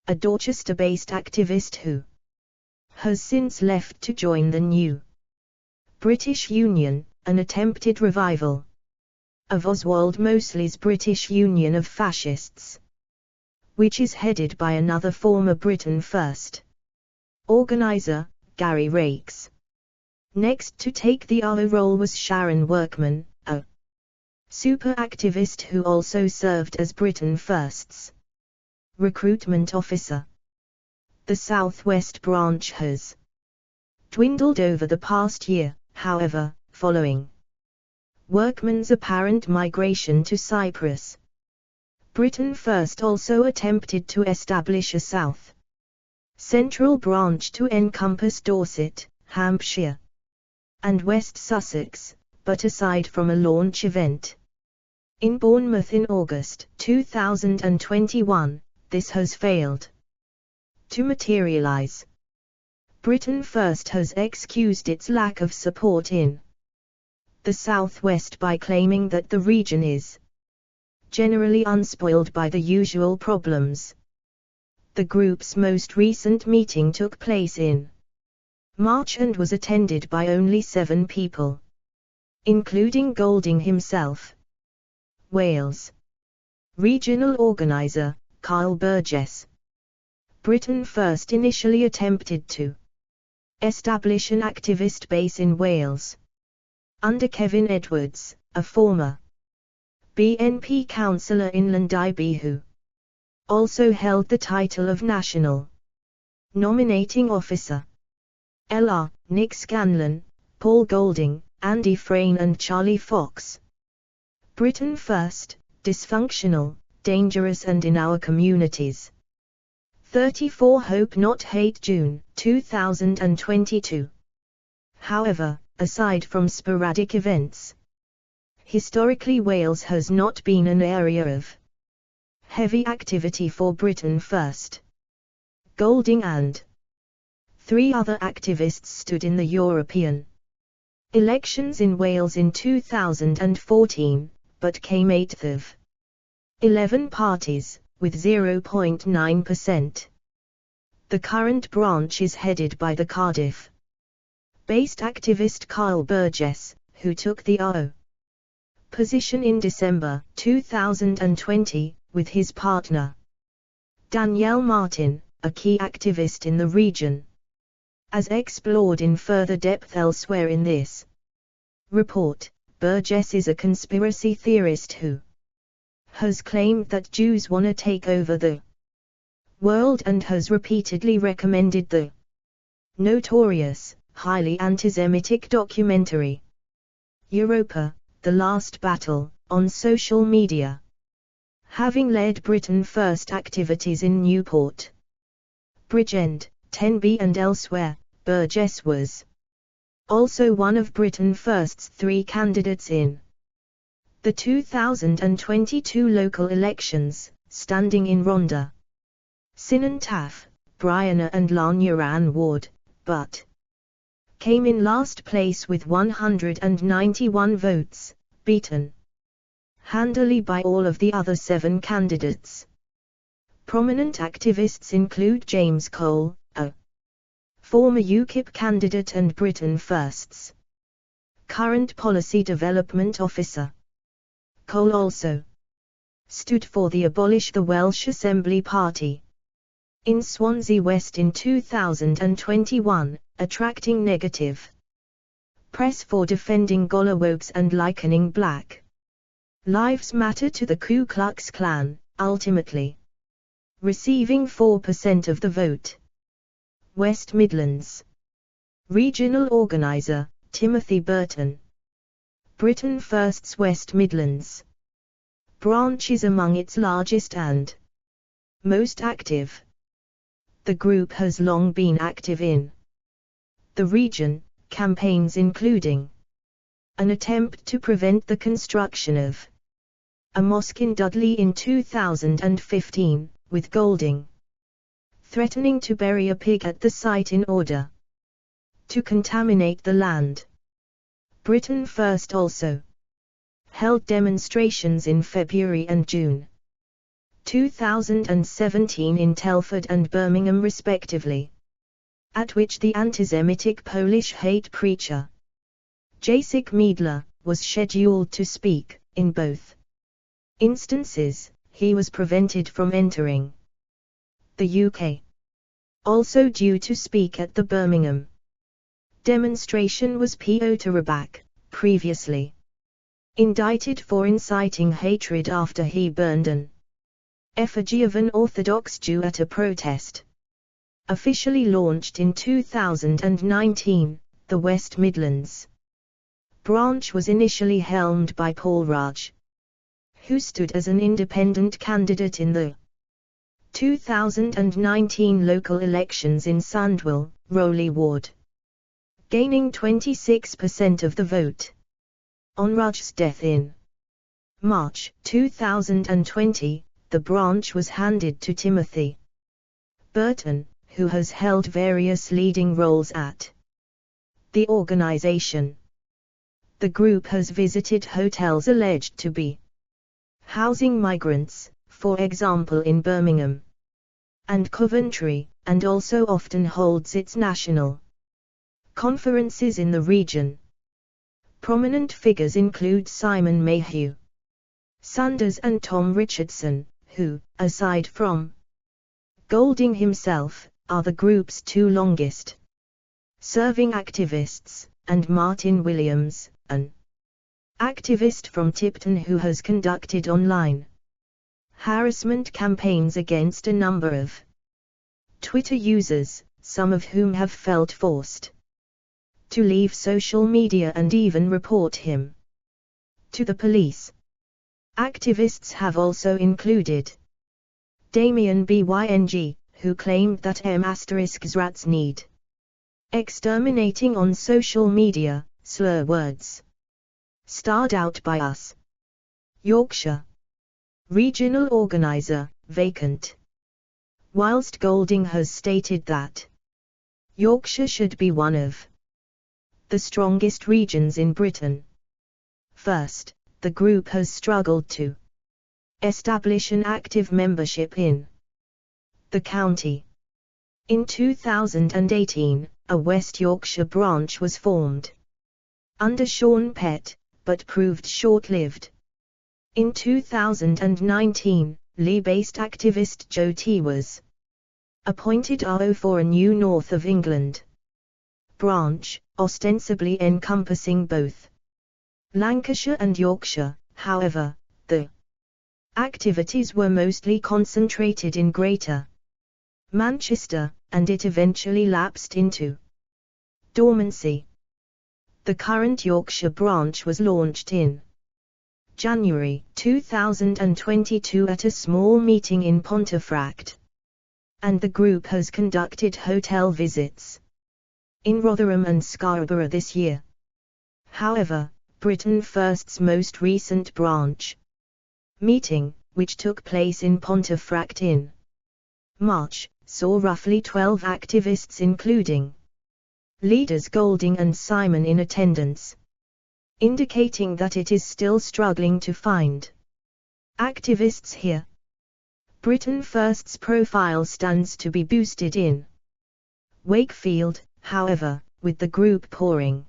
a Dorchester-based activist who has since left to join the new British Union, an attempted revival of Oswald Mosley's British Union of Fascists, which is headed by another former Britain First organizer, Gary Raikes. Next to take the AO role was Sharon Workman, a super activist who also served as Britain First's recruitment officer. The Southwest branch has dwindled over the past year, however, following Workman's apparent migration to Cyprus. Britain First also attempted to establish a South Central branch to encompass Dorset, Hampshire, and West Sussex, but aside from a launch event in Bournemouth in August 2021, this has failed to materialize. Britain First has excused its lack of support in the Southwest by claiming that the region is generally unspoiled by the usual problems. The group's most recent meeting took place in March and was attended by only 7 people, including Golding himself. Wales regional organizer, Kyle Burgess. Britain First initially attempted to establish an activist base in Wales under Kevin Edwards, a former BNP councillor in Llandabi who also held the title of National Nominating Officer. L.R., Nick Scanlon, Paul Golding, Andy Frain and Charlie Fox. Britain First, dysfunctional, dangerous and in our communities. 34 Hope Not Hate June 2022. However, aside from sporadic events, historically Wales has not been an area of heavy activity for Britain First. Golding and 3 other activists stood in the European elections in Wales in 2014, but came 8th of 11 parties, with 0.9%. The current branch is headed by the Cardiff-based activist Kyle Burgess, who took the AO position in December 2020, with his partner Danielle Martin, a key activist in the region. As explored in further depth elsewhere in this report, Burgess is a conspiracy theorist who has claimed that Jews wanna take over the world and has repeatedly recommended the notorious, highly anti-Semitic documentary Europa, The Last Battle, on social media. Having led Britain First activities in Newport, Bridgend, Tenby and elsewhere, Burgess was also one of Britain First's 3 candidates in the 2022 local elections, standing in Rhondda, Cynon Taf, Bryona and Llanwran ward, but came in last place with 191 votes, beaten handily by all of the other 7 candidates. Prominent activists include James Cole, a former UKIP candidate and Britain First's current policy development officer. Cole also stood for the Abolish the Welsh Assembly Party in Swansea West in 2021, attracting negative press for defending Golliwogs and likening Black Lives Matter to the Ku Klux Klan, ultimately receiving 4% of the vote. West Midlands regional organizer, Timothy Burton. Britain First's West Midlands branch is among its largest and most active. The group has long been active in the region, campaigns including an attempt to prevent the construction of a mosque in Dudley in 2015, with Golding threatening to bury a pig at the site in order to contaminate the land. Britain First also held demonstrations in February and June 2017 in Telford and Birmingham respectively, at which the anti-Semitic Polish hate preacher Jacek Miedla was scheduled to speak, In both instances, he was prevented from entering the UK. Also due to speak at the Birmingham demonstration was Peter Rabach, previously indicted for inciting hatred after he burned an effigy of an Orthodox Jew at a protest. Officially launched in 2019, the West Midlands branch was initially helmed by Paul Raj, who stood as an independent candidate in the 2019 local elections in Sandwell, Rowley Ward, gaining 26% of the vote. On Raj's death in March 2020, the branch was handed to Timothy Burton, who has held various leading roles at the organization. The group has visited hotels alleged to be housing migrants, for example in Birmingham and Coventry, and also often holds its national conferences in the region. Prominent figures include Simon Mayhew Sanders and Tom Richardson, who, aside from Golding himself, are the group's two longest serving activists, and Martin Williams, an activist from Tipton who has conducted online harassment campaigns against a number of Twitter users, some of whom have felt forced to leave social media and even report him to the police. Activists have also included Damien Byng, who claimed that rats need exterminating on social media, slur words starred out by Us Yorkshire regional organizer, vacant. Whilst Golding has stated that Yorkshire should be one of the strongest regions in Britain. First, the group has struggled to establish an active membership in the county. In 2018, a West Yorkshire branch was formed under Sean Pett, but proved short-lived. In 2019, Leigh-based activist Joe T. was appointed RO for a new North of England branch, ostensibly encompassing both Lancashire and Yorkshire. However, the activities were mostly concentrated in Greater Manchester, and it eventually lapsed into dormancy. The current Yorkshire branch was launched in January 2022 at a small meeting in Pontefract, and the group has conducted hotel visits in Rotherham and Scarborough this year. However, Britain First's most recent branch meeting, which took place in Pontefract in March, saw roughly 12 activists including leaders Golding and Simon in attendance, indicating that it is still struggling to find activists here. Britain First's profile stands to be boosted in Wakefield, however, with the group pouring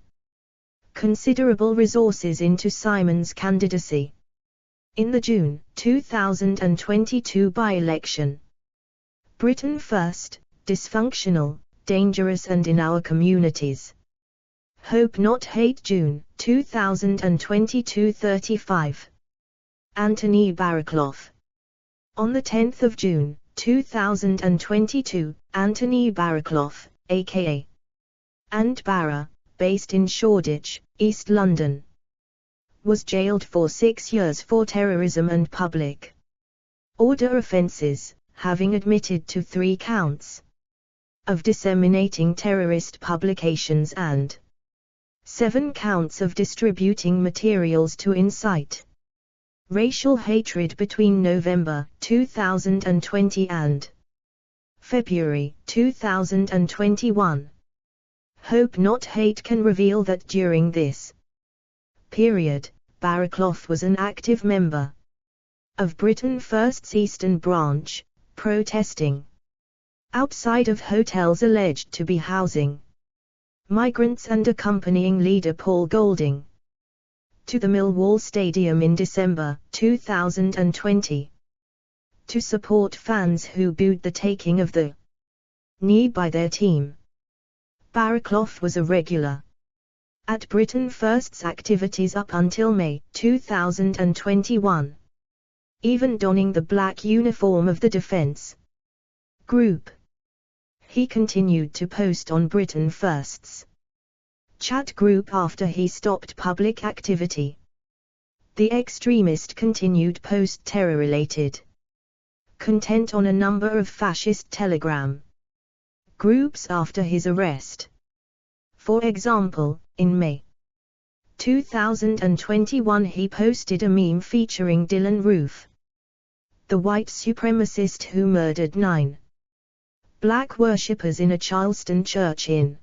considerable resources into Simon's candidacy. In the June 2022 by-election, Britain First, dysfunctional, dangerous and in our communities. Hope Not Hate June 2022 35. Anthony Barraclough. On the 10th of June 2022, Anthony Barraclough, aka Ant Barra, based in Shoreditch, East London, was jailed for 6 years for terrorism and public order offences, having admitted to 3 counts of disseminating terrorist publications and 7 counts of distributing materials to incite racial hatred between November 2020 and February 2021. Hope Not Hate can reveal that during this period, Barraclough was an active member of Britain First's Eastern Branch, protesting outside of hotels alleged to be housing migrants and accompanying leader Paul Golding to the Millwall Stadium in December 2020 to support fans who booed the taking of the knee by their team. Barraclough was a regular at Britain First's activities up until May 2021, even donning the black uniform of the defence group. He continued to post on Britain First's chat group after he stopped public activity. The extremist continued post terror-related content on a number of fascist Telegram groups after his arrest. For example, in May 2021 he posted a meme featuring Dylan Roof, the white supremacist who murdered 9 black worshippers in a Charleston church in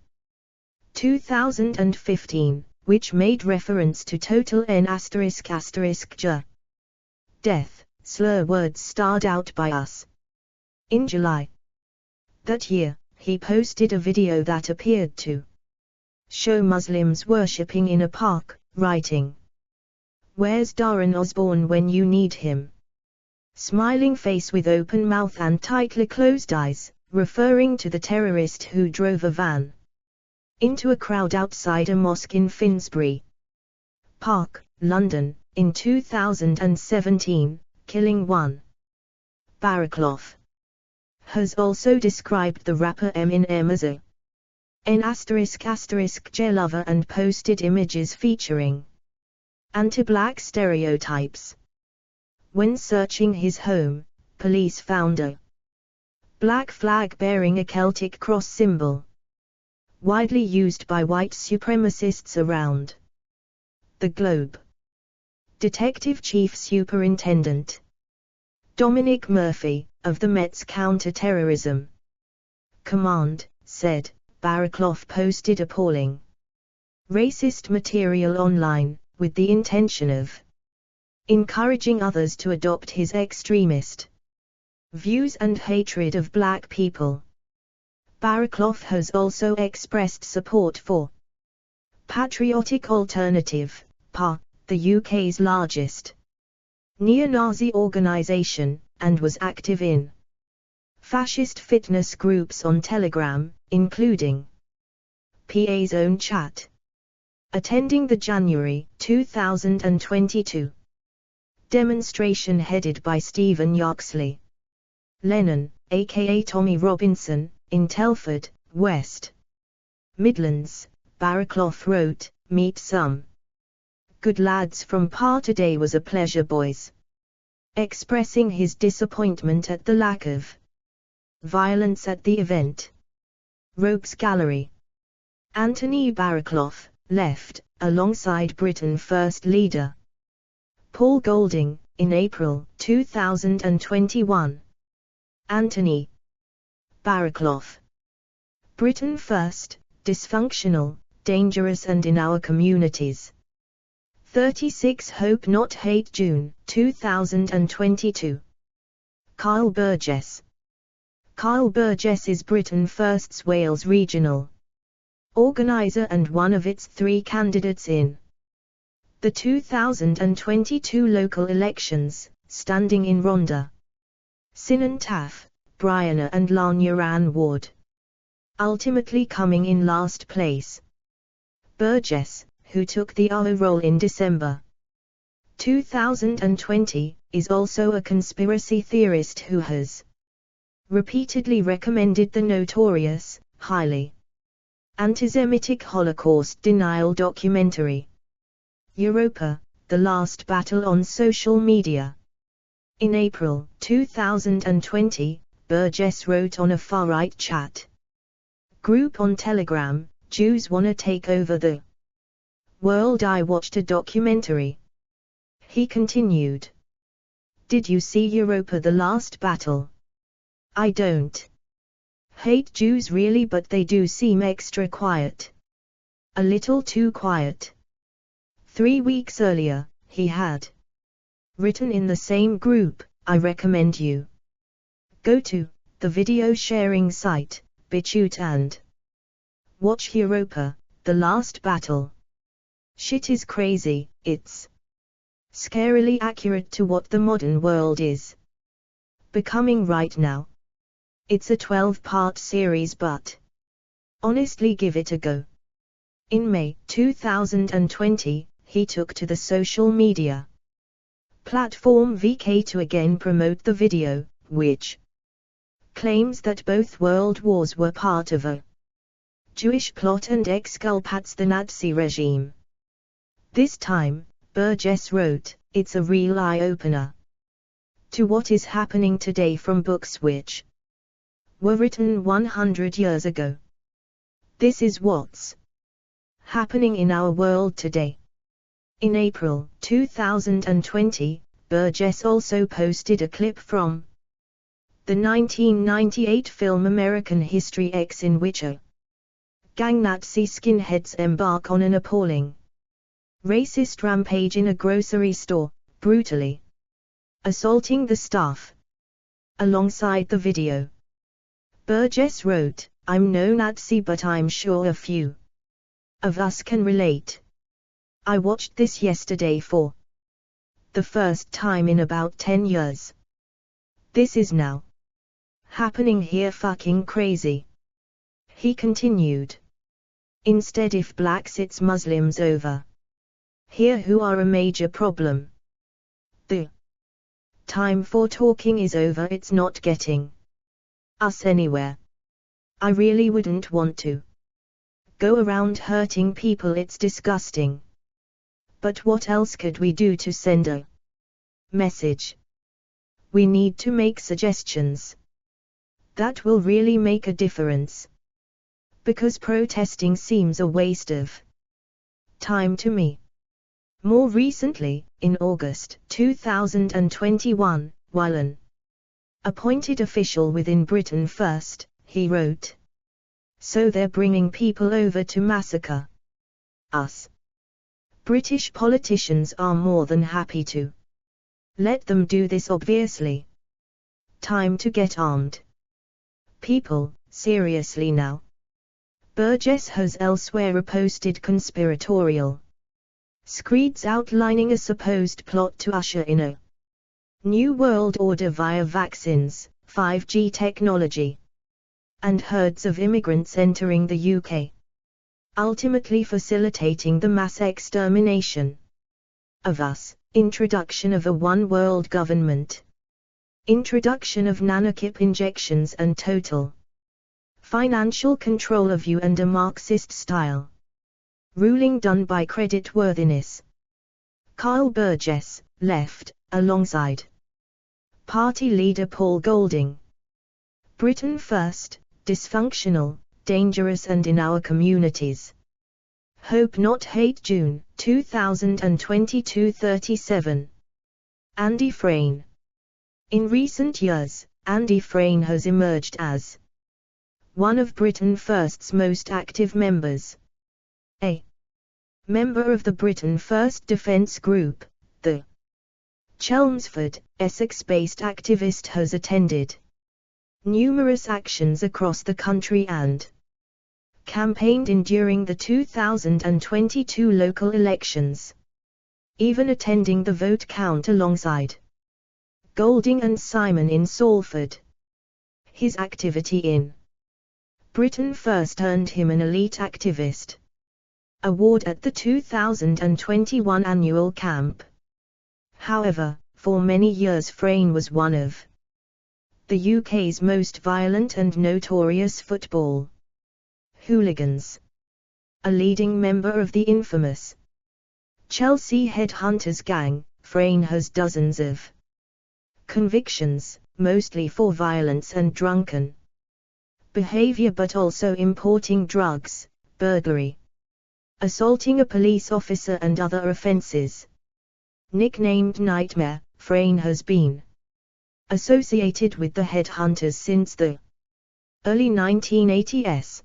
2015, which made reference to total N***J death, slur words starred out by us. In July that year, he posted a video that appeared to show Muslims worshipping in a park, writing, "Where's Darren Osborne when you need him?" Smiling face with open mouth and tightly closed eyes, referring to the terrorist who drove a van into a crowd outside a mosque in Finsbury Park, London, in 2017, killing 1. Barraclough has also described the rapper Eminem as a N***J lover and posted images featuring anti-black stereotypes. When searching his home, police found a black flag bearing a Celtic cross symbol, widely used by white supremacists around the globe. Detective Chief Superintendent Dominic Murphy, of the Met's Counter-Terrorism Command, said, Barraclough posted appalling racist material online, with the intention of encouraging others to adopt his extremist views and hatred of black people. Barraclough has also expressed support for Patriotic Alternative, PAR, the UK's largest neo-Nazi organisation, and was active in fascist fitness groups on Telegram, including PA's own chat. Attending the January 2022 demonstration headed by Stephen Yaxley Lennon, aka Tommy Robinson, in Telford, West Midlands, Barraclough wrote, "Meet some good lads from PAR today, was a pleasure boys." Expressing his disappointment at the lack of violence at the event. Rogues Gallery. Anthony Barraclough left, alongside Britain First leader Paul Golding, in April 2021. Anthony Barraclough. Britain First, dysfunctional, dangerous and in our communities. 36 Hope Not Hate June 2022. Kyle Burgess. Kyle Burgess is Britain First's Wales regional organiser and one of its 3 candidates in the 2022 local elections, standing in Rhondda, Cynon Taf, Brianna and Llanyaran ward. Ultimately coming in last place. Burgess, who took the AO role in December 2020, is also a conspiracy theorist who has repeatedly recommended the notorious, highly antisemitic Holocaust denial documentary Europa, The Last Battle on social media. In April 2020, Burgess wrote on a far-right chat group on Telegram, "Jews wanna take over the world, I watched a documentary." He continued, "Did you see Europa, The Last Battle? I don't hate Jews really, but they do seem extra quiet. A little too quiet." 3 weeks earlier, he had written in the same group, "I recommend you go to the video sharing site, BitChute, and watch Europa, The Last Battle." Shit is crazy, it's scarily accurate to what the modern world is becoming right now. It's a 12-part series, but honestly, give it a go. In May 2020, he took to the social media platform VK to again promote the video, which claims that both world wars were part of a Jewish plot and exculpates the Nazi regime. This time, Burgess wrote, "It's a real eye-opener to what is happening today from books which were written 100 years ago. This is what's happening in our world today." In April 2020, Burgess also posted a clip from the 1998 film American History X, in which a gang Nazi skinheads embark on an appalling racist rampage in a grocery store, brutally assaulting the staff. Alongside the video, Burgess wrote, "I'm no Nazi, but I'm sure a few of us can relate. I watched this yesterday for the first time in about 10 years. This is now happening here, fucking crazy." He continued, "Instead, if blacks, it's Muslims over here who are a major problem. The time for talking is over, it's not getting us anywhere. I really wouldn't want to go around hurting people, it's disgusting. But what else could we do to send a message? We need to make suggestions that will really make a difference. Because protesting seems a waste of time to me." More recently, in August 2021, while an appointed official within Britain First, he wrote, "So they're bringing people over to massacre us. British politicians are more than happy to let them do this, obviously. Time to get armed. People, seriously now." Burgess has elsewhere reposted conspiratorial screeds outlining a supposed plot to usher in a new world order via vaccines, 5G technology, and herds of immigrants entering the UK, ultimately facilitating the mass extermination of us. Introduction of a one-world government. Introduction of nanochip injections and total financial control of you, and a Marxist-style ruling done by creditworthiness. Kyle Burgess, left, alongside party leader Paul Golding. Britain First, dysfunctional, dangerous and in our communities. Hope Not Hate, June 2022, 37. Andy Frain. In recent years, Andy Frain has emerged as one of Britain First's most active members. A member of the Britain First Defence Group, the Chelmsford, Essex-based activist has attended numerous actions across the country and campaigned in during the 2022 local elections, even attending the vote count alongside Golding and Simon in Salford. His activity in Britain First earned him an Elite Activist award at the 2021 annual camp. However, for many years Frain was one of the UK's most violent and notorious football hooligans. A leading member of the infamous Chelsea Headhunters gang, Frain has dozens of convictions, mostly for violence and drunken behavior, but also importing drugs, burglary, assaulting a police officer and other offences. Nicknamed Nightmare, Frain has been associated with the Headhunters since the early 1980s,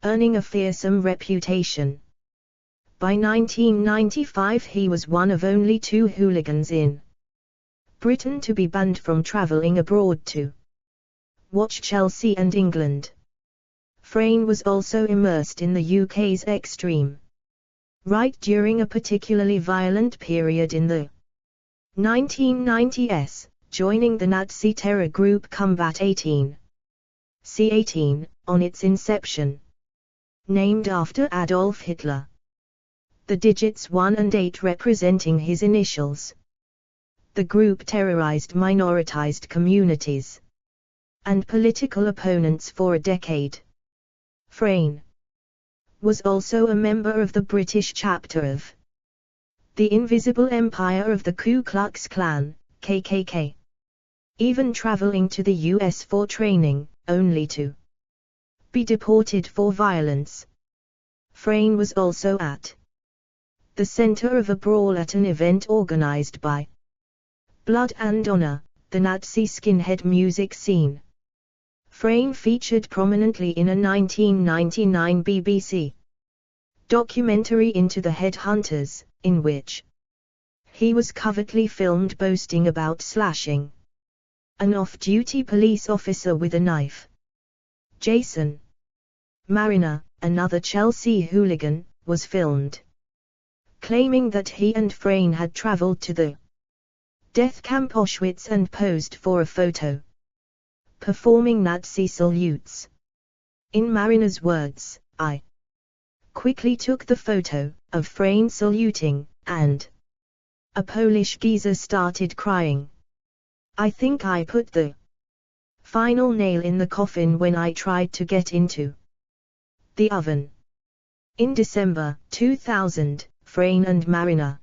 earning a fearsome reputation. By 1995 he was one of only 2 hooligans in Britain to be banned from travelling abroad to watch Chelsea and England. Frain was also immersed in the UK's extreme right during a particularly violent period in the 1990s, joining the Nazi terror group Combat 18. C-18, on its inception. Named after Adolf Hitler. The digits 1 and 8 representing his initials. The group terrorized minoritized communities and political opponents for a decade. Frayne was also a member of the British chapter of the Invisible Empire of the Ku Klux Klan, KKK. Even traveling to the US for training, only to be deported for violence. Frayne was also at the center of a brawl at an event organized by Blood and Honor, the Nazi skinhead music scene. Frayne featured prominently in a 1999 BBC documentary Into the Headhunters, in which he was covertly filmed boasting about slashing an off-duty police officer with a knife. Jason Mariner, another Chelsea hooligan, was filmed claiming that he and Frayne had traveled to the death camp Auschwitz and posed for a photo, performing Nazi salutes. In Mariner's words, "I quickly took the photo of Frayne saluting, and a Polish geezer started crying. I think I put the final nail in the coffin when I tried to get into the oven." In December 2000, Frayne and Mariner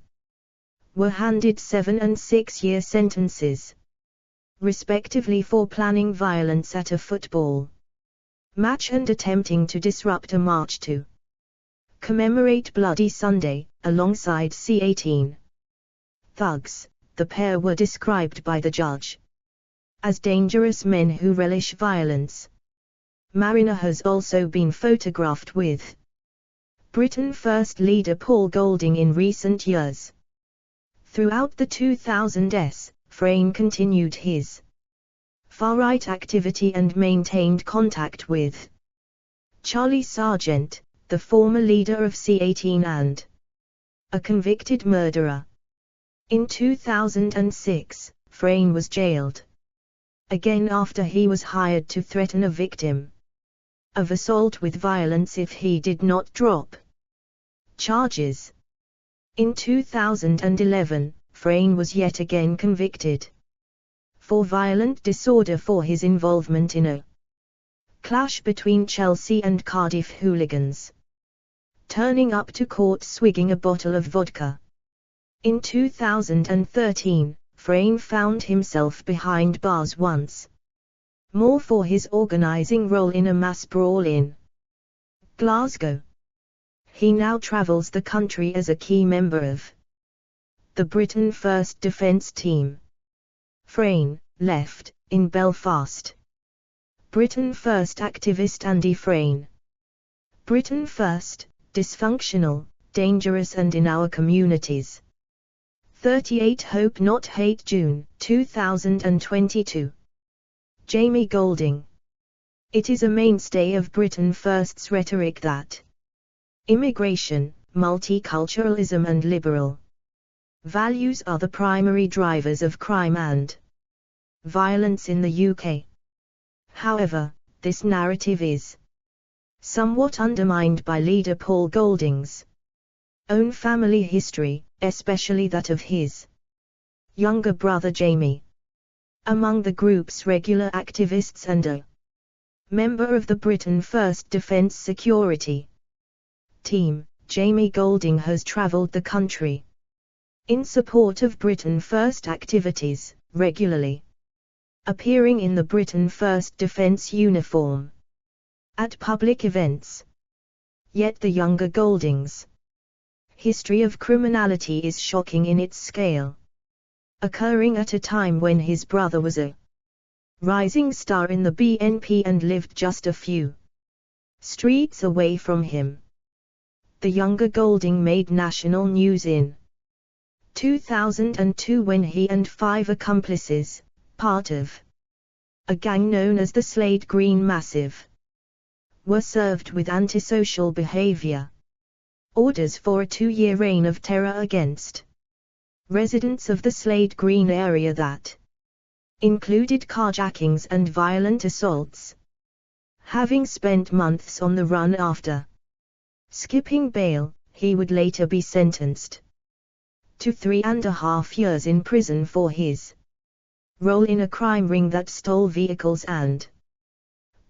were handed 7- and 6-year sentences, respectively, for planning violence at a football match and attempting to disrupt a march to commemorate Bloody Sunday, alongside C-18 thugs. The pair were described by the judge as dangerous men who relish violence. Mariner has also been photographed with Britain First leader Paul Golding in recent years. Throughout the 2000s, Frayne continued his far-right activity and maintained contact with Charlie Sargent, the former leader of C-18 and a convicted murderer. In 2006, Frayne was jailed again after he was hired to threaten a victim of assault with violence if he did not drop charges. In 2011, Frayne was yet again convicted for violent disorder for his involvement in a clash between Chelsea and Cardiff hooligans, turning up to court swigging a bottle of vodka. In 2013, Frayne found himself behind bars once more for his organizing role in a mass brawl in Glasgow. He now travels the country as a key member of the Britain First defence team. Frayne left in Belfast. Britain First activist Andy Frayne. Britain First, dysfunctional, dangerous and in our communities. 38 Hope Not Hate, June 2022. Jamie Golding. It is a mainstay of Britain First's rhetoric that immigration, multiculturalism and liberal values are the primary drivers of crime and violence in the UK. However, this narrative is somewhat undermined by leader Paul Golding's own family history, especially that of his younger brother Jamie. Among the group's regular activists and a member of the Britain First Defence Security team, Jamie Golding has travelled the country in support of Britain First activities, regularly appearing in the Britain First Defence uniform at public events. Yet the younger Golding's history of criminality is shocking in its scale, occurring at a time when his brother was a rising star in the BNP and lived just a few streets away from him. The younger Golding made national news in 2002 when he and 5 accomplices, part of a gang known as the Slade Green Massive, were served with antisocial behavior Orders for a 2-year reign of terror against residents of the Slade Green area that included carjackings and violent assaults. Having spent months on the run after skipping bail, he would later be sentenced to 3.5 years in prison for his role in a crime ring that stole vehicles and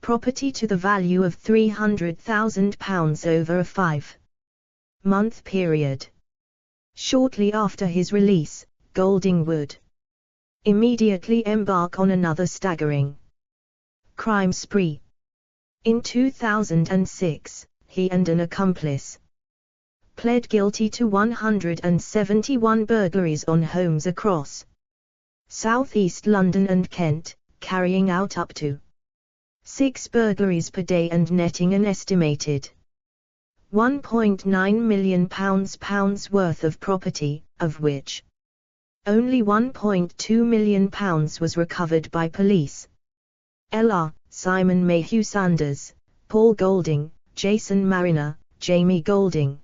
property to the value of £300,000 over a 5-month period. Shortly after his release, Golding would immediately embark on another staggering crime spree. In 2006, he and an accomplice pled guilty to 171 burglaries on homes across southeast London and Kent, carrying out up to 6 burglaries per day and netting an estimated £1.9 million worth of property, of which only £1.2 million was recovered by police. L.R. Simon Mayhew Sanders, Paul Golding, Jason Mariner, Jamie Golding.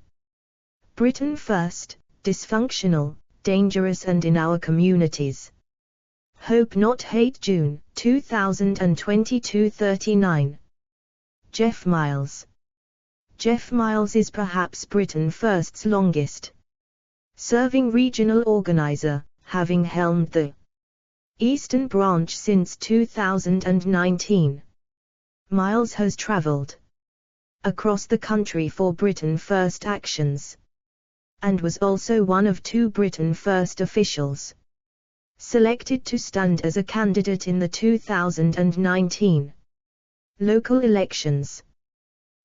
Britain First, Dysfunctional, Dangerous and in Our Communities. Hope Not Hate, June 2022, 39. Jeff Miles. Jeff Miles is perhaps Britain First's longest serving regional organizer, having helmed the Eastern Branch since 2019. Miles has travelled across the country for Britain First actions, and was also one of 2 Britain First officials selected to stand as a candidate in the 2019 local elections.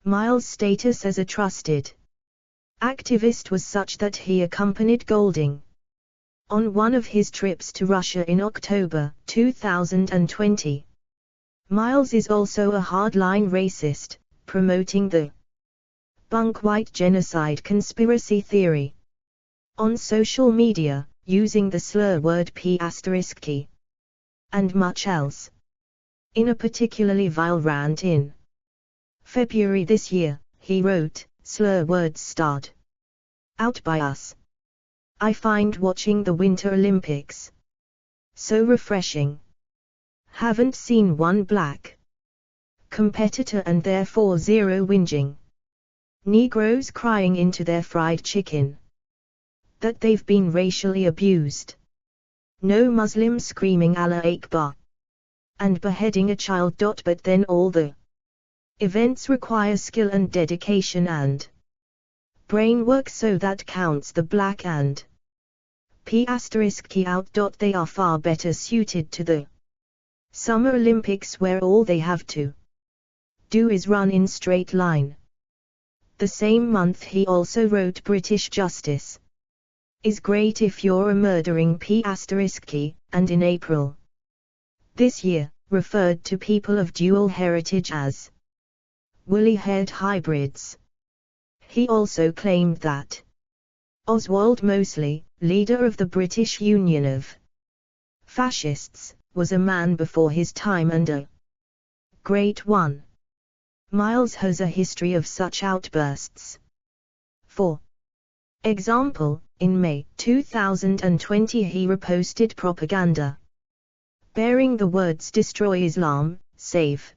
Miles' status as a trusted activist was such that he accompanied Golding on one of his trips to Russia in October 2020. Miles is also a hardline racist, promoting the bunk white genocide conspiracy theory on social media, using the slur word P*, and much else. In a particularly vile rant in February this year, he wrote, "Slur words starred out by us. I find watching the Winter Olympics so refreshing. Haven't seen one black competitor and therefore zero whinging. Negroes crying into their fried chicken that they've been racially abused. No Muslims screaming Allah Akbar and beheading a child. But then all the events require skill and dedication and brain work, so that counts the black and P** out. They are far better suited to the Summer Olympics, where all they have to do is run in straight line." The same month he also wrote, "British justice is great if you're a murdering P***, and in April this year, referred to people of dual heritage as woolly-haired hybrids. He also claimed that Oswald Mosley, leader of the British Union of Fascists, was a man before his time and a great one. Miles has a history of such outbursts. For example, in May 2020 he reposted propaganda bearing the words "Destroy Islam, Save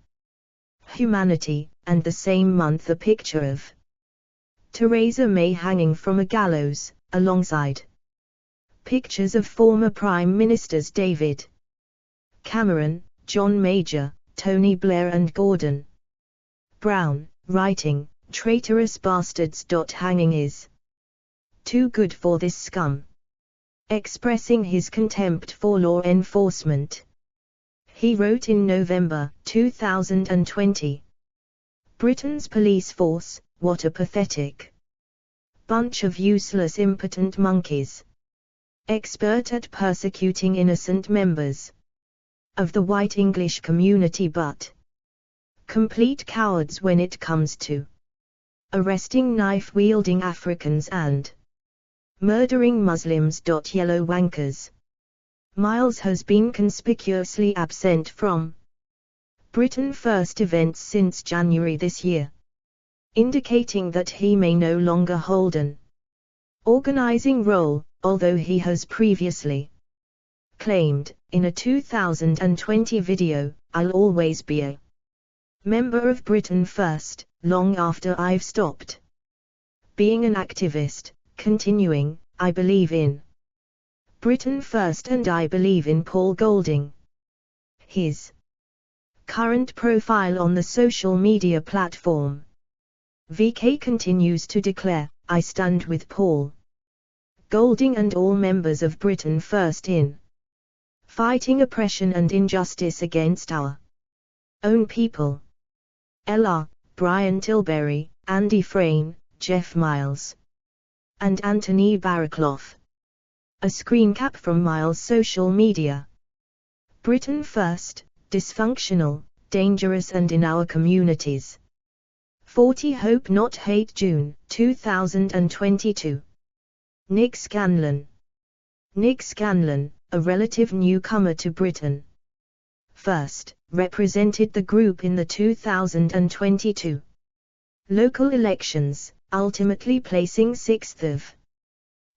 Humanity," and the same month a picture of Theresa May hanging from a gallows, alongside pictures of former Prime Ministers David Cameron, John Major, Tony Blair and Gordon Brown, writing, "Traitorous bastards." Hanging is too good for this scum. Expressing his contempt for law enforcement, he wrote in November 2020, "Britain's police force, what a pathetic bunch of useless impotent monkeys. Expert at persecuting innocent members of the white English community, but complete cowards when it comes to arresting knife-wielding Africans and murdering Muslims. Yellow wankers." Miles has been conspicuously absent from Britain First events since January this year. indicating that he may no longer hold an organizing role, although he has previously claimed, in a 2020 video, "I'll always be a member of Britain First, long after I've stopped being an activist," continuing, "I believe in Britain First and I believe in Paul Golding." His current profile on the social media platform VK continues to declare, "I stand with Paul Golding and all members of Britain First in fighting oppression and injustice against our own people." Lr. Brian Tilbury, Andy Frayne, Jeff Miles, and Anthony Barraclough. A screen cap from Miles' social media. Britain First, dysfunctional, dangerous and in our communities. 40 Hope Not Hate, June 2022. Nick Scanlon. Nick Scanlon, a relative newcomer to Britain First, represented the group in the 2022 local elections, ultimately placing 6th of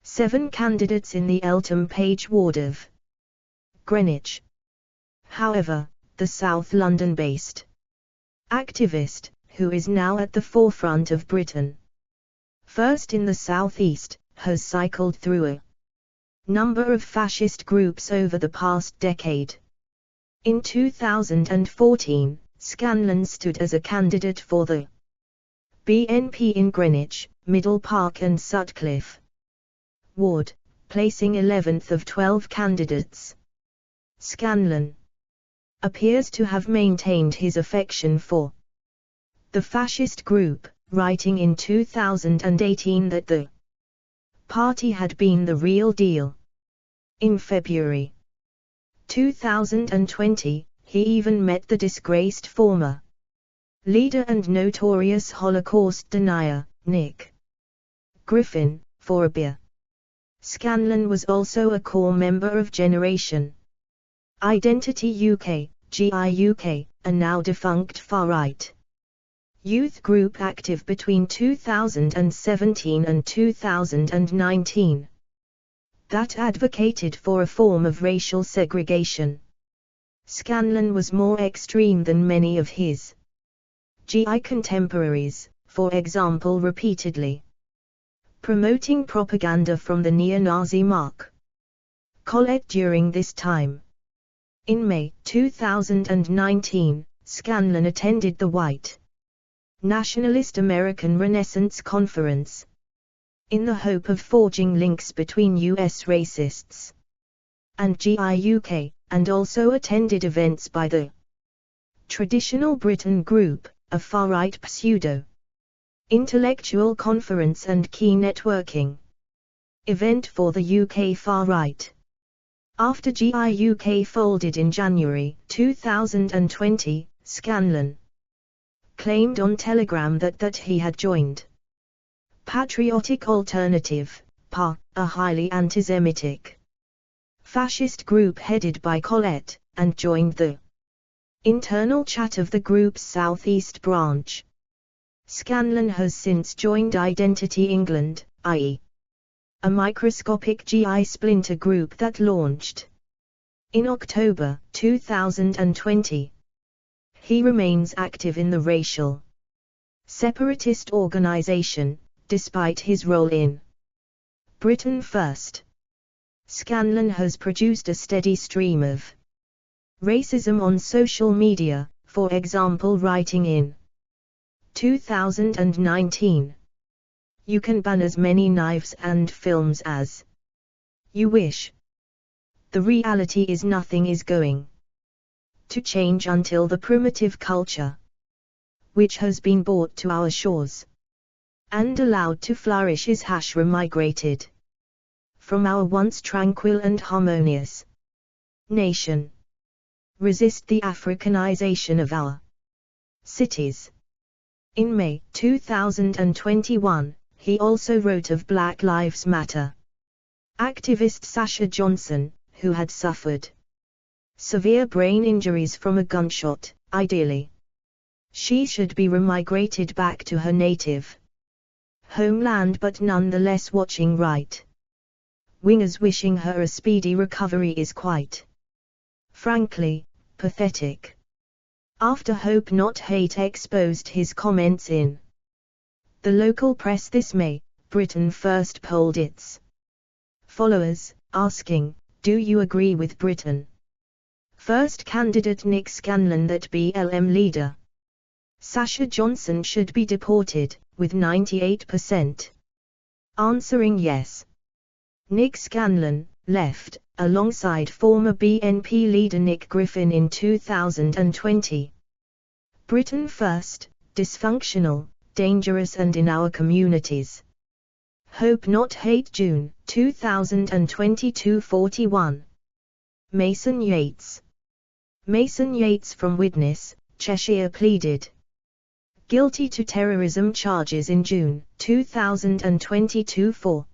7 candidates in the Eltham Page ward of Greenwich. However, the South London-based activist, who is now at the forefront of Britain First in the South East, has cycled through a number of fascist groups over the past decade. In 2014, Scanlon stood as a candidate for the BNP in Greenwich, Middle Park and Sutcliffe ward, placing 11th of 12 candidates. Scanlon appears to have maintained his affection for the fascist group, writing in 2018 that the party had been the real deal. In February 2020, he even met the disgraced former leader and notorious Holocaust denier, Nick Griffin, for a beer. Scanlon was also a core member of Generation Identity UK, GIUK, a now defunct far-right youth group active between 2017 and 2019. That advocated for a form of racial segregation. Scanlon was more extreme than many of his GI contemporaries, for example repeatedly promoting propaganda from the neo-Nazi Mark Collett during this time. In May 2019, Scanlon attended the White Nationalist American Renaissance Conference, in the hope of forging links between US racists and GIUK, and also attended events by the Traditional Britain Group, a far-right pseudo-intellectual conference and key networking event for the UK far-right. After GIUK folded in January 2020, Scanlon claimed on Telegram that he had joined Patriotic Alternative, PA, a highly anti-Semitic fascist group headed by Collett, and joined the internal chat of the group's Southeast branch. Scanlon has since joined Identity England, i.e., a microscopic GI splinter group that launched in October 2020. He remains active in the racial separatist organization, despite his role in Britain First. Scanlon has produced a steady stream of racism on social media, for example writing in 2019, "You can ban as many knives and films as you wish. The reality is nothing is going to change until the primitive culture, which has been brought to our shores and allowed to flourish, is remigrated from our once tranquil and harmonious nation. Resist the Africanization of our cities." In May 2021, he also wrote of Black Lives Matter activist Sasha Johnson, who had suffered severe brain injuries from a gunshot, ideally She should be remigrated back to her native homeland, but nonetheless watching right wingers wishing her a speedy recovery is quite frankly pathetic. After Hope Not Hate exposed his comments in the local press this May, Britain First polled its followers, asking, "Do you agree with Britain First candidate Nick Scanlon that BLM leader Sasha Johnson should be deported?" with 98% answering yes. Nick Scanlon left, alongside former BNP leader Nick Griffin in 2020. Britain First, dysfunctional, dangerous and in our communities. Hope Not Hate, June 2022. 41. Mason Yates. Mason Yates from Widnes, Cheshire pleaded guilty to terrorism charges in June 2022 for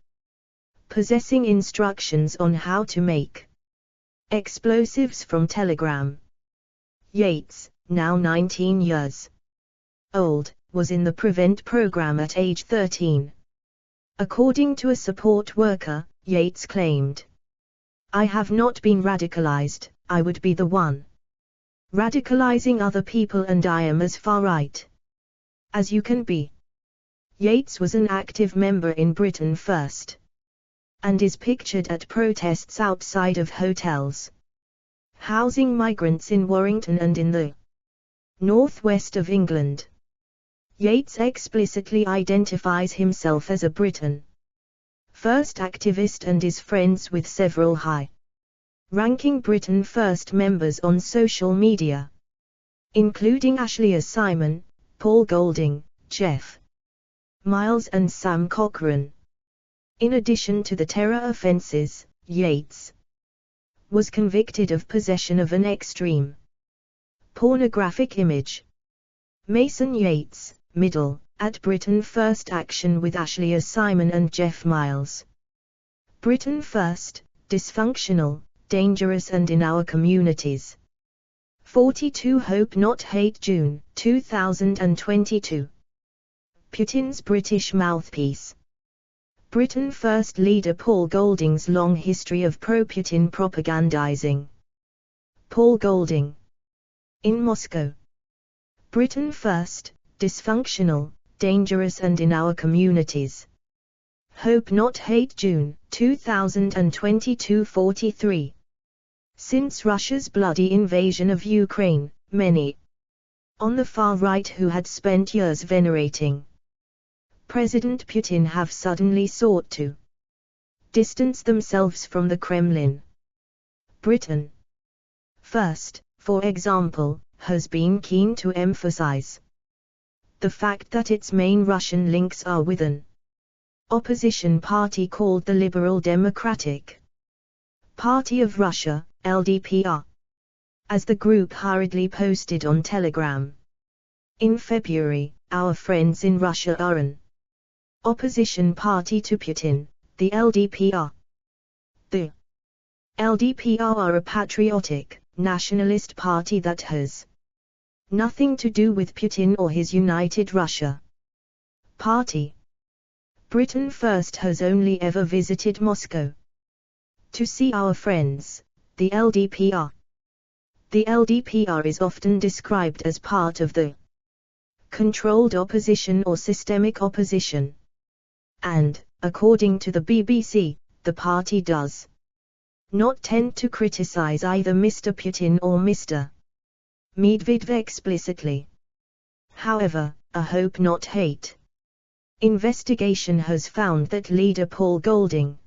possessing instructions on how to make explosives from Telegram. Yates, now 19 years old, was in the Prevent program at age 13. According to a support worker, Yates claimed, "I have not been radicalized, I would be the one radicalizing other people, and I am as far right as you can be." Yates was an active member in Britain First, and is pictured at protests outside of hotels housing migrants in Warrington and in the northwest of England. Yates explicitly identifies himself as a Britain First activist and is friends with several high-ranking Britain First members on social media, including Ashley Simon, Paul Golding, Jeff Miles and Sam Cochran. In addition to the terror offences, Yates was convicted of possession of an extreme pornographic image. Mason Yates, middle, at Britain First action with Ashley Simon and Jeff Miles. Britain First, dysfunctional, dangerous and in our communities. 42. Hope Not Hate, June 2022. Putin's British mouthpiece. Britain First leader Paul Golding's long history of pro-Putin propagandizing. Paul Golding. In Moscow. Britain First, dysfunctional, dangerous and in our communities. Hope Not Hate, June 2022. 43. Since Russia's bloody invasion of Ukraine, many on the far right who had spent years venerating President Putin have suddenly sought to distance themselves from the Kremlin. Britain First, for example, has been keen to emphasize the fact that its main Russian links are with an opposition party called the Liberal Democratic Party of Russia, LDPR, as the group hurriedly posted on Telegram. In February, our friends in Russia are an opposition party to Putin, the LDPR. The LDPR are a patriotic, nationalist party that has nothing to do with Putin or his United Russia party. Britain First has only ever visited Moscow to see our friends, the LDPR. The LDPR is often described as part of the controlled opposition or systemic opposition. And, according to the BBC, the party does not tend to criticize either Mr. Putin or Mr. Medvedev explicitly. However, a Hope Not Hate investigation has found that leader Paul Golding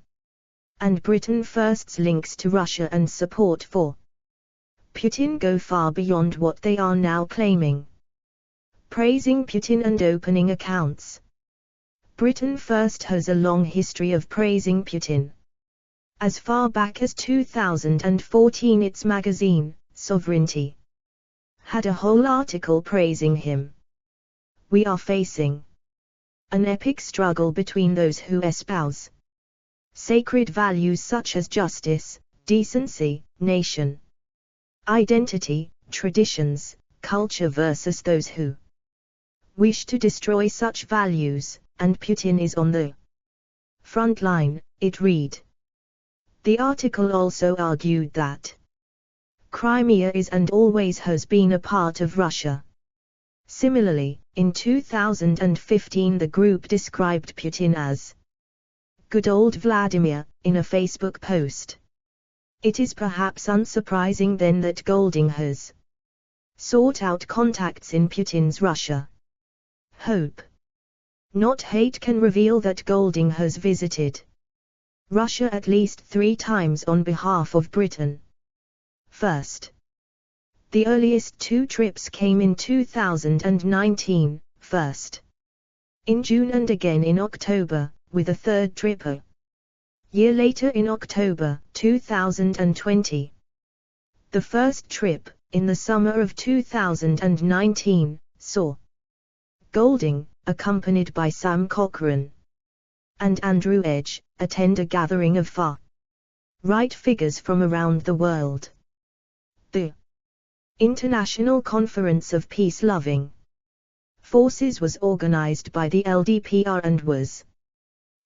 and Britain First's links to Russia and support for Putin go far beyond what they are now claiming. Praising Putin and opening accounts. Britain First has a long history of praising Putin. As far back as 2014, its magazine, Sovereignty, had a whole article praising him. We are facing an epic struggle between those who espouse sacred values such as justice, decency, nation identity, traditions, culture versus those who wish to destroy such values, and Putin is on the front line, it read. The article also argued that Crimea is and always has been a part of Russia. Similarly, in 2015 the group described Putin as good old Vladimir in a Facebook post. It is perhaps unsurprising then that Golding has sought out contacts in Putin's Russia. Hope, not hate can reveal that Golding has visited Russia at least 3 times on behalf of Britain. First, the earliest 2 trips came in 2019, first in June and again in October, with a 3rd trip a year later in October 2020. The first trip, in the summer of 2019, saw Golding, accompanied by Sam Cochran and Andrew Edge, attend a gathering of far-right figures from around the world. The International Conference of Peace-Loving Forces was organized by the LDPR and was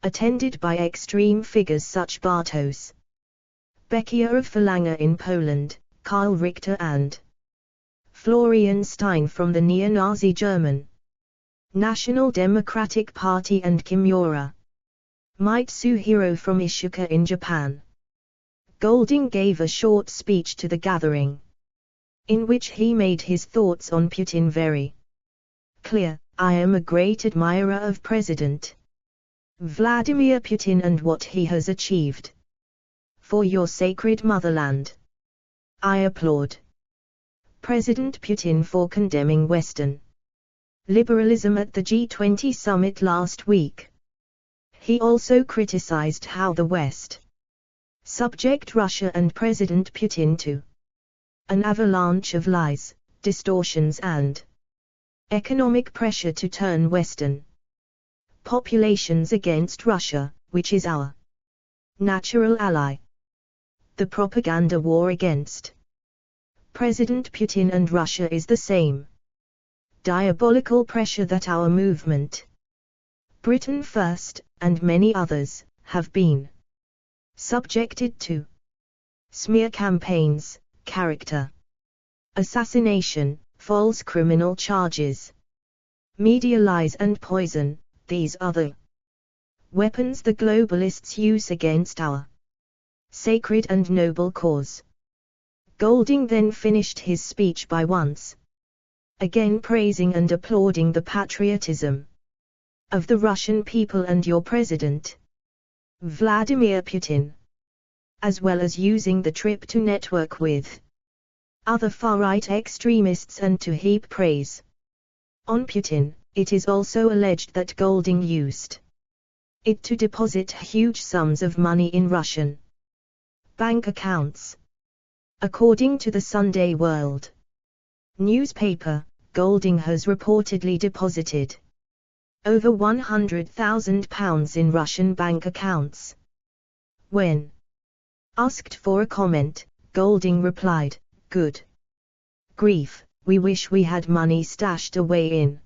attended by extreme figures such Bartosz Beckia of Falanga in Poland, Karl Richter and Florian Stein from the neo-Nazi German National Democratic Party and Kimura Mitsuhiro from Ishuka in Japan. Golding gave a short speech to the gathering, in which he made his thoughts on Putin very clear. I am a great admirer of President Vladimir Putin and what he has achieved for your sacred motherland. I applaud President Putin for condemning Western liberalism at the G20 summit last week. He also criticized how the West subject Russia and President Putin to an avalanche of lies, distortions and economic pressure to turn Western populations against Russia, which is our natural ally. The propaganda war against President Putin and Russia is the same diabolical pressure that our movement, Britain First, and many others, have been subjected to. Smear campaigns, character assassination, false criminal charges, media lies and poison, these are the weapons the globalists use against our sacred and noble cause. Golding then finished his speech by once again praising and applauding the patriotism of the Russian people and your president, Vladimir Putin, as well as using the trip to network with other far-right extremists and to heap praise on Putin. It is also alleged that Golding used it to deposit huge sums of money in Russian bank accounts. According to the Sunday World newspaper, Golding has reportedly deposited over £100,000 in Russian bank accounts. When asked for a comment, Golding replied, "Good grief, we wish we had money stashed away in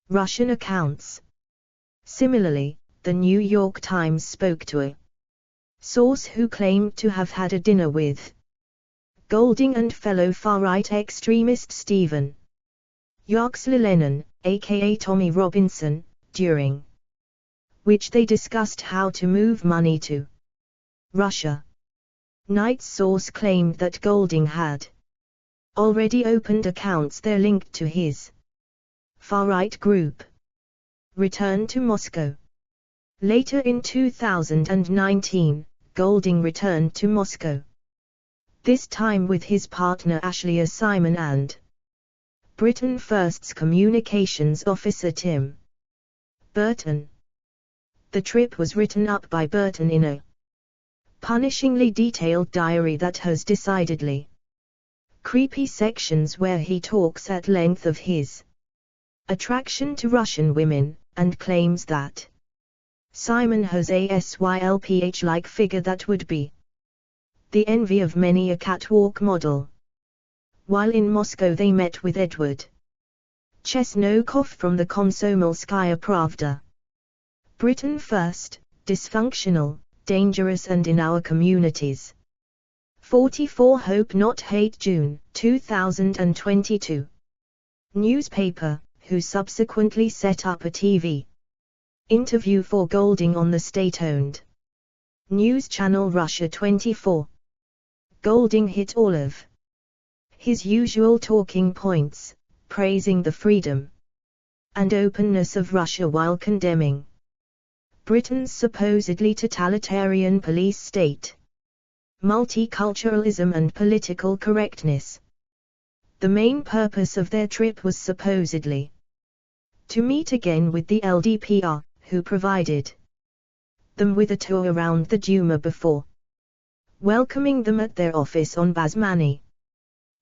Russian accounts." Similarly, the New York Times spoke to a source who claimed to have had a dinner with Golding and fellow far-right extremist Stephen Yaxley Lennon, aka Tommy Robinson, during which they discussed how to move money to Russia. Knight's source claimed that Golding had already opened accounts there linked to his far-right group. Return to Moscow. Later in 2019, Golding returned to Moscow, this time with his partner Ashley Simon and Britain First's communications officer Tim Burton. The trip was written up by Burton in a punishingly detailed diary that has decidedly creepy sections where he talks at length of his attraction to Russian women, and claims that Simon has a SYLPH-like figure that would be the envy of many a catwalk model. While in Moscow they met with Edward Chesnokov from the Komsomolskaya Pravda. Britain First, Dysfunctional, Dangerous and in Our Communities. 44 Hope Not Hate, June 2022. Newspaper, who subsequently set up a TV interview for Golding on the state-owned news channel Russia 24. Golding hit all of his usual talking points, praising the freedom and openness of Russia while condemning Britain's supposedly totalitarian police state, multiculturalism and political correctness. The main purpose of their trip was supposedly to meet again with the LDPR, who provided them with a tour around the Duma before welcoming them at their office on Basmany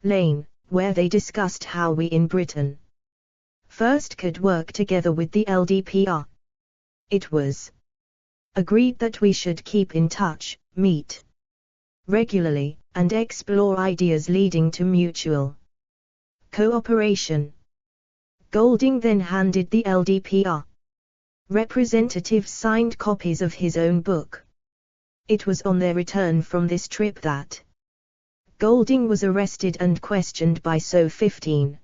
Lane, where they discussed how we in Britain first could work together with the LDPR. It was agreed that we should keep in touch, meet regularly, and explore ideas leading to mutual cooperation. Golding then handed the LDPR representative signed copies of his own book. It was on their return from this trip that Golding was arrested and questioned by So-15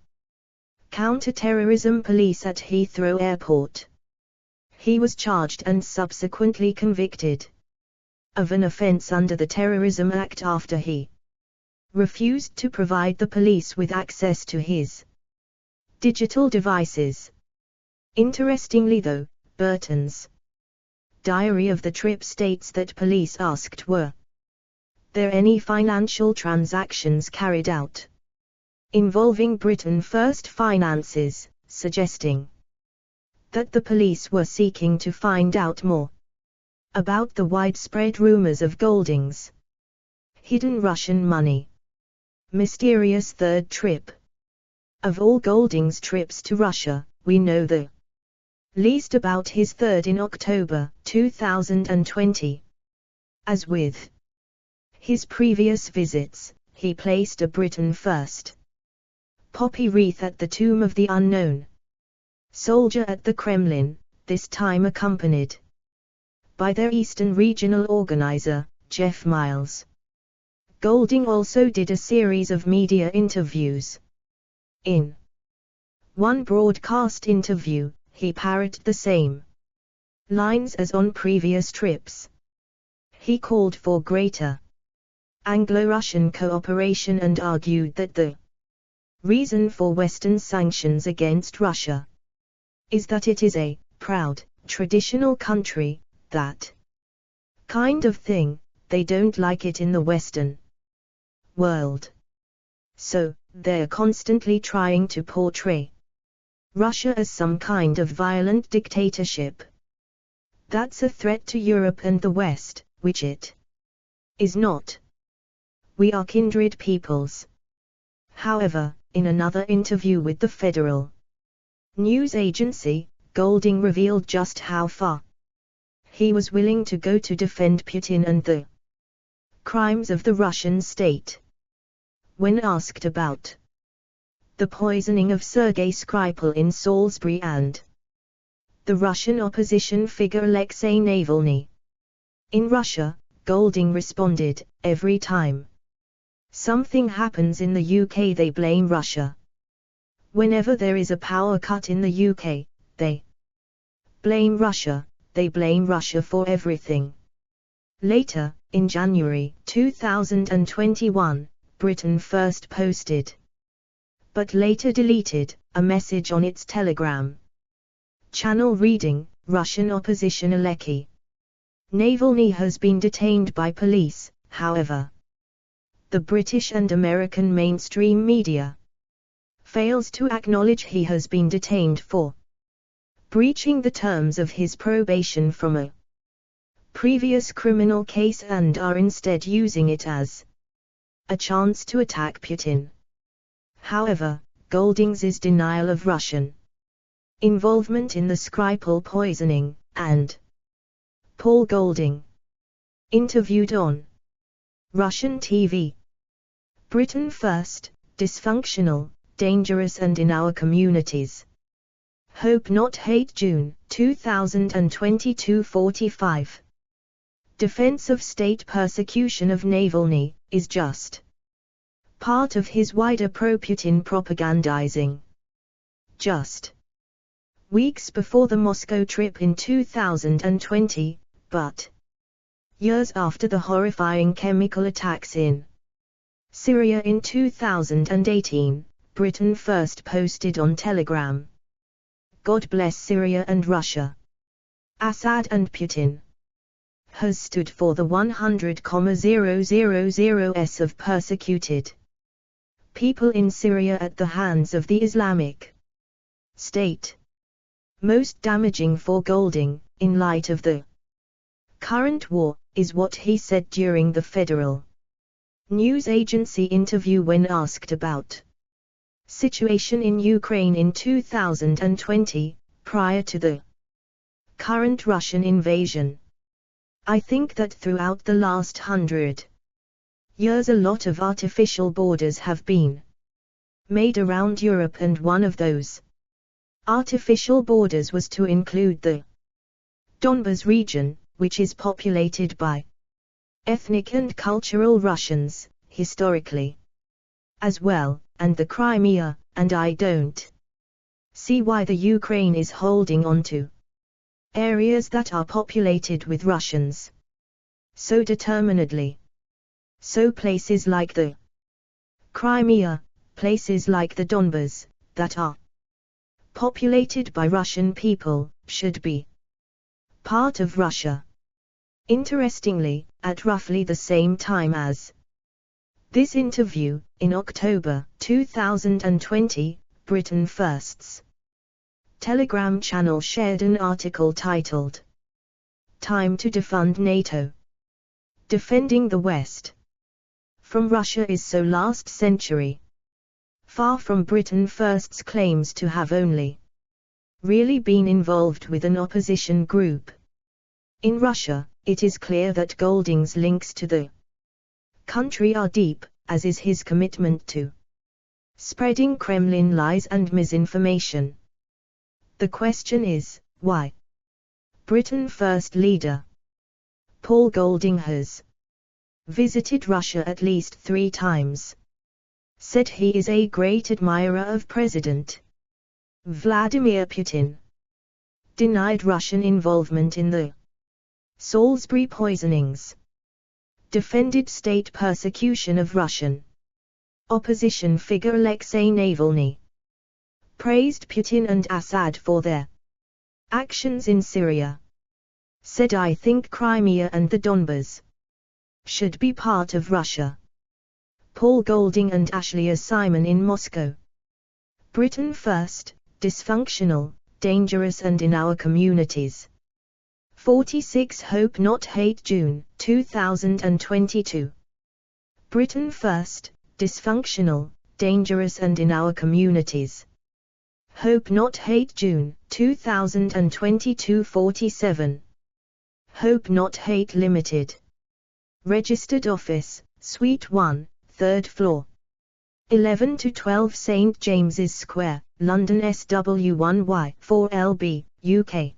counter-terrorism police at Heathrow Airport. He was charged and subsequently convicted of an offence under the Terrorism Act after he refused to provide the police with access to his digital devices. Interestingly though, Burton's diary of the trip states that police asked were there any financial transactions carried out involving Britain First finances, suggesting that the police were seeking to find out more about the widespread rumors of Golding's hidden Russian money. Mysterious third trip. Of all Golding's trips to Russia, we know the least about his third in October 2020. As with his previous visits, he placed a Britain First poppy wreath at the tomb of the unknown soldier at the Kremlin, this time accompanied by their Eastern Regional Organizer, Jeff Miles. Golding also did a series of media interviews. In one broadcast interview, he parroted the same lines as on previous trips. He called for greater Anglo-Russian cooperation and argued that the reason for Western sanctions against Russia is that it is a proud, traditional country, that kind of thing. They don't like it in the Western world. So, they're constantly trying to portray Russia as some kind of violent dictatorship that's a threat to Europe and the West, which it is not. We are kindred peoples. However, in another interview with the Federal News Agency, Golding revealed just how far he was willing to go to defend Putin and the crimes of the Russian state. When asked about the poisoning of Sergei Skripal in Salisbury and the Russian opposition figure Alexei Navalny in Russia, Golding responded, "Every time something happens in the UK they blame Russia. Whenever there is a power cut in the UK, they blame Russia, they blame Russia for everything." Later, in January 2021, Britain First posted, but later deleted, a message on its Telegram channel reading, "Russian opposition Alexei Navalny has been detained by police." However, the British and American mainstream media fails to acknowledge he has been detained for breaching the terms of his probation from a previous criminal case and are instead using it as a chance to attack Putin. However, Golding's denial of Russian involvement in the Skripal poisoning, and Paul Golding, interviewed on Russian TV. Britain First, dysfunctional, dangerous and in our communities. Hope Not Hate June 2022 45. Defense of state persecution of Navalny is just part of his wider pro-Putin propagandizing. Just weeks before the Moscow trip in 2020, but years after the horrifying chemical attacks in Syria in 2018, Britain first posted on Telegram, "God bless Syria and Russia. Assad and Putin" has stood for the 100,000s of persecuted people in Syria at the hands of the Islamic State. Most damaging for Golding, in light of the current war, is what he said during the Federal News Agency interview when asked about situation in Ukraine in 2020, prior to the current Russian invasion. "I think that throughout the last 100 years a lot of artificial borders have been made around Europe, and one of those artificial borders was to include the Donbas region, which is populated by ethnic and cultural Russians, historically as well, and the Crimea, and I don't see why the Ukraine is holding on to areas that are populated with Russians so determinedly. So places like the Crimea, places like the Donbas, that are populated by Russian people, should be part of Russia." Interestingly, at roughly the same time as this interview, in October 2020, Britain First's Telegram channel shared an article titled "Time to Defund NATO. Defending the West from Russia is so last century." Far from Britain First's claims to have only really been involved with an opposition group in Russia, it is clear that Golding's links to the country are deep, as is his commitment to spreading Kremlin lies and misinformation. The question is, why? Britain First leader Paul Golding has visited Russia at least 3 times. Said he is a great admirer of President Vladimir Putin. Denied Russian involvement in the Salisbury poisonings. Defended state persecution of Russian opposition figure Alexei Navalny. Praised Putin and Assad for their actions in Syria. Said, "I think Crimea and the Donbas should be part of Russia." Paul Golding and Ashley Simon in Moscow. Britain First, dysfunctional, dangerous and in our communities. 46 Hope Not Hate June 2022. Britain First, dysfunctional, dangerous and in our communities. Hope Not Hate June 2022 47. Hope Not Hate Limited. Registered Office, Suite 1, 3rd floor. 11 to 12 St James's Square, London SW1Y 4LB, UK.